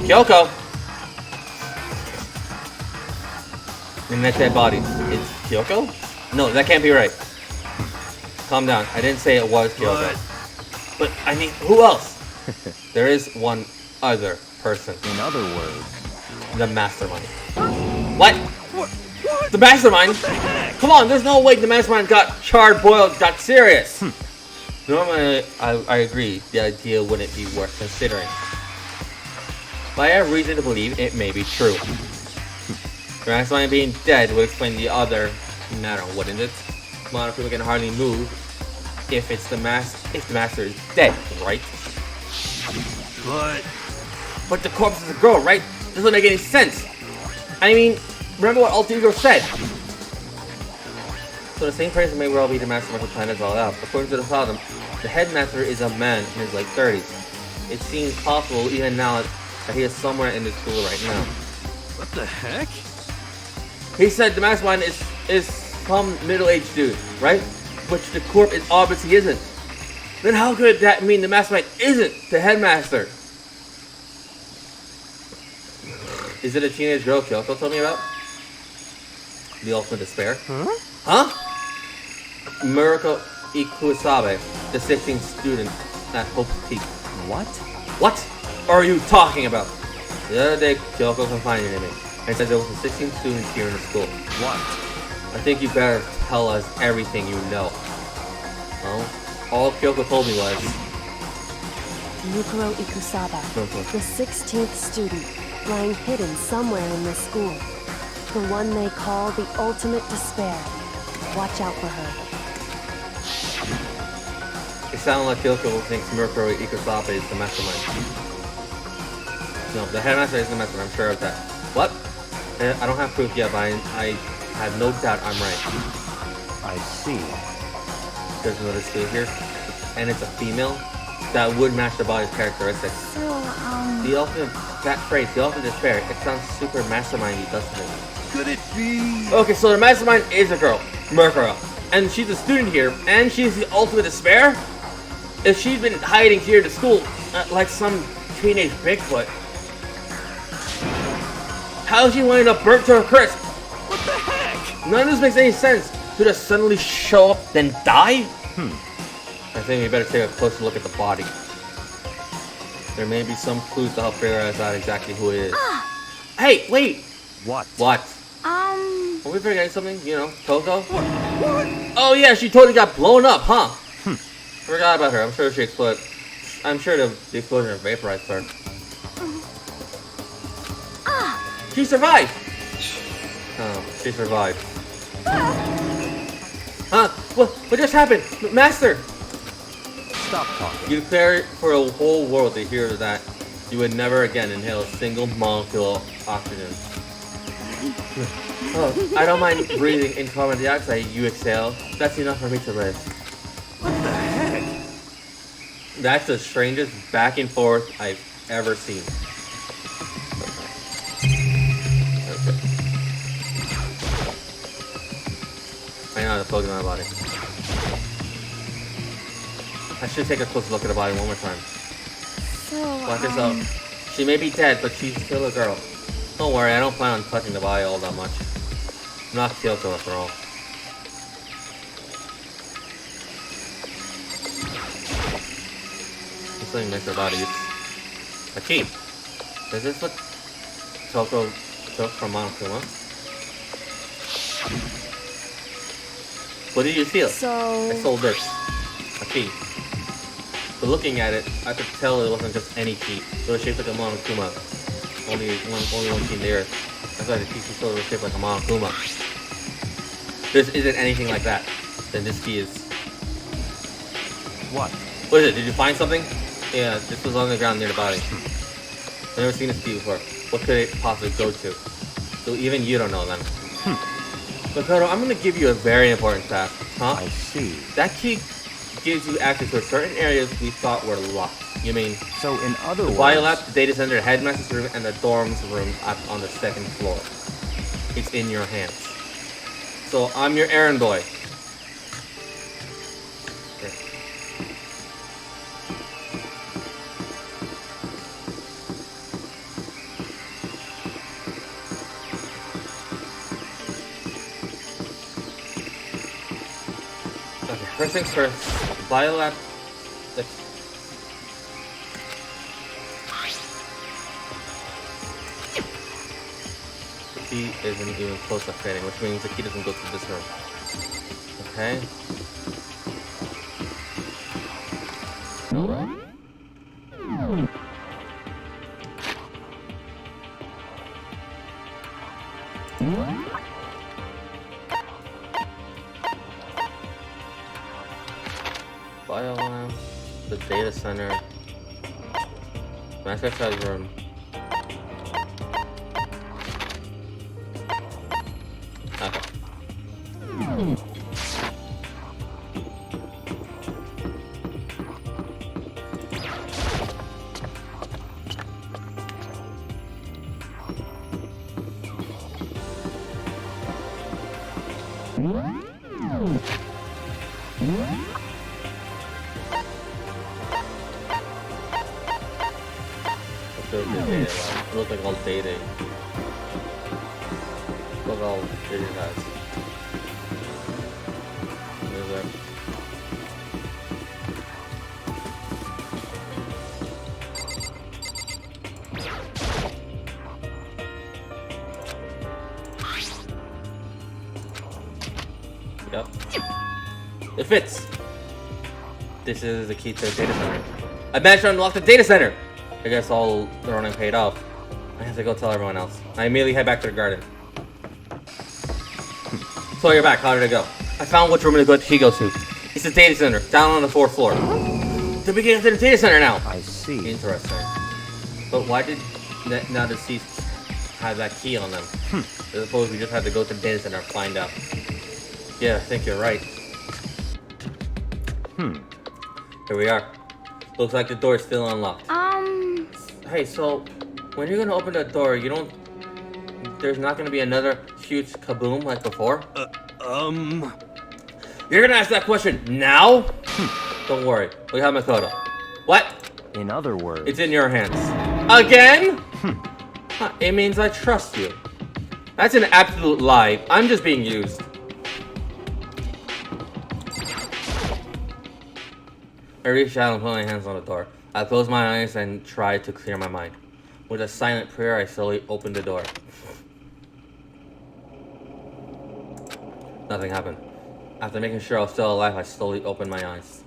Kyoko! And that dead body. It's Kyoko? No, that can't be right. Calm down. I didn't say it was Kyoko. But I mean, who else? There is one other person. In other words, The mastermind. What? The mastermind? Come on, there's no way the mastermind got charred, boiled, got serious. Normally, I agree, the idea wouldn't be worth considering. But I have reason to believe it may be true. The mastermind being dead would explain the other matter, wouldn't it? A lot of people can hardly move if the master is dead, right? But the corpse is a girl, right? Doesn't make any sense. I mean, remember what Alter Ego said? So the same person may well be the mastermind who planned this all out. According to the problem, the headmaster is a man in his late 30s. It seems possible even now that he is somewhere in the school right now. What the heck? He said the mastermind is some middle-aged dude, right? Which the corp is obviously isn't. Then how could that mean the mastermind isn't the headmaster? Is it a teenage girl Kyoko told me about? The ultimate despair? Huh? Murako Ikusabe, the 16th student at Hope's Peak. What are you talking about? The other day, Kyoko confided in me and said there was a 16th student here in the school. what? I think you better tell us everything you know. Well, all Kyoko told me was... Mukuro Ikusaba, the 16th student, lying hidden somewhere in this school. The one they call the ultimate despair. Watch out for her. It sounded like Kyoko thinks Murako Ikusabe is the mastermind. No, the headmaster is the mastermind, I'm sure of that. What? I don't have proof yet, but I have no doubt I'm right. I see. There's another skill here, and it's a female. That would match the body's characteristics. So, The ultimate, that phrase, the ultimate despair, it sounds super mastermindy, doesn't it? Could it be? Okay, so the mastermind is a girl, Murkura, and she's a student here, and she's the ultimate despair? If she's been hiding here to school, like some teenage Bigfoot, How is she wind up burnt to a crisp? What the heck? None of this makes any sense. To just suddenly show up, then die? I think we better take a closer look at the body. There may be some clues to help figure out exactly who it is. Hey, wait! What? What? Are we forgetting something? You know, Coco? What? Oh yeah, she totally got blown up, huh? Forgot about her. I'm sure she exploded. I'm sure the explosion vaporized her. She survived! Oh, she survived. Huh? What just happened? Master! Stop talking. You declared for a whole world to hear that you would never again inhale a single molecule of oxygen. Oh, I don't mind breathing in carbon dioxide you exhale. That's enough for me to live. What the heck? That's the strangest back and forth I've ever seen. Okay. I know how to focus on my body. I should take a close look at her body one more time. Watch this out. She may be dead, but she's still a girl. Don't worry, I don't plan on touching the body all that much. I'm not Kyoto after all. There's something next to her body. It's a key. Is this what Toko took from Monokuma? What did you steal? I sold this. A key. But looking at it, I could tell it wasn't just any key. It was shaped like a Monokuma. Only one key there. That's why the key she stole was shaped like a Monokuma. This isn't anything like that. Then this key is... What? What is it? Did you find something? Yeah, this was on the ground near the body. I've never seen this key before. What could it possibly go to? So even you don't know then. Makoto, I'm gonna give you a very important task. Huh? I see. That key gives you access to certain areas we thought were locked. You mean So in other the words... biolab, the data center, the headmaster's room, and the dorms room up on the second floor. It's in your hands. So I'm your errand boy. Here. Okay, first things first. Biolab. The key isn't even close to fitting, which means the key doesn't go through this room. Okay. Biolab, the data center, master size room. Okay. It looks like all data. Look all data it has. There's that. Yep. It fits. This is the key to the data center. I managed to unlock the data center! I guess all the running paid off. I have to go tell everyone else. I immediately head back to the garden. So you're back. How did it go? I found which room the key goes to. It's the data center, down on the 4th floor. So we get to the data center now. I see. Interesting. But why did now deceased have that key on them? I suppose we just had to go to the data center and find out. Yeah, I think you're right. Here we are. Looks like the door is still unlocked. Hey, so when you're gonna open the door, you don't... There's not gonna be another huge kaboom like before? You're gonna ask that question now? Don't worry, we have Makoto. What? In other words... It's in your hands. Again? It means I trust you. That's an absolute lie. I'm just being used. I reached out and put my hands on the door. I closed my eyes and tried to clear my mind. With a silent prayer, I slowly opened the door. Nothing happened. After making sure I was still alive, I slowly opened my eyes.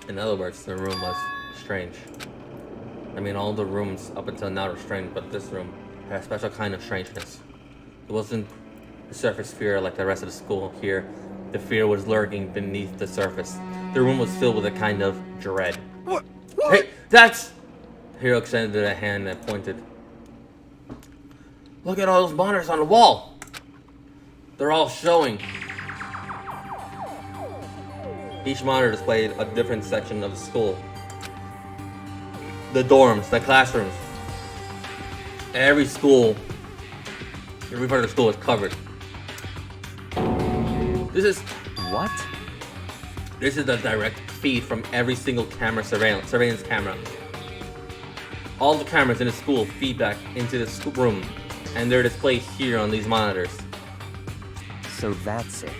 In other words, the room was strange. I mean, all the rooms up until now were strange, but this room had a special kind of strangeness. It wasn't the surface fear like the rest of the school here. The fear was lurking beneath the surface. The room was filled with a kind of dread. What? Hey, that's... Hiro extended a hand and pointed. Look at all those monitors on the wall. They're all showing. Each monitor displayed a different section of the school. The dorms, the classrooms. Every part of the school is covered. This is the direct feed from every single camera surveillance camera. All the cameras in the school feed back into the school room, and they're displayed here on these monitors. So that's it.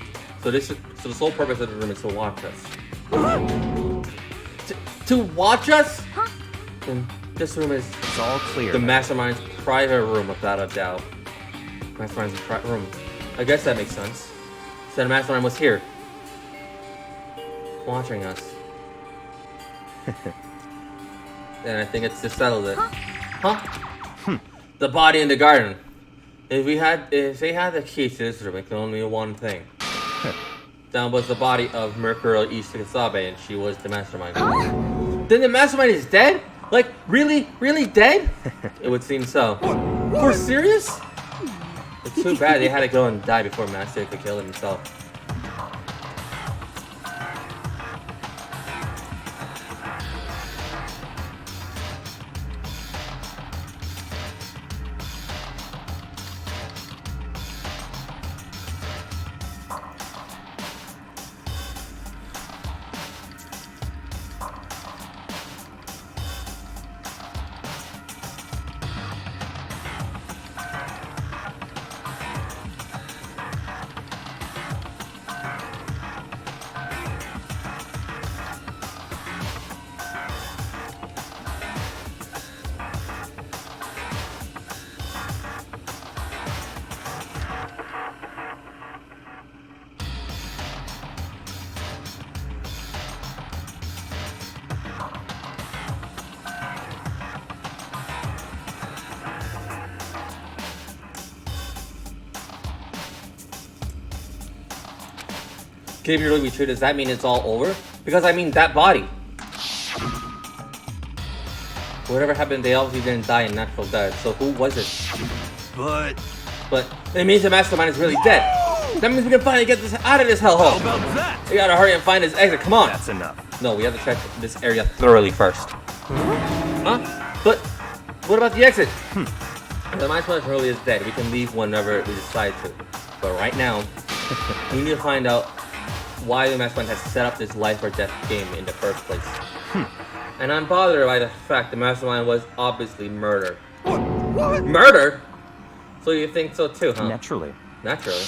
So the sole purpose of the room is to watch us. To watch us? Huh? And this room is It's all clear. the Mastermind's private room, without a doubt. Mastermind's private room. I guess that makes sense. So the Mastermind was here, watching us. And I think it's just settled it. Huh? The body in the garden. If they had the key to this room, it could only mean one thing. That was the body of Mercurial Ishikasabe, and she was the Mastermind. Then the Mastermind is dead? Like, really dead? It would seem so. For serious? It's too bad they had to go and die before Master could kill himself. Can it really be true? Does that mean it's all over? Because I mean, that body. Whatever happened, they obviously didn't die in natural death. So who was it? But it means the Mastermind is really dead. That means we can finally get this out of this hellhole. How about that? We gotta hurry and find his exit. Come on. That's enough. No, we have to check this area thoroughly first. Huh? But what about the exit? The Mastermind really is dead. We can leave whenever we decide to. But right now, we need to find out why the Mastermind has set up this life or death game in the first place. And I'm bothered by the fact the Mastermind was obviously murdered. What? Murder? So you think so too, huh? Naturally. Naturally.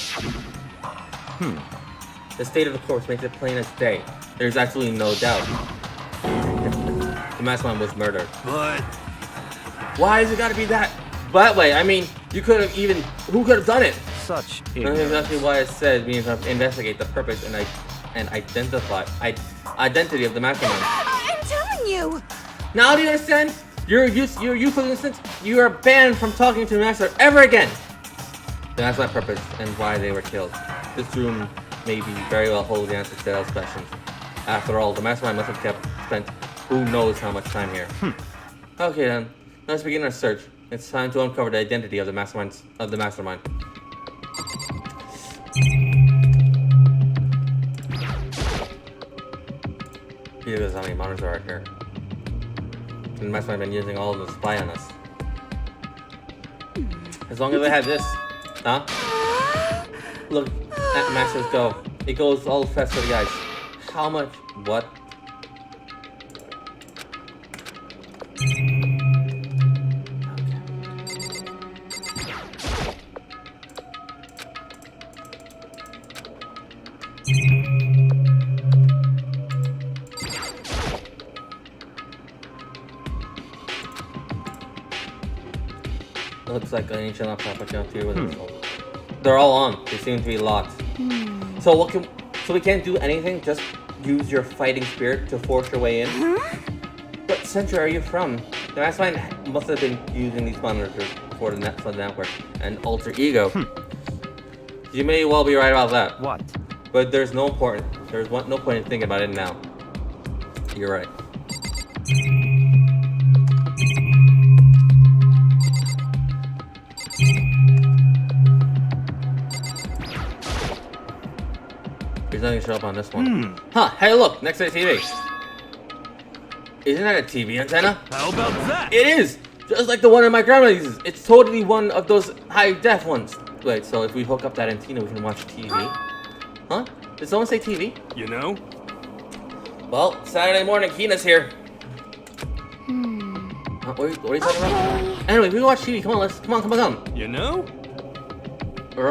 The state of the corpse makes it plain as day. There's absolutely no doubt. The Mastermind was murdered. But Why has it gotta be that way? I mean, you could have even... Who could have done it? Such That's ignorance. exactly why it said we need to investigate the purpose and identify identity of the Mastermind. I'm telling you! Now do you understand? You're useless innocent. You are banned from talking to the Master ever again. And that's my purpose and why they were killed. This room may be very well hold the answer to those questions. After all, the Mastermind must have spent who knows how much time here. Okay then, let's begin our search. It's time to uncover the identity of the Mastermind. Here's how many monitors are here. And the Mastermind been using all of them to spy on us. As long as I have this, huh? Look at Master's go. It goes all fast for the eyes. How much What? Looks like an ancient laptop here with it. They're all on. They seem to be locked. So what can? So we can't do anything. Just use your fighting spirit to force your way in. What century are you from? The mastermind must have been using these monitors for the network and alter ego. You may well be right about that. What? But there's no point. No point in thinking about it now. You're right. There's nothing to show up on this one. Huh, hey look, next to the TV. Isn't that a TV antenna? How about that? It is! Just like the one that my grandma uses. It's totally one of those high-def ones. Wait, so if we hook up that antenna, we can watch TV? Huh? Did someone say TV? You know? Well, Saturday morning, Hina's here. What are you talking about? Anyway, we can watch TV. Come on, come on. You know? You're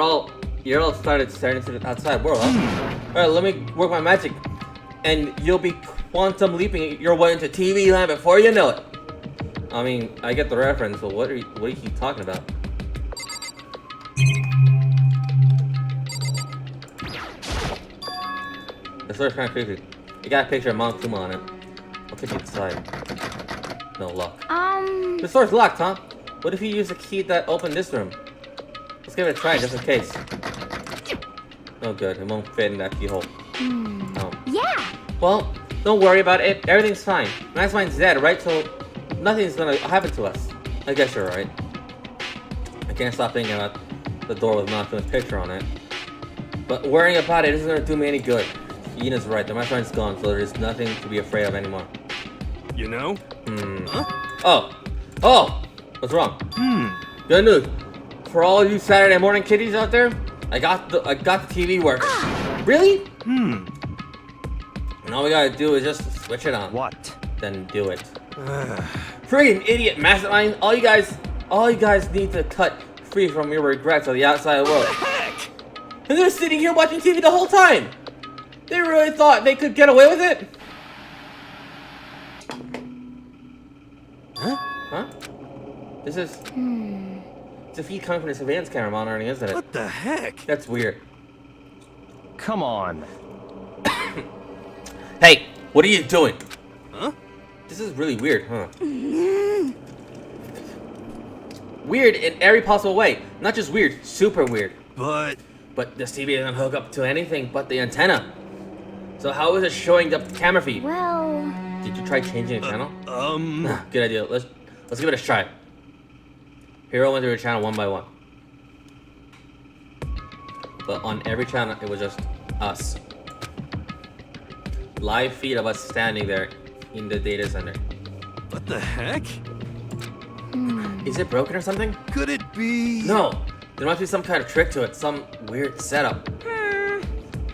all starting to the outside world, huh? Alright, let me work my magic. And you'll be quantum leaping your way into TV land before you know it. I mean, I get the reference, but what are you talking about? The store's kind of creepy. You got a picture of Montezuma on it. I'll take it inside. No luck. The store's locked, huh? What if you use the key that opened this room? Let's give it a try just in case. Oh good, it won't fit in that keyhole. Oh. Yeah. Well, don't worry about it. Everything's fine. Mastermind's dead, right? So nothing's gonna happen to us. I guess you're right. I can't stop thinking about the door with Malcolm's picture on it. But worrying about it isn't gonna do me any good. Ina's right. The Mastermind's gone, so there's nothing to be afraid of anymore. You know? Huh? Oh! What's wrong? Good news. For all you Saturday morning kiddies out there, I got the TV working. Really? And all we gotta do is just switch it on. What? Then do it. Friggin' idiot Mastermind! All you guys need to cut free from your regrets of the outside world. What the heck? And they're sitting here watching TV the whole time. They really thought they could get away with it? Huh? This is... It's a feed coming from the surveillance camera monitoring, isn't it? What the heck? That's weird. Come on. Hey, what are you doing? Huh? This is really weird, huh? Weird in every possible way. Not just weird, super weird. But this TV doesn't hook up to anything but the antenna. So how is it showing the camera feed? Well... Did you try changing the channel? Good idea. Let's give it a try. Hero went through the channel one by one. But on every channel, it was just us. Live feed of us standing there in the data center. what the heck? Is it broken or something? Could it be? No. There must be some kind of trick to it. Some weird setup.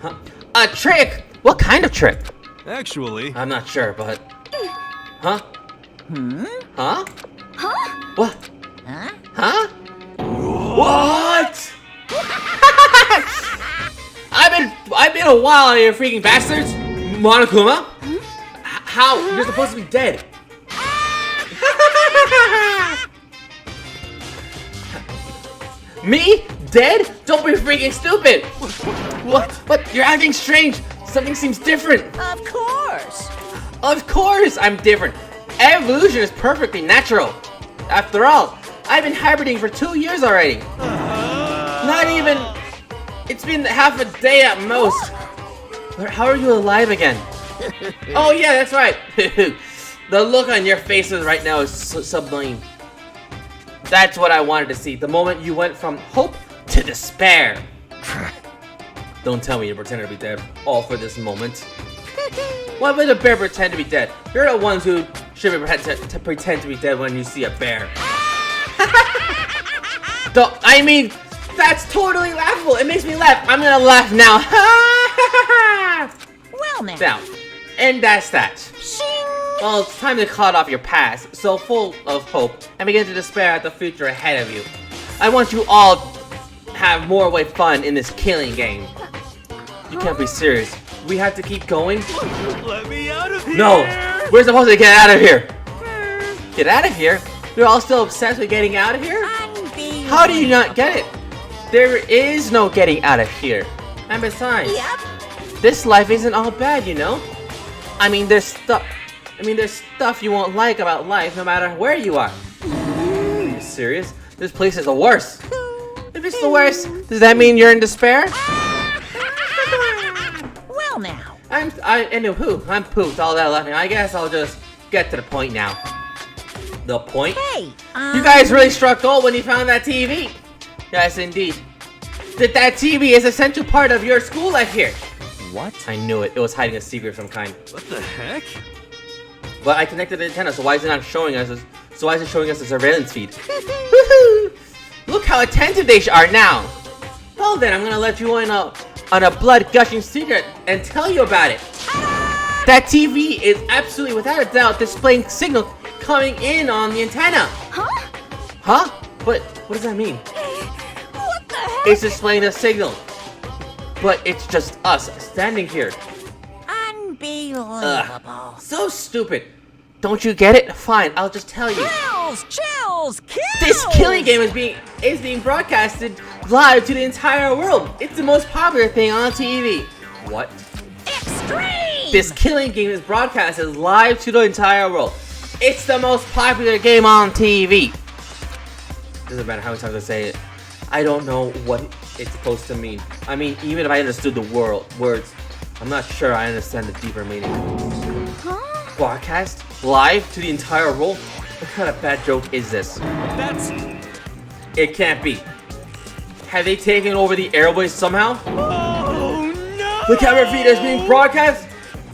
Huh? A trick? What kind of trick? Actually, I'm not sure, but... Huh? Huh? Huh? What? Huh? Huh? What? I've been a while, you freaking bastards! Monokuma? How? You're supposed to be dead. Me? Dead? Don't be freaking stupid! What? You're acting strange. Something seems different. Of course. Of course I'm different. Evolution is perfectly natural. After all, I've been hibernating for 2 years already. Not even... It's been half a day at most. How are you alive again? Oh yeah, that's right. The look on your faces right now is sublime. That's what I wanted to see. The moment you went from hope to despair. Don't tell me you pretended to be dead all for this moment. Why would a bear pretend to be dead? You're the ones who should to pretend to be dead when you see a bear. I mean, that's totally laughable. It makes me laugh. I'm gonna laugh now. Well, now. Now, And that's that. Well, it's time to cut off your past, so full of hope, and begin to despair at the future ahead of you. I want you all to have more way fun in this killing game. You can't be serious. We have to keep going? Let me out of here! No! We're supposed to get out of here! Get out of here? You're all still obsessed with getting out of here? How do you not get it? There is no getting out of here. And besides, this life isn't all bad, you know? I mean, there's stuff you won't like about life no matter where you are. Are you serious? This place is the worst. If it's the worst, does that mean you're in despair? Well now. I'm pooped all that laughing. I guess I'll just get to the point now. The point? Hey, You guys really struck gold when you found that TV. Yes, indeed. That TV is an essential part of your school life here. What? I knew it. It was hiding a secret of some kind. What the heck? But I connected the antenna, so why is it not showing us? So why is it showing us the surveillance feed? Woohoo! Look how attentive they are now. Well then, I'm gonna let you in on a blood-gushing secret and tell you about it. That TV is absolutely, without a doubt, displaying signal coming in on the antenna. Huh? Huh? But what does that mean? What the heck? It's displaying a signal. But it's just us standing here. unbelievable. So stupid. Don't you get it? Fine, I'll just tell you. Chills, kills! This killing game is being broadcasted live to the entire world. It's the most popular thing on TV. What? Extreme! This killing game is broadcasted live to the entire world. It's the most popular game on TV. Doesn't matter how many times I say it. I don't know what it's supposed to mean. I mean, even if I understood the words, I'm not sure I understand the deeper meaning. Huh? Broadcast live to the entire world? What kind of bad joke is this? That's... It can't be. Have they taken over the airways somehow? Oh no! The camera feed is being broadcast?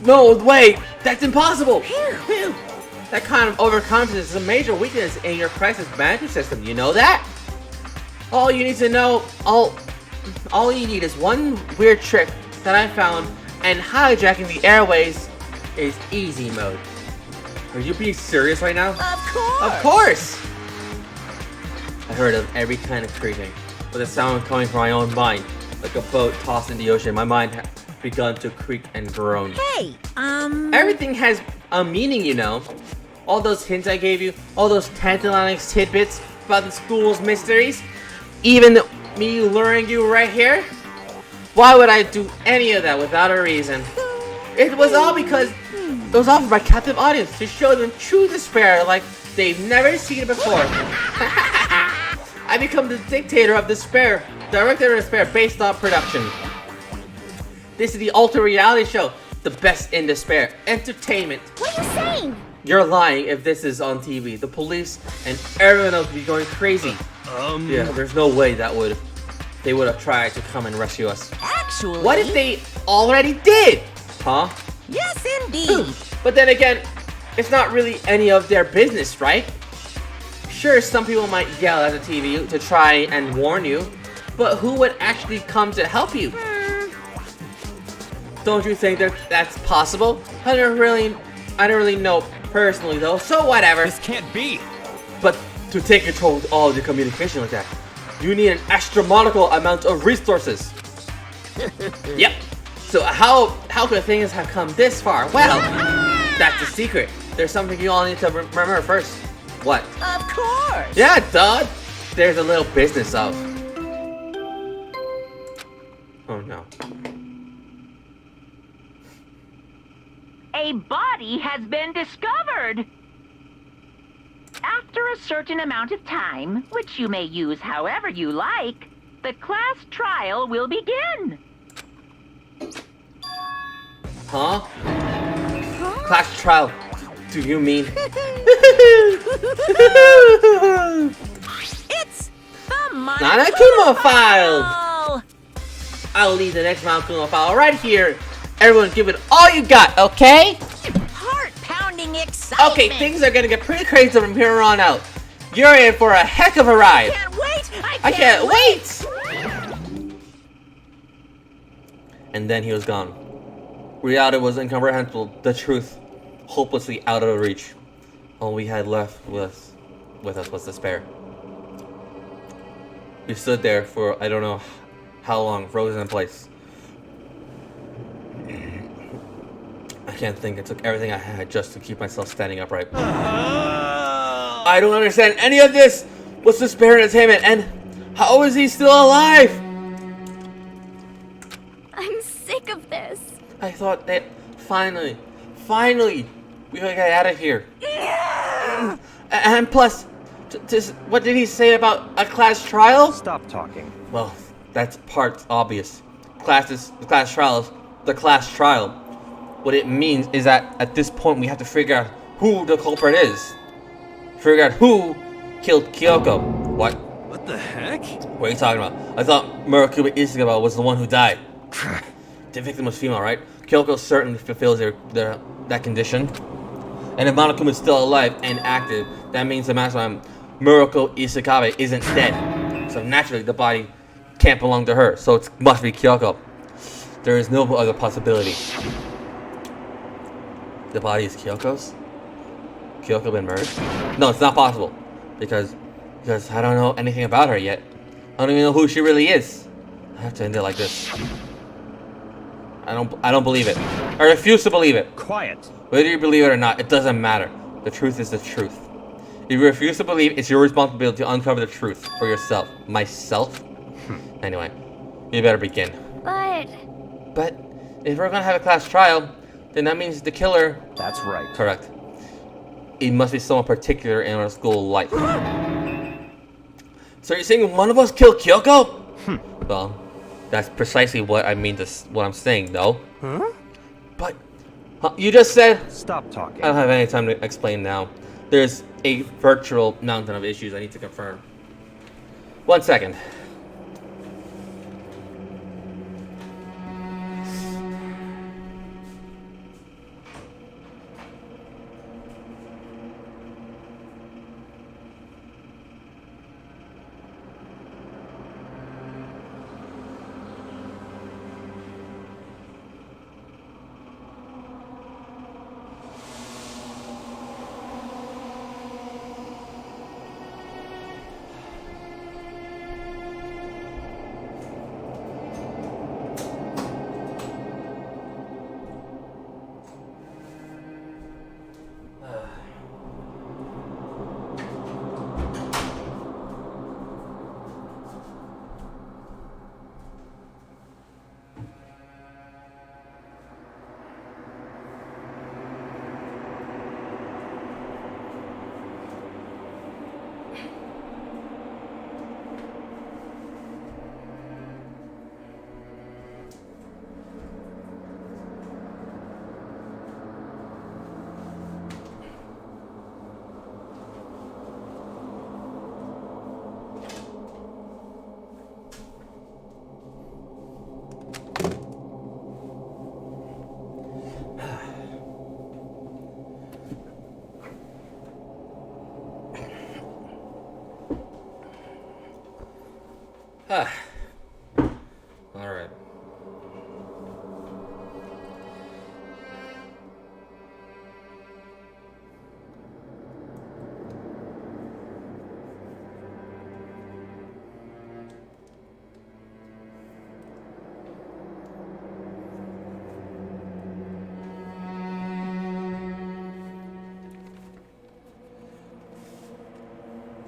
No way! That's impossible! Phew. That kind of overconfidence is a major weakness in your crisis management system. You know that? All you need to know, all you need is one weird trick that I found, and hijacking the airways is easy mode. Are you being serious right now? Of course! Of course! I heard of every kind of creaking, with a sound coming from my own mind. Like a boat tossed in the ocean, my mind had begun to creak and groan. Hey, Everything has a meaning, you know. All those hints I gave you, all those tantalizing tidbits about the school's mysteries, even me luring you right here. Why would I do any of that without a reason? It was all because it was all for my captive audience to show them true despair like they've never seen it before. I become the dictator of despair, director of despair based on production. This is the ultimate reality show, the best in despair, entertainment. What are you saying? You're lying if this is on TV. The police and everyone else would be going crazy. Yeah, there's no way they would have tried to come and rescue us. actually... What if they already did? Huh? Yes, indeed. But then again, it's not really any of their business, right? Sure, some people might yell at the TV to try and warn you, but who would actually come to help you? Don't you think that's possible? I don't really know personally though, so whatever. This can't be! But to take control of all the communication like that, you need an astronomical amount of resources. Yep. So how could things have come this far? Well, that's the secret. There's something you all need to remember first. What? Of course! Yeah, duh. There's a little business of. Oh no. A body has been discovered. After a certain amount of time, which you may use however you like, the class trial will begin. Huh? Class trial. Do you mean? It's the Monokuma file. file! I'll leave the next Monokuma file right here. Everyone give it all you got, okay? Heart-pounding excitement! Okay, things are gonna get pretty crazy from here on out. You're in for a heck of a ride. Can't wait! I can't wait! And then he was gone. Reality was incomprehensible, the truth hopelessly out of reach. All we had left with us was despair. We stood there for I don't know how long, frozen in place. I can't think. It took everything I had just to keep myself standing upright. I don't understand any of this! What's despair entertainment, and how is he still alive? I'm sick of this. I thought that finally, we could get out of here. And plus, what did he say about a class trial? Stop talking. Well, that's part obvious. The class trial. What it means is that at this point we have to figure out who the culprit is. Figure out who killed Kyoko. What? What the heck? What are you talking about? I thought Murakuba Isagawa was the one who died. The victim was female, right? Kyoko certainly fulfills that condition. And if Monokuma is still alive and active, that means the mastermind Murako Isakabe isn't dead. So naturally, the body can't belong to her. So it must be Kyoko. There is no other possibility. The body is Kyoko's? Kyoko been murdered? No, it's not possible. Because I don't know anything about her yet. I don't even know who she really is. I have to end it like this. I don't believe it. I refuse to believe it. Quiet. Whether you believe it or not, it doesn't matter. The truth is the truth. If you refuse to believe, it's your responsibility to uncover the truth for yourself. Myself? Anyway, you better begin. But if we're gonna have a class trial, then that means the killer... That's right. Correct. It must be someone particular in our school life. So you're saying one of us killed Kyoko? Well, that's precisely what I mean. What I'm saying, though. Huh? But you just said. Stop talking. I don't have any time to explain now. There's a virtual mountain of issues I need to confirm. 1 second. All right.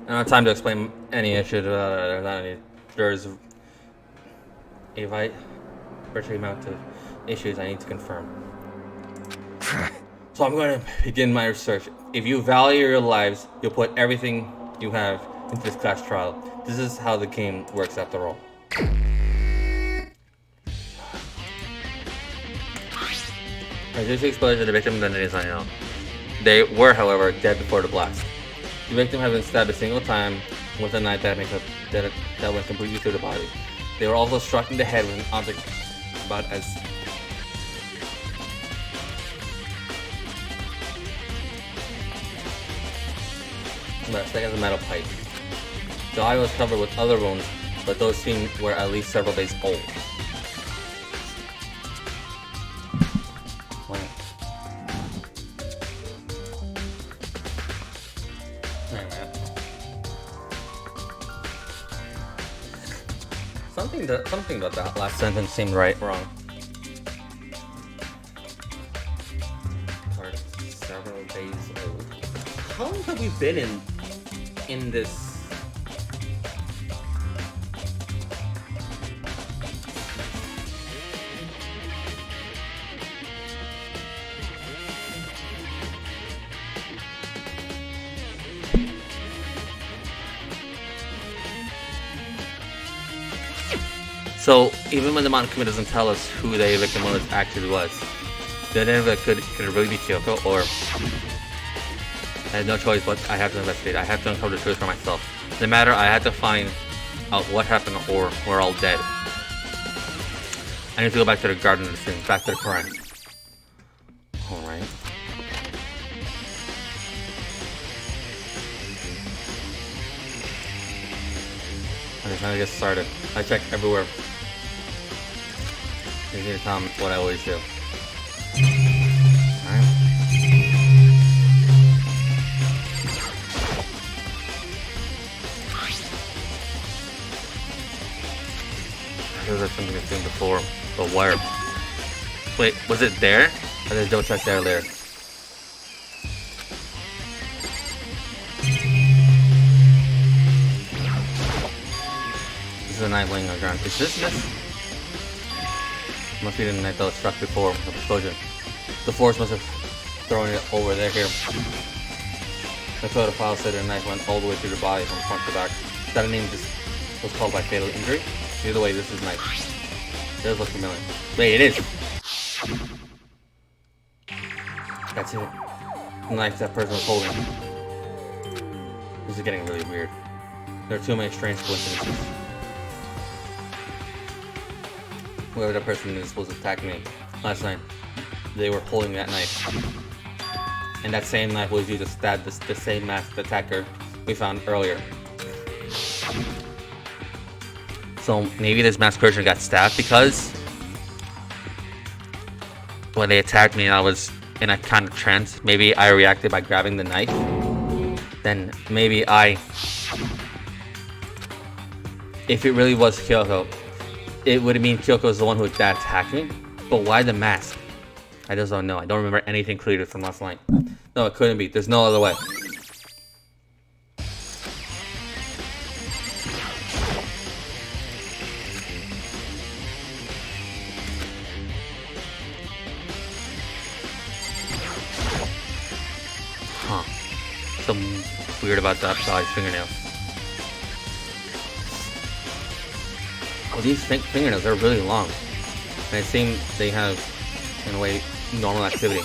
I don't have time to explain any issue. There's a virtual amount of issues I need to confirm. So I'm going to begin my research. If you value your lives, you'll put everything you have into this class trial. This is how the game works after all. I just exposed to the victim identities I know. They were, however, dead before the blast. The victim had been stabbed a single time with a knife that went completely through the body. They were also struck in the head with an object about as thick as a metal pipe. The eye was covered with other wounds, but those seen were at least several days old. Something about that last sentence seemed wrong. Part several days old. How long have we been in this? So even when the Monokuma doesn't tell us who the victim actually was, then it could it really be Kyoko, or I had no choice but I have to investigate. I have to uncover the truth for myself. No matter, I had to find out what happened, or we're all dead. I need to go back to the garden of the scene, back to the crime. Alright. I'm trying to get started. I checked everywhere. You need to tell me what I always do. Alright. There was something I've seen before. But where? Wait, was it there? I just double check there later. This is a knife laying on the ground. Is this? Must be the knife that was struck before the explosion. The force must have thrown it over there here. The photophile said the knife went all the way through the body from front to back. That name just was called by fatal injury. Either way, this is knife. It does look familiar. Wait, it is! That's it. The knife that person was holding. This is getting really weird. There are too many strange coincidences. Whoever that person is was attacking me last night, they were holding that knife. And that same knife was used to stab the same masked attacker we found earlier. So maybe this masked person got stabbed because when they attacked me I was in a kind of trance. Maybe I reacted by grabbing the knife. Then maybe if it really was Kyoko, it would mean Kyoko is the one who attacked me. But why the mask? I just don't know. I don't remember anything clearly from last night. No, it couldn't be. There's no other way. Huh. Something weird about that guy's fingernails. Oh, these fingernails are really long. And it seems they have, in a way, normal activity.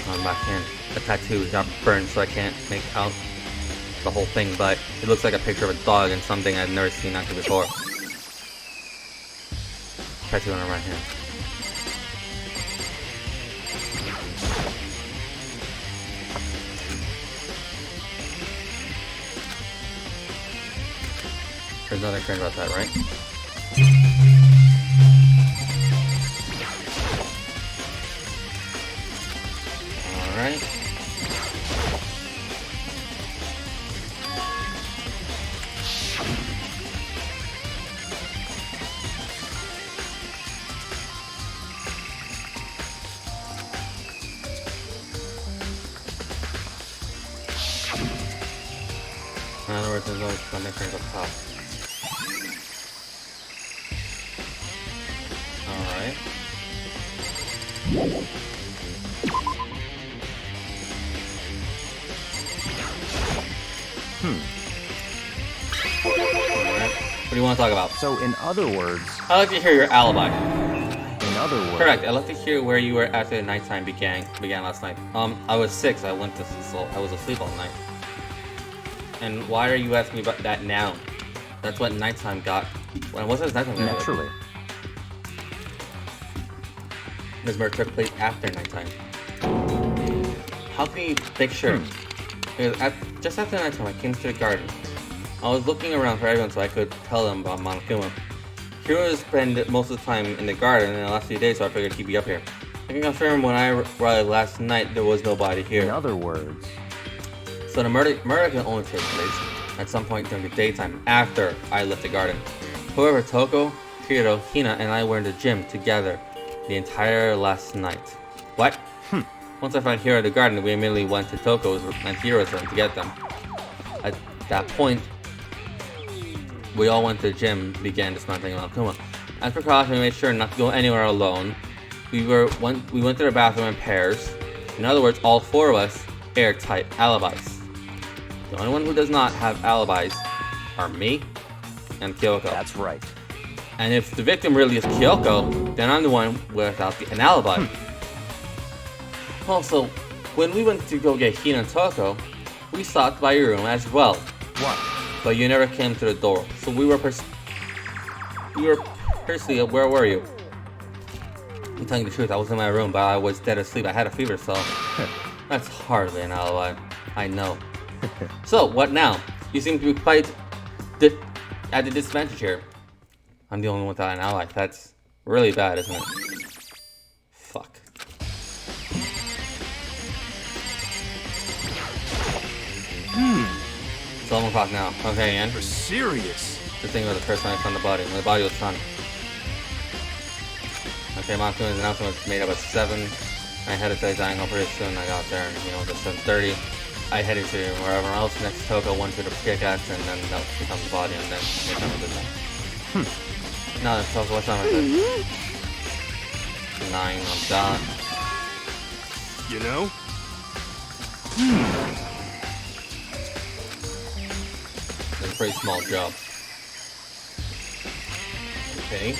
On my hand, the tattoo got burned, so I can't make out the whole thing, but it looks like a picture of a dog and something I've never seen actually before. Tattoo on the right hand. There's nothing strange about that, right? Alright. In other words, there's always something strange up top. Alright. Alright. What do you want to talk about? So, in other words... I'd like to hear your alibi. In other words... Correct. I'd like to hear where you were after the nighttime began last night. I was 6. I went to sleep. I was asleep all night. And why are you asking me about that now? That's what nighttime got. When was it nighttime? Naturally. This murder took place after nighttime. How can you picture? Because just after nighttime, I came to the garden. I was looking around for everyone so I could tell them about Monokuma. Hiro spent most of the time in the garden in the last few days, so I figured he'd be up here. I can confirm when I arrived last night, there was nobody here. In other words... So the murder can only take place at some point during the daytime after I left the garden. However, Toko, Kirito, Hina, and I were in the gym together the entire last night. What? Once I found Hiro in the garden, we immediately went to Toko's and Hiro's room to get them. At that point, we all went to the gym and began dismantling Kuma. As precaution, we made sure not to go anywhere alone. We went to the bathroom in pairs. In other words, all four of us airtight alibis. The only one who does not have alibis are me and Kyoko. That's right. And if the victim really is Kyoko, then I'm the one without an alibi. Also, when we went to go get Hina and Toko, we stopped by your room as well. What? But you never came to the door, so we were personally, where were you? I'm telling you the truth, I was in my room, but I was dead asleep. I had a fever, so that's hardly an alibi. I know. So, what now? You seem to be quite at the disadvantage here. I'm the only one without an ally. That's really bad, isn't it? Fuck. It's 11 o'clock now. Okay, Ian. You're serious. Just think about the first time I found the body. When the body was found. Okay, Monsoon's announcement was made up at 7. I headed to the dining hall pretty soon. I got there and, you know, it was 7:30. I headed to wherever else next to Toko, went to the pickaxe, and then that becomes the body, and then they found the dead. No, that's Toko, what time is it? 9 on dot. You know? It's a pretty small job. Okay.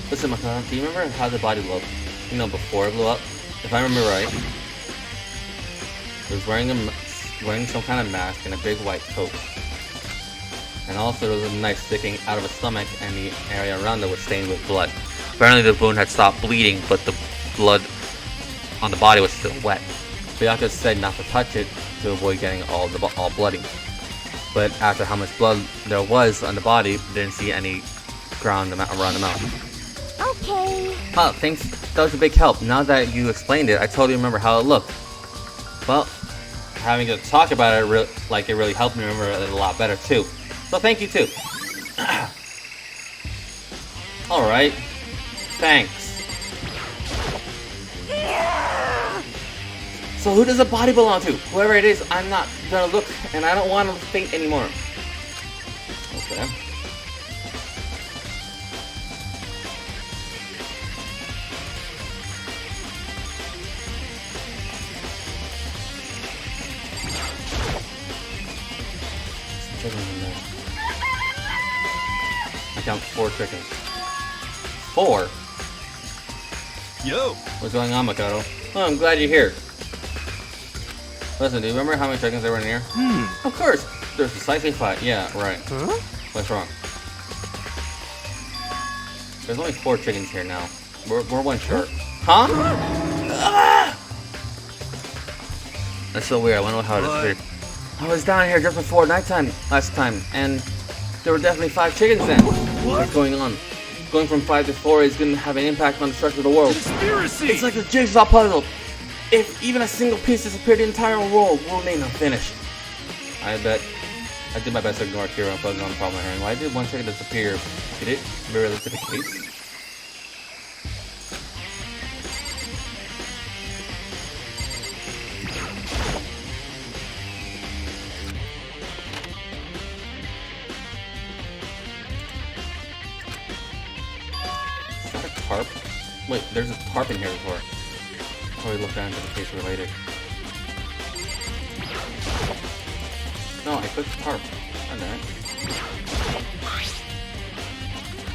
Listen, Makana, do you remember how the body looked? You know, before it blew up? If I remember right, it was wearing some kind of mask and a big white coat. And also there was a knife sticking out of his stomach, and the area around it was stained with blood. Apparently the wound had stopped bleeding, but the blood on the body was still wet. Byakuya said not to touch it to avoid getting all bloody. But after how much blood there was on the body, didn't see any around the mouth. Okay. Oh, thanks. That was a big help. Now that you explained it, I totally remember how it looked. Well, having to talk about it it really helped me remember it a lot better too. So thank you too. Alright. Thanks. So who does the body belong to? Whoever it is, I'm not gonna look, and I don't want to think anymore. Okay. Chickens in there. I count 4 chickens. 4? Yo! What's going on, Makoto? Oh, I'm glad you're here. Listen, do you remember how many chickens there were in here? Of course! There's precisely 5. Yeah, right. Huh? What's wrong? There's only 4 chickens here now. We're 1 short. Huh? That's so weird. I wonder how it disappeared. I was down here just before nighttime last time, and there were definitely 5 chickens then. What's going on? Going from 5 to 4 is going to have an impact on the structure of the world. Conspiracy! It's like a jigsaw puzzle. If even a single piece disappeared, the entire world will remain unfinished. I bet. I did my best to ignore Kira and focus on the problem at hand. Why did 1 chicken disappear? Did it really to the case? Is that a tarp? Wait, there's a tarp in here before. Probably look down into the case related. No, I clicked the tarp. I know it.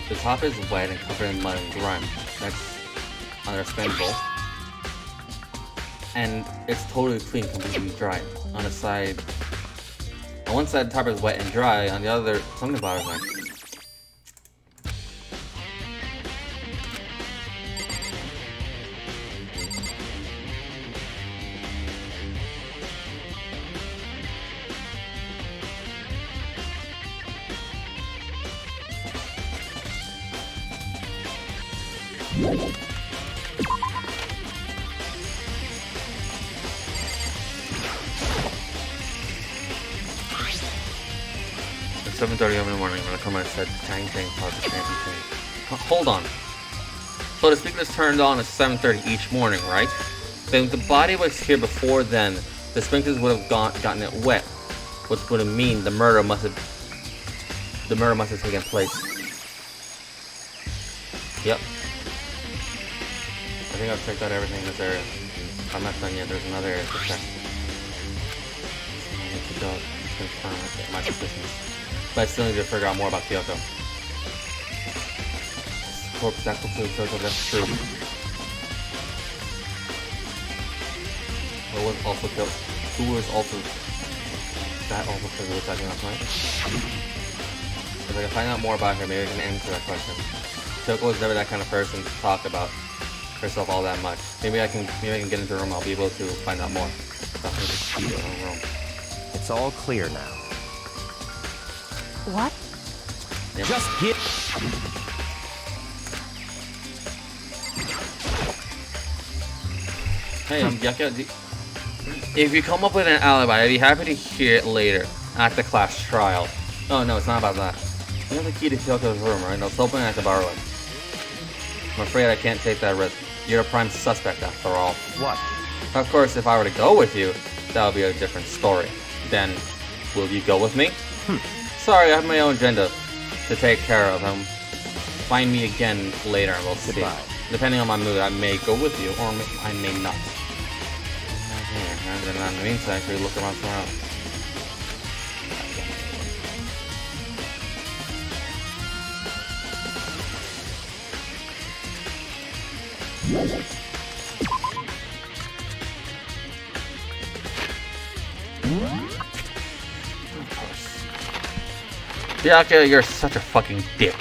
The top is wet and covered in mud and grime. That's understandable. And it's totally clean, completely dry. On the side, on one side the top is wet and dry, on the other, something bothers me. 7:30 in the morning when I come and said tang tang positive can't be changed. Hold on. So the speaker is turned on at 7:30 each morning, right? Then if the body was here before then, the sprinklers would have gotten it wet, which would have mean the murder must have taken place. Yep. I think I've checked out everything in this area. I'm not done yet. There's another area to check. I need to go confirm my suspicions. But I still need to figure out more about Kyoko. Corpse, that's Kyoko, that's true. Who was also killed? Who was also... That also killed the attacking last night? If I can find out more about her, maybe I can answer that question. Kyoko was never that kind of person to talk about herself all that much. Maybe I can get into her room. I'll be able to find out more. It's all clear now. What? Yep. Just get. Hey, Yaka. If you come up with an alibi, I'd be happy to hear it later at the class trial. Oh no, it's not about that. You have the key to Kyoko's room, right? I was hoping I could borrow it. I'm afraid I can't take that risk. You're a prime suspect after all. What? Of course, if I were to go with you, that would be a different story. Then, will you go with me? Sorry, I have my own agenda to take care of. Find me again later and we'll see. Goodbye. Depending on my mood, I may go with you or I may not. And then in the meantime, we look around somewhere else. Byaka, you're such a fucking dick.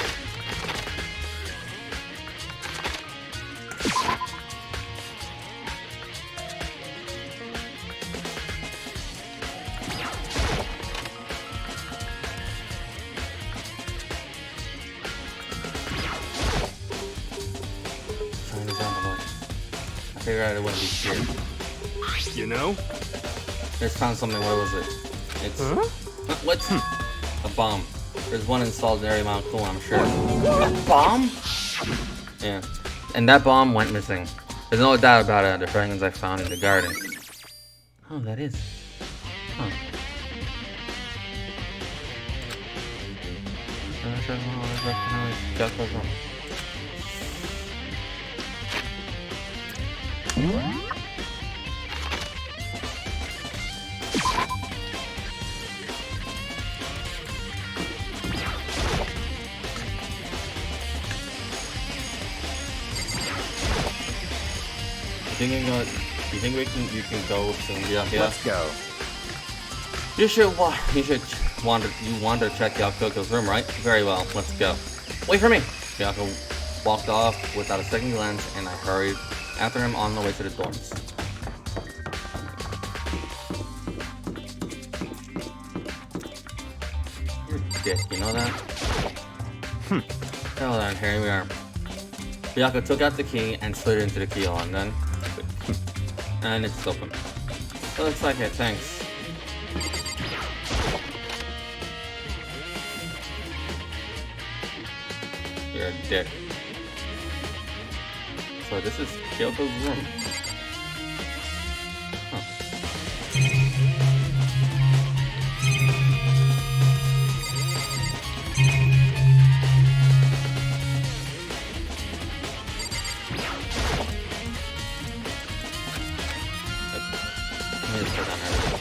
I figured out it wouldn't be here. You know? Just found something. What was it? It's what's a bomb? There's one installed in every Mount Cool, I'm sure. A bomb? Yeah. And that bomb went missing. There's no doubt about it. The fragments I found in the garden. Oh, that is. Huh. You think you can go soon? Yeah. Let's go. You want to check out Kyoko's room, right? Very well, let's go. Wait for me! Kyoko walked off without a second glance, and I hurried after him on the way to the dorms. You're a dick, you know that? Well then, here we are. Byaka took out the key and slid it into the keyhole, and then... and it's open. So looks like it, thanks. You're a dick. So this is Kyoko's room. Huh. Let me just put down everything.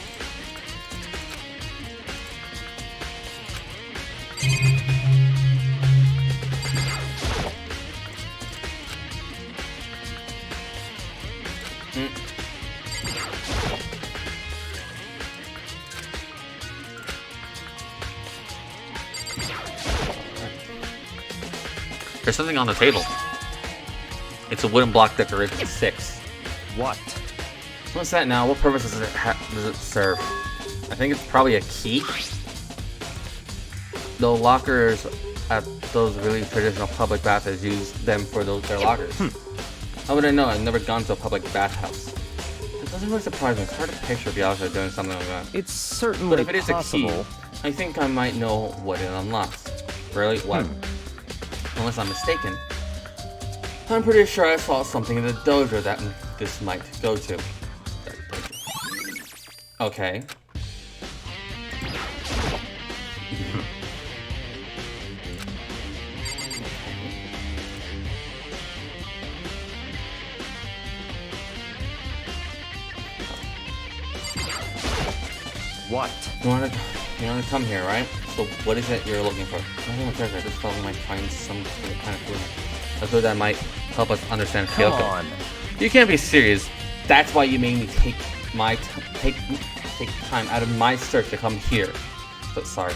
There's something on the table. It's a wooden block decoration 6. What? What's that now? What purpose does it serve? I think it's probably a key. The lockers at those really traditional public baths use them for their lockers. How would I know? I've never gone to a public bathhouse. It doesn't really surprise me. It's hard to picture Byaka doing something like that. It's certainly But if it is possible. a key, I think I might know what it unlocks. Really? What? Unless I'm mistaken. I'm pretty sure I saw something in the dojo that this might go to. Okay. What? You wanna come here, right? So what is it you're looking for? Nothing on treasure. This probably might find some kind of food. A food that might help us understand Kyoko. Come on. You can't be serious. That's why you made me take time out of my search to come here. But sorry.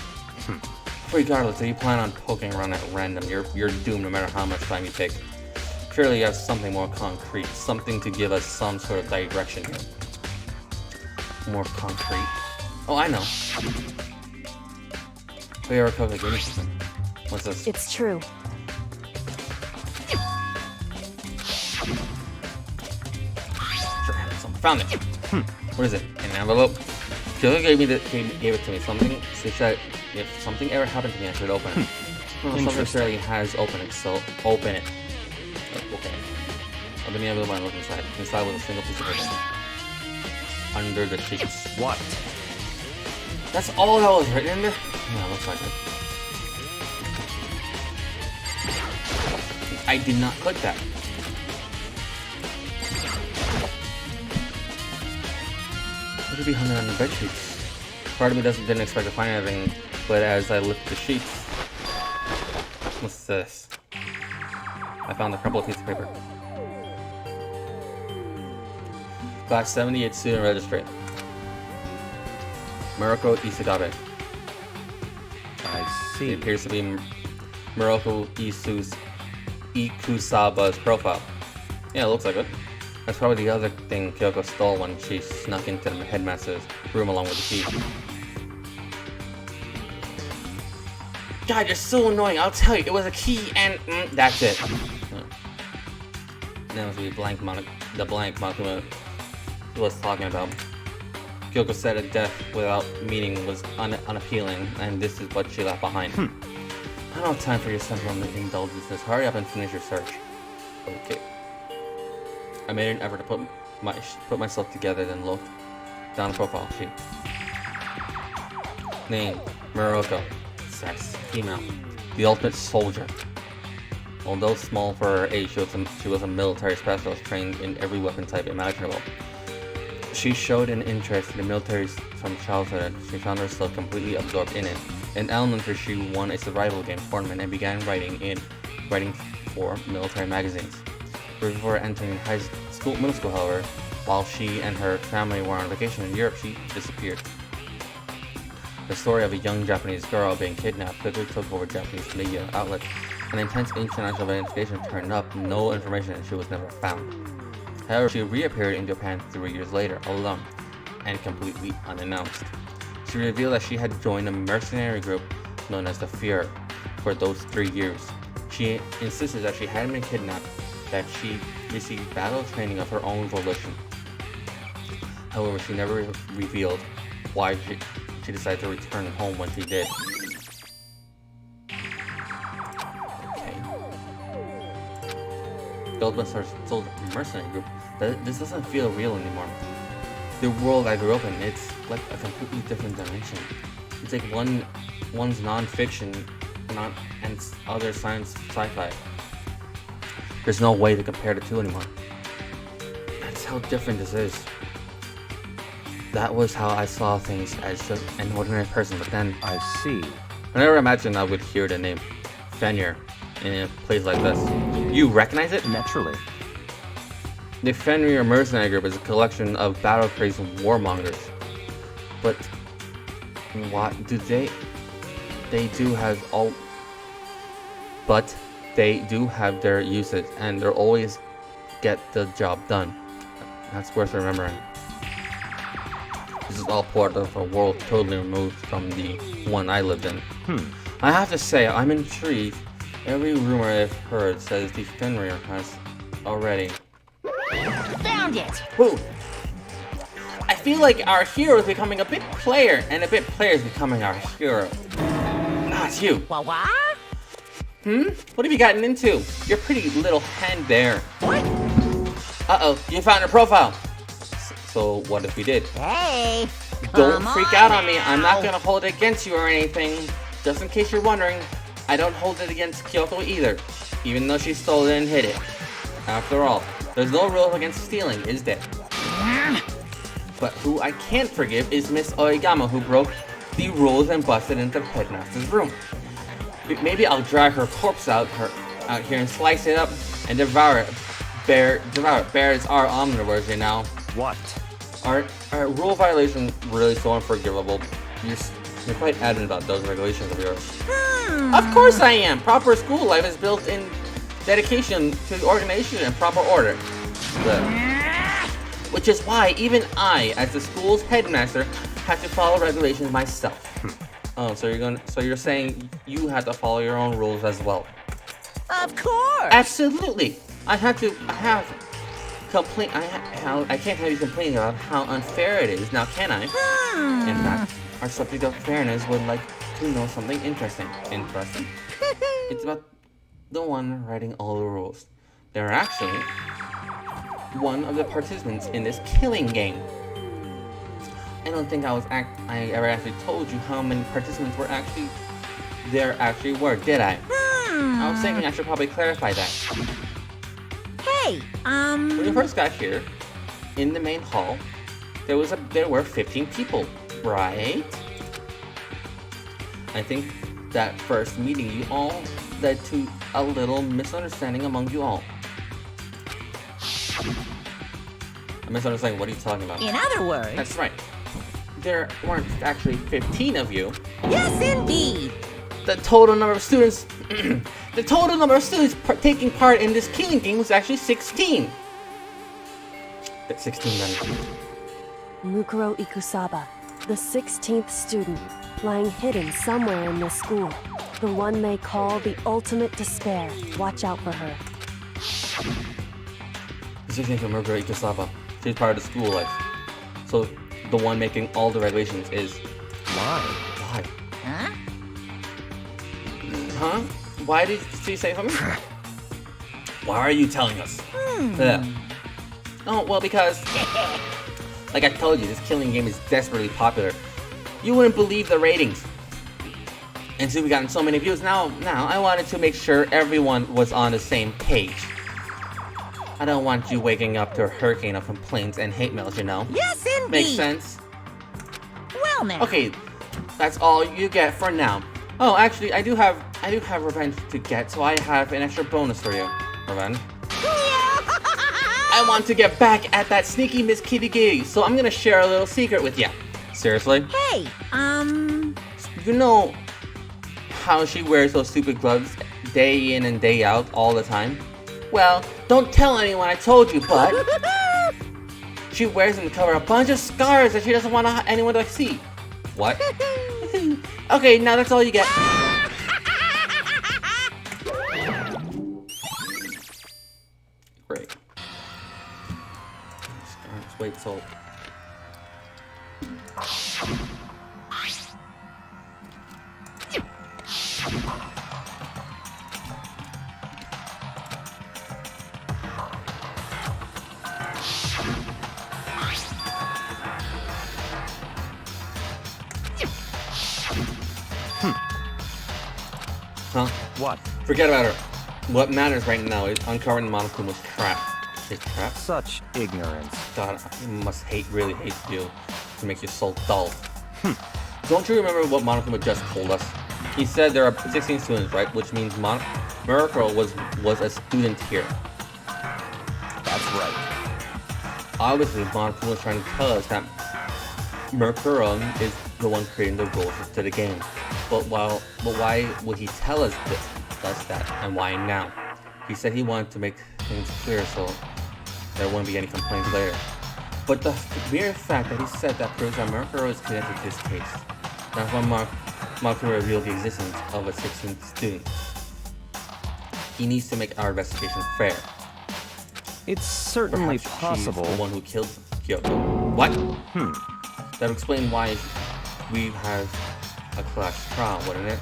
Regardless, if you plan on poking around at random, you're doomed no matter how much time you take. Surely you have something more concrete, something to give us some sort of direction here. More concrete. Oh, I know. Wait, Coca, give me something. What's this? It's true. Sure, I have something. Found it. What is it? An envelope? Kyoko gave it to me. She said if something ever happened to me, I should open it. Well, something surely has opened it, so open it. Okay. Open the envelope and look inside. Inside with a single piece of paper. Under the sheets. What? That's all that was written in there? Yeah, looks like it. I did not click that. What could be hung on the bed sheets? Part of me didn't expect to find anything, but as I lift the sheets... What's this? I found a crumpled piece of paper. Class 78 student registry. Murako Isagabe. I see. It appears to be Murako Ikusaba's profile. Yeah, it looks like it. That's probably the other thing Kyoko stole when she snuck into the headmaster's room along with the key. God, you're so annoying. I'll tell you, it was a key and that's it. That was the blank Makuma was talking about. Kyoko said a death without meaning was unappealing, and this is what she left behind. I don't have time for your sentimental indulgences. Hurry up and finish your search. Okay. I made an effort to put myself together, then looked down the profile sheet. Name: Murako. Sex: female. The ultimate soldier. Although small for her age, she was a military specialist trained in every weapon type imaginable. She showed an interest in the military from childhood. She found herself completely absorbed in it. In elementary, she won a survival game tournament and began writing for military magazines. Before entering middle school, however, while she and her family were on vacation in Europe, she disappeared. The story of a young Japanese girl being kidnapped quickly took over Japanese media outlets. An intense international investigation turned up no information, and she was never found. However, she reappeared in Japan 3 years later, alone, and completely unannounced. She revealed that she had joined a mercenary group known as the Fear for those 3 years. She insisted that she hadn't been kidnapped, that she received battle training of her own volition. However, she never revealed why she decided to return home when she did. Sold mercenary group. This doesn't feel real anymore. The world I grew up in, it's like a completely different dimension. It's like one's non-fiction, and other sci-fi. There's no way to compare the two anymore. That's how different this is. That was how I saw things as just an ordinary person, but then I see. I never imagined I would hear the name Fenrir in a place like this. You recognize it? Naturally. The Fenrir Mercenary Group is a collection of battle-crazed warmongers. But what do they do have their uses, and they'll always get the job done. That's worth remembering. This is all part of a world totally removed from the one I lived in. I have to say, I'm intrigued. Every rumor I've heard says the Fenrir has already... Found it! Who? I feel like our hero is becoming a bit player, and a bit player is becoming our hero. Ah, it's you. What? What have you gotten into? Your pretty little hand there. What? Uh-oh, you found her profile. So what if we did? Hey. Don't come freak on out on me. now. I'm not gonna hold it against you or anything. Just in case you're wondering, I don't hold it against Kyoko either, even though she stole it and hid it. After all, there's no rule against stealing, is there? But who I can't forgive is Miss Oigama, who broke the rules and busted into the headmaster's room. Maybe I'll drag her corpse out here and slice it up and devour it. Devour it. Bear is our omnivorous, you know. What? Are rule violations really so unforgivable? You're quite adamant about those regulations of yours. Of course I am! Proper school life is built in dedication to the organization and proper order. Which is why even I, as the school's headmaster, have to follow regulations myself. Oh, so you're saying you have to follow your own rules as well? Of course. Absolutely. I can't have you complaining about how unfair it is, now can I? In fact, our subject of fairness would like to know something interesting. Interesting? It's about the one writing all the rules. They're actually one of the participants in this killing game. I don't think I ever actually told you how many participants there actually were, did I? I was thinking I should probably clarify that. Hey, When we first got here, in the main hall, there were 15 people, right? I think that first meeting you all led to a little misunderstanding among you all. A misunderstanding? What are you talking about? in other words. That's right. There weren't actually 15 of you. Yes, indeed. The total number of students taking part in this killing game was actually 16. That's 16 then. Mukuro Ikusaba, the 16th student, lying hidden somewhere in this school. The one they call the ultimate despair. Watch out for her. This is from Mukuro Ikusaba. She's part of the school life. So the one making all the regulations is... Why? Huh? Huh? Why did she say something? Why are you telling us? Oh, well, because... like I told you, this killing game is desperately popular. You wouldn't believe the ratings. And since we've gotten so many views, now I wanted to make sure everyone was on the same page. I don't want you waking up to a hurricane of complaints and hate mails, you know? Yes, indeed. Makes sense? Well, now. Okay, that's all you get for now. Oh, actually, I do have revenge to get, so I have an extra bonus for you. Revenge? I want to get back at that sneaky Miss Kirigiri, so I'm gonna share a little secret with you. Seriously? Hey, You know how she wears those stupid gloves day in and day out all the time? Well, don't tell anyone I told you, but she wears them to cover a bunch of scars that she doesn't want anyone to see. What? Okay, now that's all you get. Great. Let's wait till... Huh? What? Forget about her. What matters right now is uncovering Monokuma's trap. His trap? Such ignorance. God, I must really hate you. It makes you so dull. Don't you remember what Monokuma just told us? He said there are 16 students, right? Which means Murokuro was a student here. That's right. Obviously, Monokuma was trying to tell us that Murokuro is the one creating the rules to the game. But why would he tell us that, and why now? He said he wanted to make things clear so there wouldn't be any complaints later. But the mere fact that he said that proves that Murokuro is connected to this case. That's when Murokuro revealed the existence of a 16th student. He needs to make our investigation fair. It's certainly Perhaps possible. she's the one who killed Kyoko. What? That would explain why we have a class trial, wouldn't it?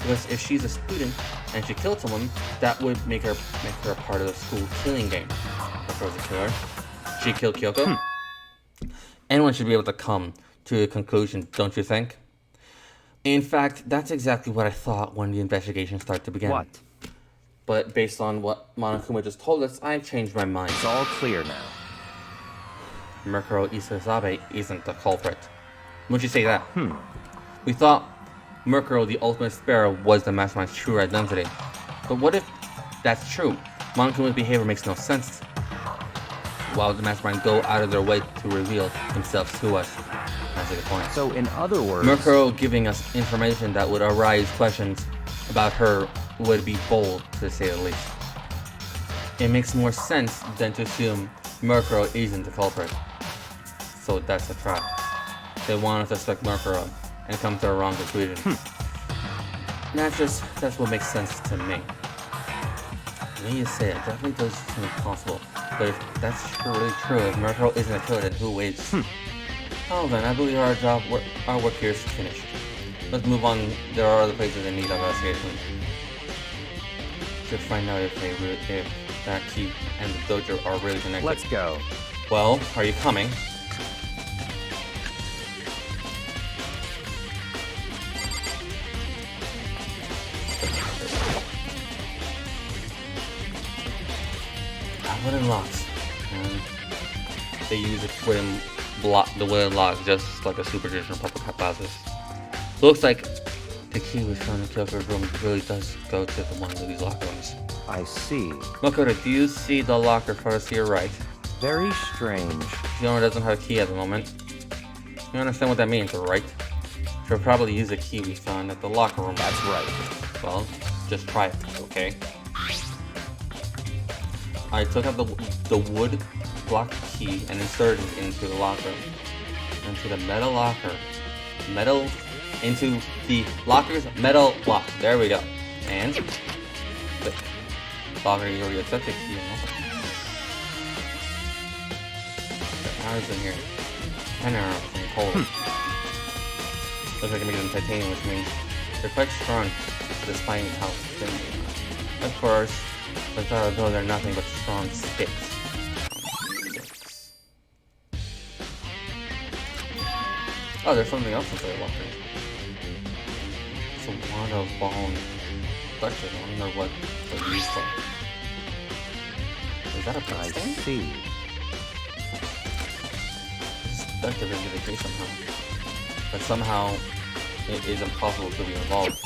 Because if she's a student and she killed someone, that would make her a part of the school killing game. If there was a killer, she killed Kyoko. Anyone should be able to come to a conclusion, don't you think? In fact, that's exactly what I thought when the investigation started to begin. What? But based on what Monokuma just told us, I've changed my mind. It's all clear now. Murkuro Isasabe isn't the culprit. Wouldn't you say that? We thought Murkuro, the ultimate sparrow, was the mastermind's true identity. But what if that's true? Monokuma's behavior makes no sense. Why would the mastermind go out of their way to reveal himself to us? That's a good point. So, in other words... Murkuro giving us information that would arise questions about her would be bold, to say the least. It makes more sense than to assume Murkuro isn't the culprit. So that's a trap. They want us to suspect Murkuro and come to a wrong conclusion. That's what makes sense to me. The way you say it definitely does seem possible. But if that's really true, if Murkuro isn't a killer, then who is? Oh, then I believe our work here is finished. Let's move on. There are other places in need of investigation. Should find out if that key and the dojo are really connected. Let's go. Well, are you coming? Wooden locks. And they use a wooden block, the wooden lock, just like a super traditional public houses. Looks like the key we found in Kyoko's room really does go to one of these locker rooms. I see. Makoto, do you see the locker farthest to your right? Very strange. The owner doesn't have a key at the moment. You understand what that means, right? She'll probably use the key we found at the locker room. That's right. Well, just try it, okay? I took out the wood block key and inserted it into the locker. Into the metal locker. Into the locker's metal lock. There we go. And the locker, you already accept the key. The arrows in here. 10 arrows from cold. Looks like I'm making them titanium, which means they're quite strong despite how thin they are. Of course, without those are nothing but strong sticks. Oh, there's something else inside the locker. It's a wand of bone. Question, I don't know what they're used for. Is that a I plastic? see. It's stuck to the tree somehow. But somehow, it is impossible to be involved.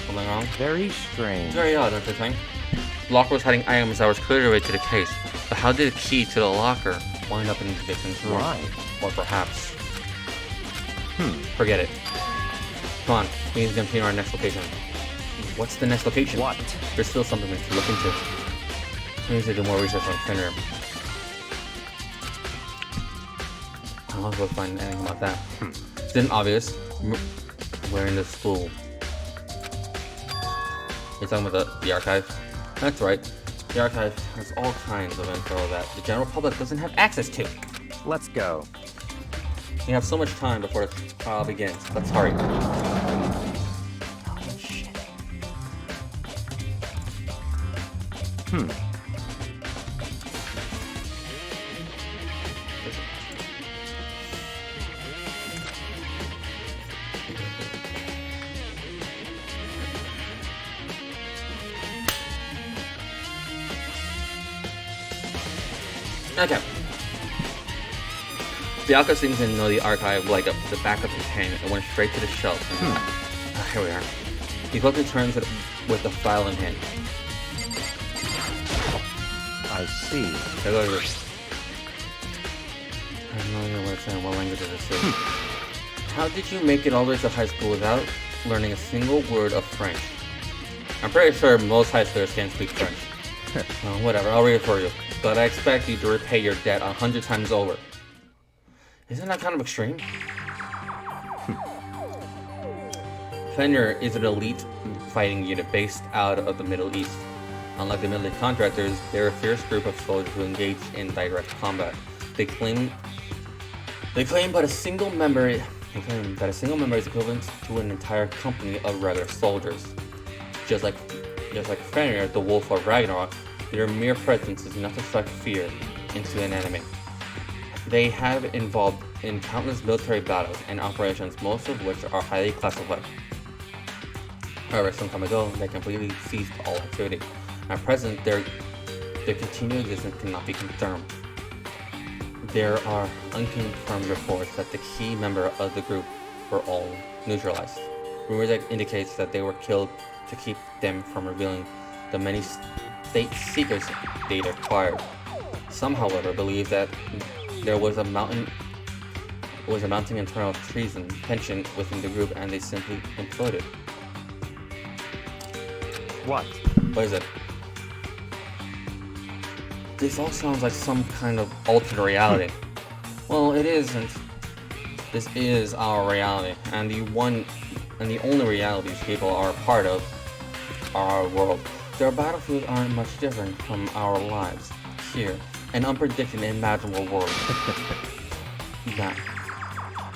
Something wrong? Very strange. Very odd, don't you think? The locker was hiding items that was clearly related to the case, but how did the key to the locker wind up in the victim's room? Why? Or perhaps... Forget it. Come on, we need to continue our next location. What's the next location? What? There's still something we can look into. We need to do more research on Finner. I'll have to find anything about that. It's been obvious. We're in the school. You're talking about the archive? That's right. The archive has all kinds of info that the general public doesn't have access to. Let's go. We have so much time before the trial begins. Let's hurry. Oh, shit. Okay. Bianca seems to know the archive like the back of his hand and went straight to the shelf. Here we are. He quickly turns it with the file in hand. I see. There goes. I have no idea what it's saying. What language does it say? How did you make it all the way to high school without learning a single word of French? I'm pretty sure most high schoolers can't speak French. Well, whatever, I'll read it for you. But I expect you to repay your debt 100 times over. Isn't that kind of extreme? Fenrir is an elite fighting unit based out of the Middle East. Unlike the military contractors, they're a fierce group of soldiers who engage in direct combat. They claim that a single member is equivalent to an entire company of regular soldiers. Just like Fenrir, the Wolf of Ragnarok, their mere presence is enough to strike fear into an enemy. They have involved in countless military battles and operations, most of which are highly classified. However, some time ago, they completely ceased all activity. At present, their continued existence cannot be confirmed. There are unconfirmed reports that the key member of the group were all neutralized. Rumors that indicates that they were killed to keep them from revealing the many state secrets they'd acquired. Some, however, believe that there was a mounting internal tension within the group, and they simply imploded. What? What is it? This all sounds like some kind of alternate reality. Well, it isn't. This is our reality, and the only reality these people are a part of our world. Their battlefields aren't much different from our lives here, an unpredictable, imaginable world.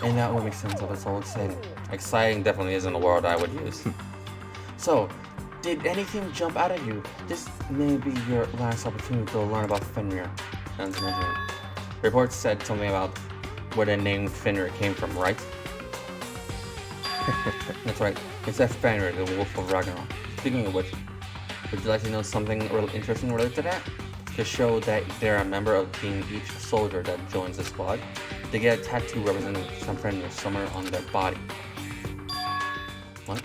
And that would make sense of it's so exciting. Exciting definitely isn't a word I would use. So, did anything jump out at you? This may be your last opportunity to learn about Fenrir. Reports said something about where the name Fenrir came from, right? That's right. It's that Fenrir, the Wolf of Ragnarok. Speaking of which, would you like to know something real interesting related to that? To show that they're a member of each soldier that joins the squad, they get a tattoo representing some Fenrir somewhere on their body. What?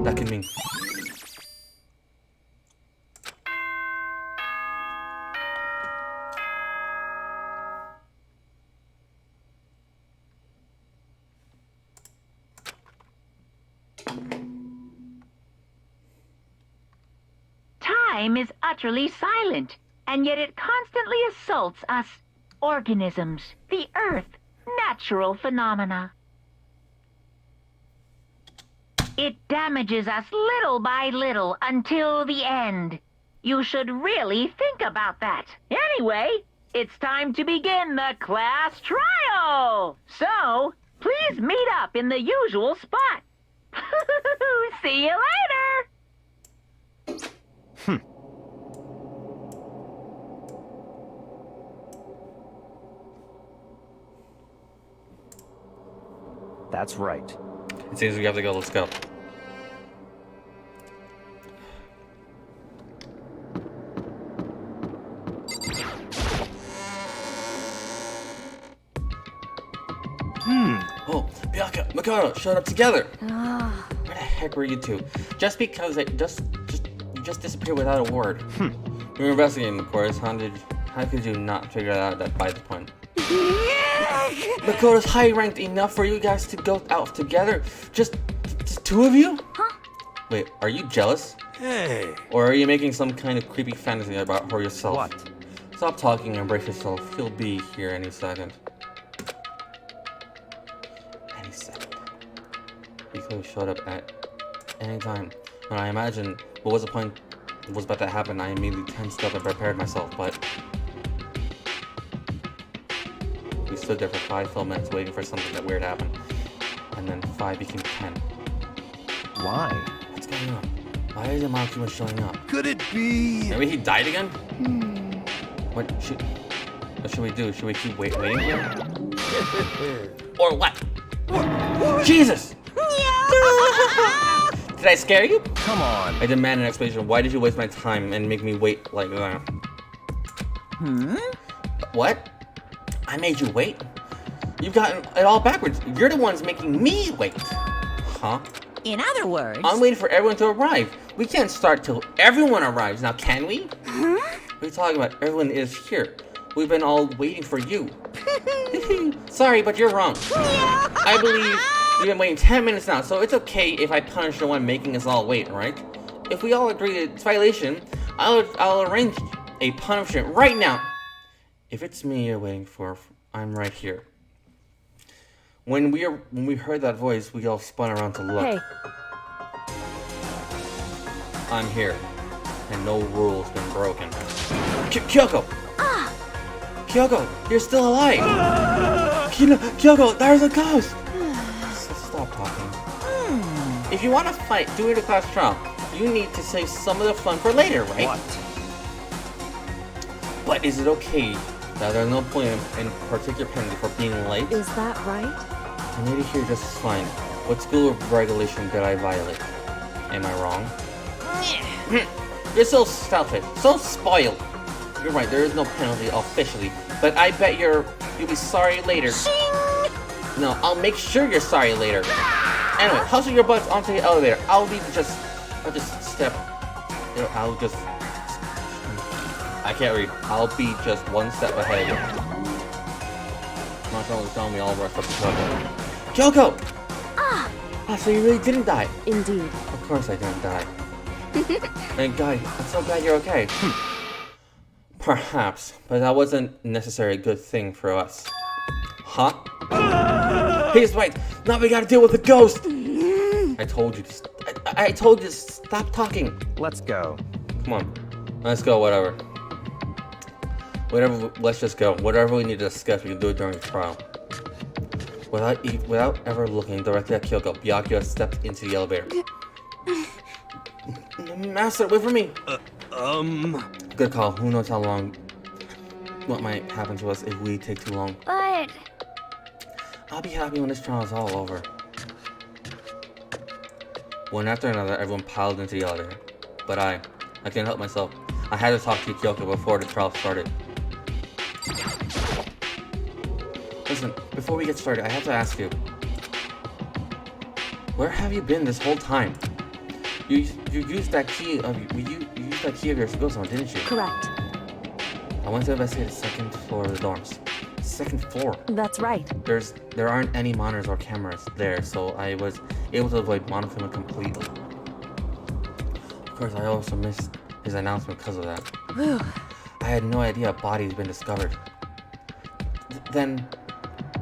That could mean... Time is utterly silent, and yet it constantly assaults us, organisms, the earth, natural phenomena. It damages us little by little until the end. You should really think about that. Anyway, it's time to begin the class trial. So, please meet up in the usual spot. See you later. That's right. It seems we have to go. Let's go. Oh, Bianca, Mikado, showed up together. Where the heck were you two? Just because you just disappeared without a word. We were investigating, of course. How could you not figure out that by the point? Makoto's high ranked enough for you guys to go out together? Just two of you? Huh? Wait, are you jealous? Hey. Or are you making some kind of creepy fantasy about her yourself? What? Stop talking and brace yourself. He'll be here any second. Any second. He could have showed up at any time. When I imagined what was the point was about to happen, I immediately tensed up and prepared myself, but... We stood there for 5 full minutes waiting for something that weird to happen. And then 5 became 10. Why? What's going on? Why isn't Mom keep on showing up? Could it be? Maybe he died again? What should we do? Should we keep waiting here? Or what? Jesus! Did I scare you? Come on. I demand an explanation. Why did you waste my time and make me wait like that? What? I made you wait? You've gotten it all backwards. You're the ones making me wait. Huh? In other words... I'm waiting for everyone to arrive. We can't start till everyone arrives. Now, can we? What are you talking about? Everyone is here. We've been all waiting for you. Sorry, but you're wrong. I believe we've been waiting 10 minutes now, so it's okay if I punish the one making us all wait, right? If we all agree it's violation, I'll arrange a punishment right now. If it's me you're waiting for, I'm right here. When we heard that voice, we all spun around to look. Hey, I'm here, and no rule's been broken. Kyoko! Kyoko, you're still alive! Kyoko, there's a ghost! Stop talking. If you want to fight during the class trial, you need to save some of the fun for later, right? What? But is it okay that there's no point in particular penalty for being late? is that right? I made it here just as fine. What school regulation did I violate? Am I wrong? You're so selfish, so spoiled. You're right, there is no penalty officially, but I bet you'll be sorry later. No, I'll make sure you're sorry later. Anyway, hustle your butts onto the elevator. I'll be just one step ahead. My phone was telling me all the rest of the Kyoko! So you really didn't die? Indeed. Of course I didn't die. And guys, I'm so glad you're okay. Perhaps, but that wasn't necessarily a good thing for us. Huh? He's right. Now we gotta deal with the ghost. I told you to stop talking. Let's go. Come on, let's go. Whatever. Let's just go. Whatever we need to discuss, we can do it during the trial. Without ever looking directly at Kyoko, Byakuya stepped into the elevator. Master, wait for me. Good call. Who knows what might happen to us if we take too long. But I'll be happy when this trial is all over. One after another, everyone piled into the elevator. But I couldn't help myself. I had to talk to Kyoko before the trial started. Listen, before we get started, I have to ask you. Where have you been this whole time? You used that key of your ghost one, didn't you? Correct. I went to investigate the second floor of the dorms. Second floor. That's right. There aren't any monitors or cameras there, so I was able to avoid Monokuma completely. Of course, I also missed his announcement because of that. Whew. I had no idea a body had been discovered. Then,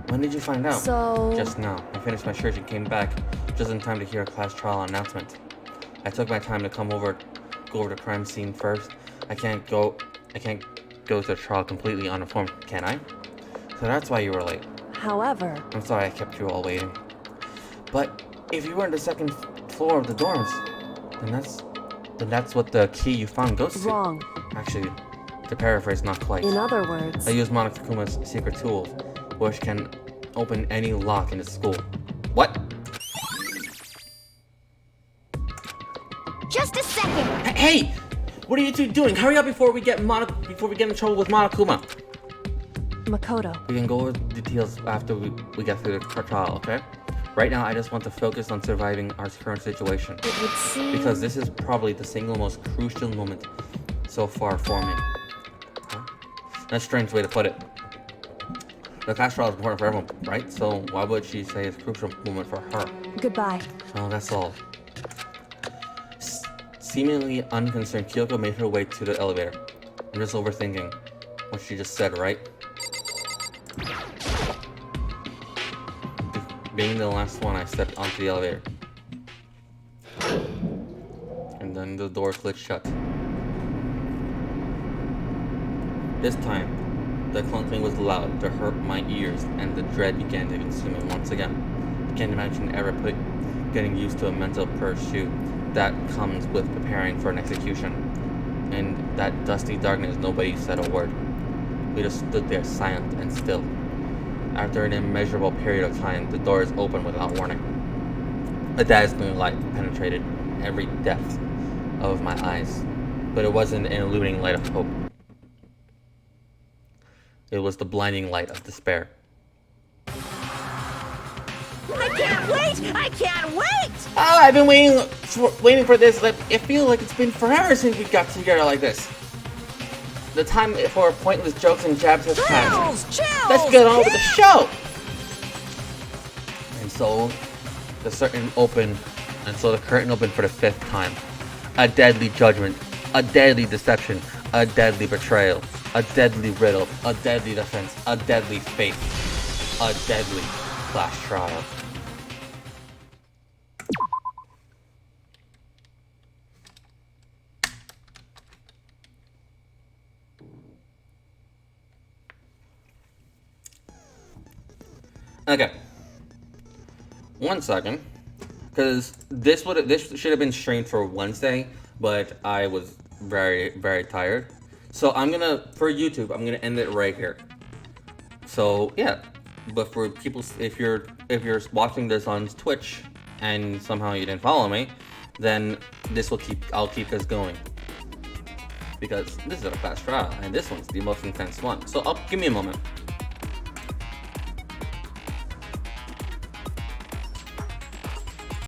when did you find out? So... Just now. I finished my search and came back just in time to hear a class trial announcement. I took my time to go over the crime scene first. I can't go to the trial completely uninformed, can I? So that's why you were late. However... I'm sorry I kept you all waiting. But if you were on the second floor of the dorms, then that's what the key you found goes to. Wrong. Actually, to paraphrase, not quite. In other words... I used Monokuma's secret tool, which can open any lock in the school. What? just a second. Hey! What are you two doing? Hurry up before we get in trouble with Monokuma. Makoto. We can go over the details after we get through the trial, okay? Right now, I just want to focus on surviving our current situation. It would seem... Because this is probably the single most crucial moment so far for me. Huh? That's a strange way to put it. The class trial is important for everyone, right? So why would she say it's a crucial moment for her? Goodbye. Well, that's all. Seemingly unconcerned, Kyoko made her way to the elevator. I'm just overthinking what she just said, right? Being the last one, I stepped onto the elevator. And then the door slid shut. This time, the clunking was loud to hurt my ears, and the dread began to consume me once again. I can't imagine ever getting used to a mental pursuit that comes with preparing for an execution. In that dusty darkness, nobody said a word. We just stood there silent and still. After an immeasurable period of time, the doors opened without warning. A dazzling light penetrated every depth of my eyes, but it wasn't an illuminating light of hope. It was the blinding light of despair. I can't wait! I can't wait! Oh, I've been waiting for this. Like, it feels like it's been forever since we got together like this. The time for pointless jokes and jabs has passed. Chills! Let's get on with the show! And so the curtain opened for the 5th time. A deadly judgment, a deadly deception, a deadly betrayal, a deadly riddle, a deadly defense, a deadly fate, a deadly class trial. Okay. 1 second. Because this should have been streamed for Wednesday, but I was very tired. So I'm gonna, for YouTube, I'm gonna end it right here. So yeah, but for people, if you're watching this on Twitch and somehow you didn't follow me, then I'll keep this going. Because this is a fast trial, and this one's the most intense one. So give me a moment.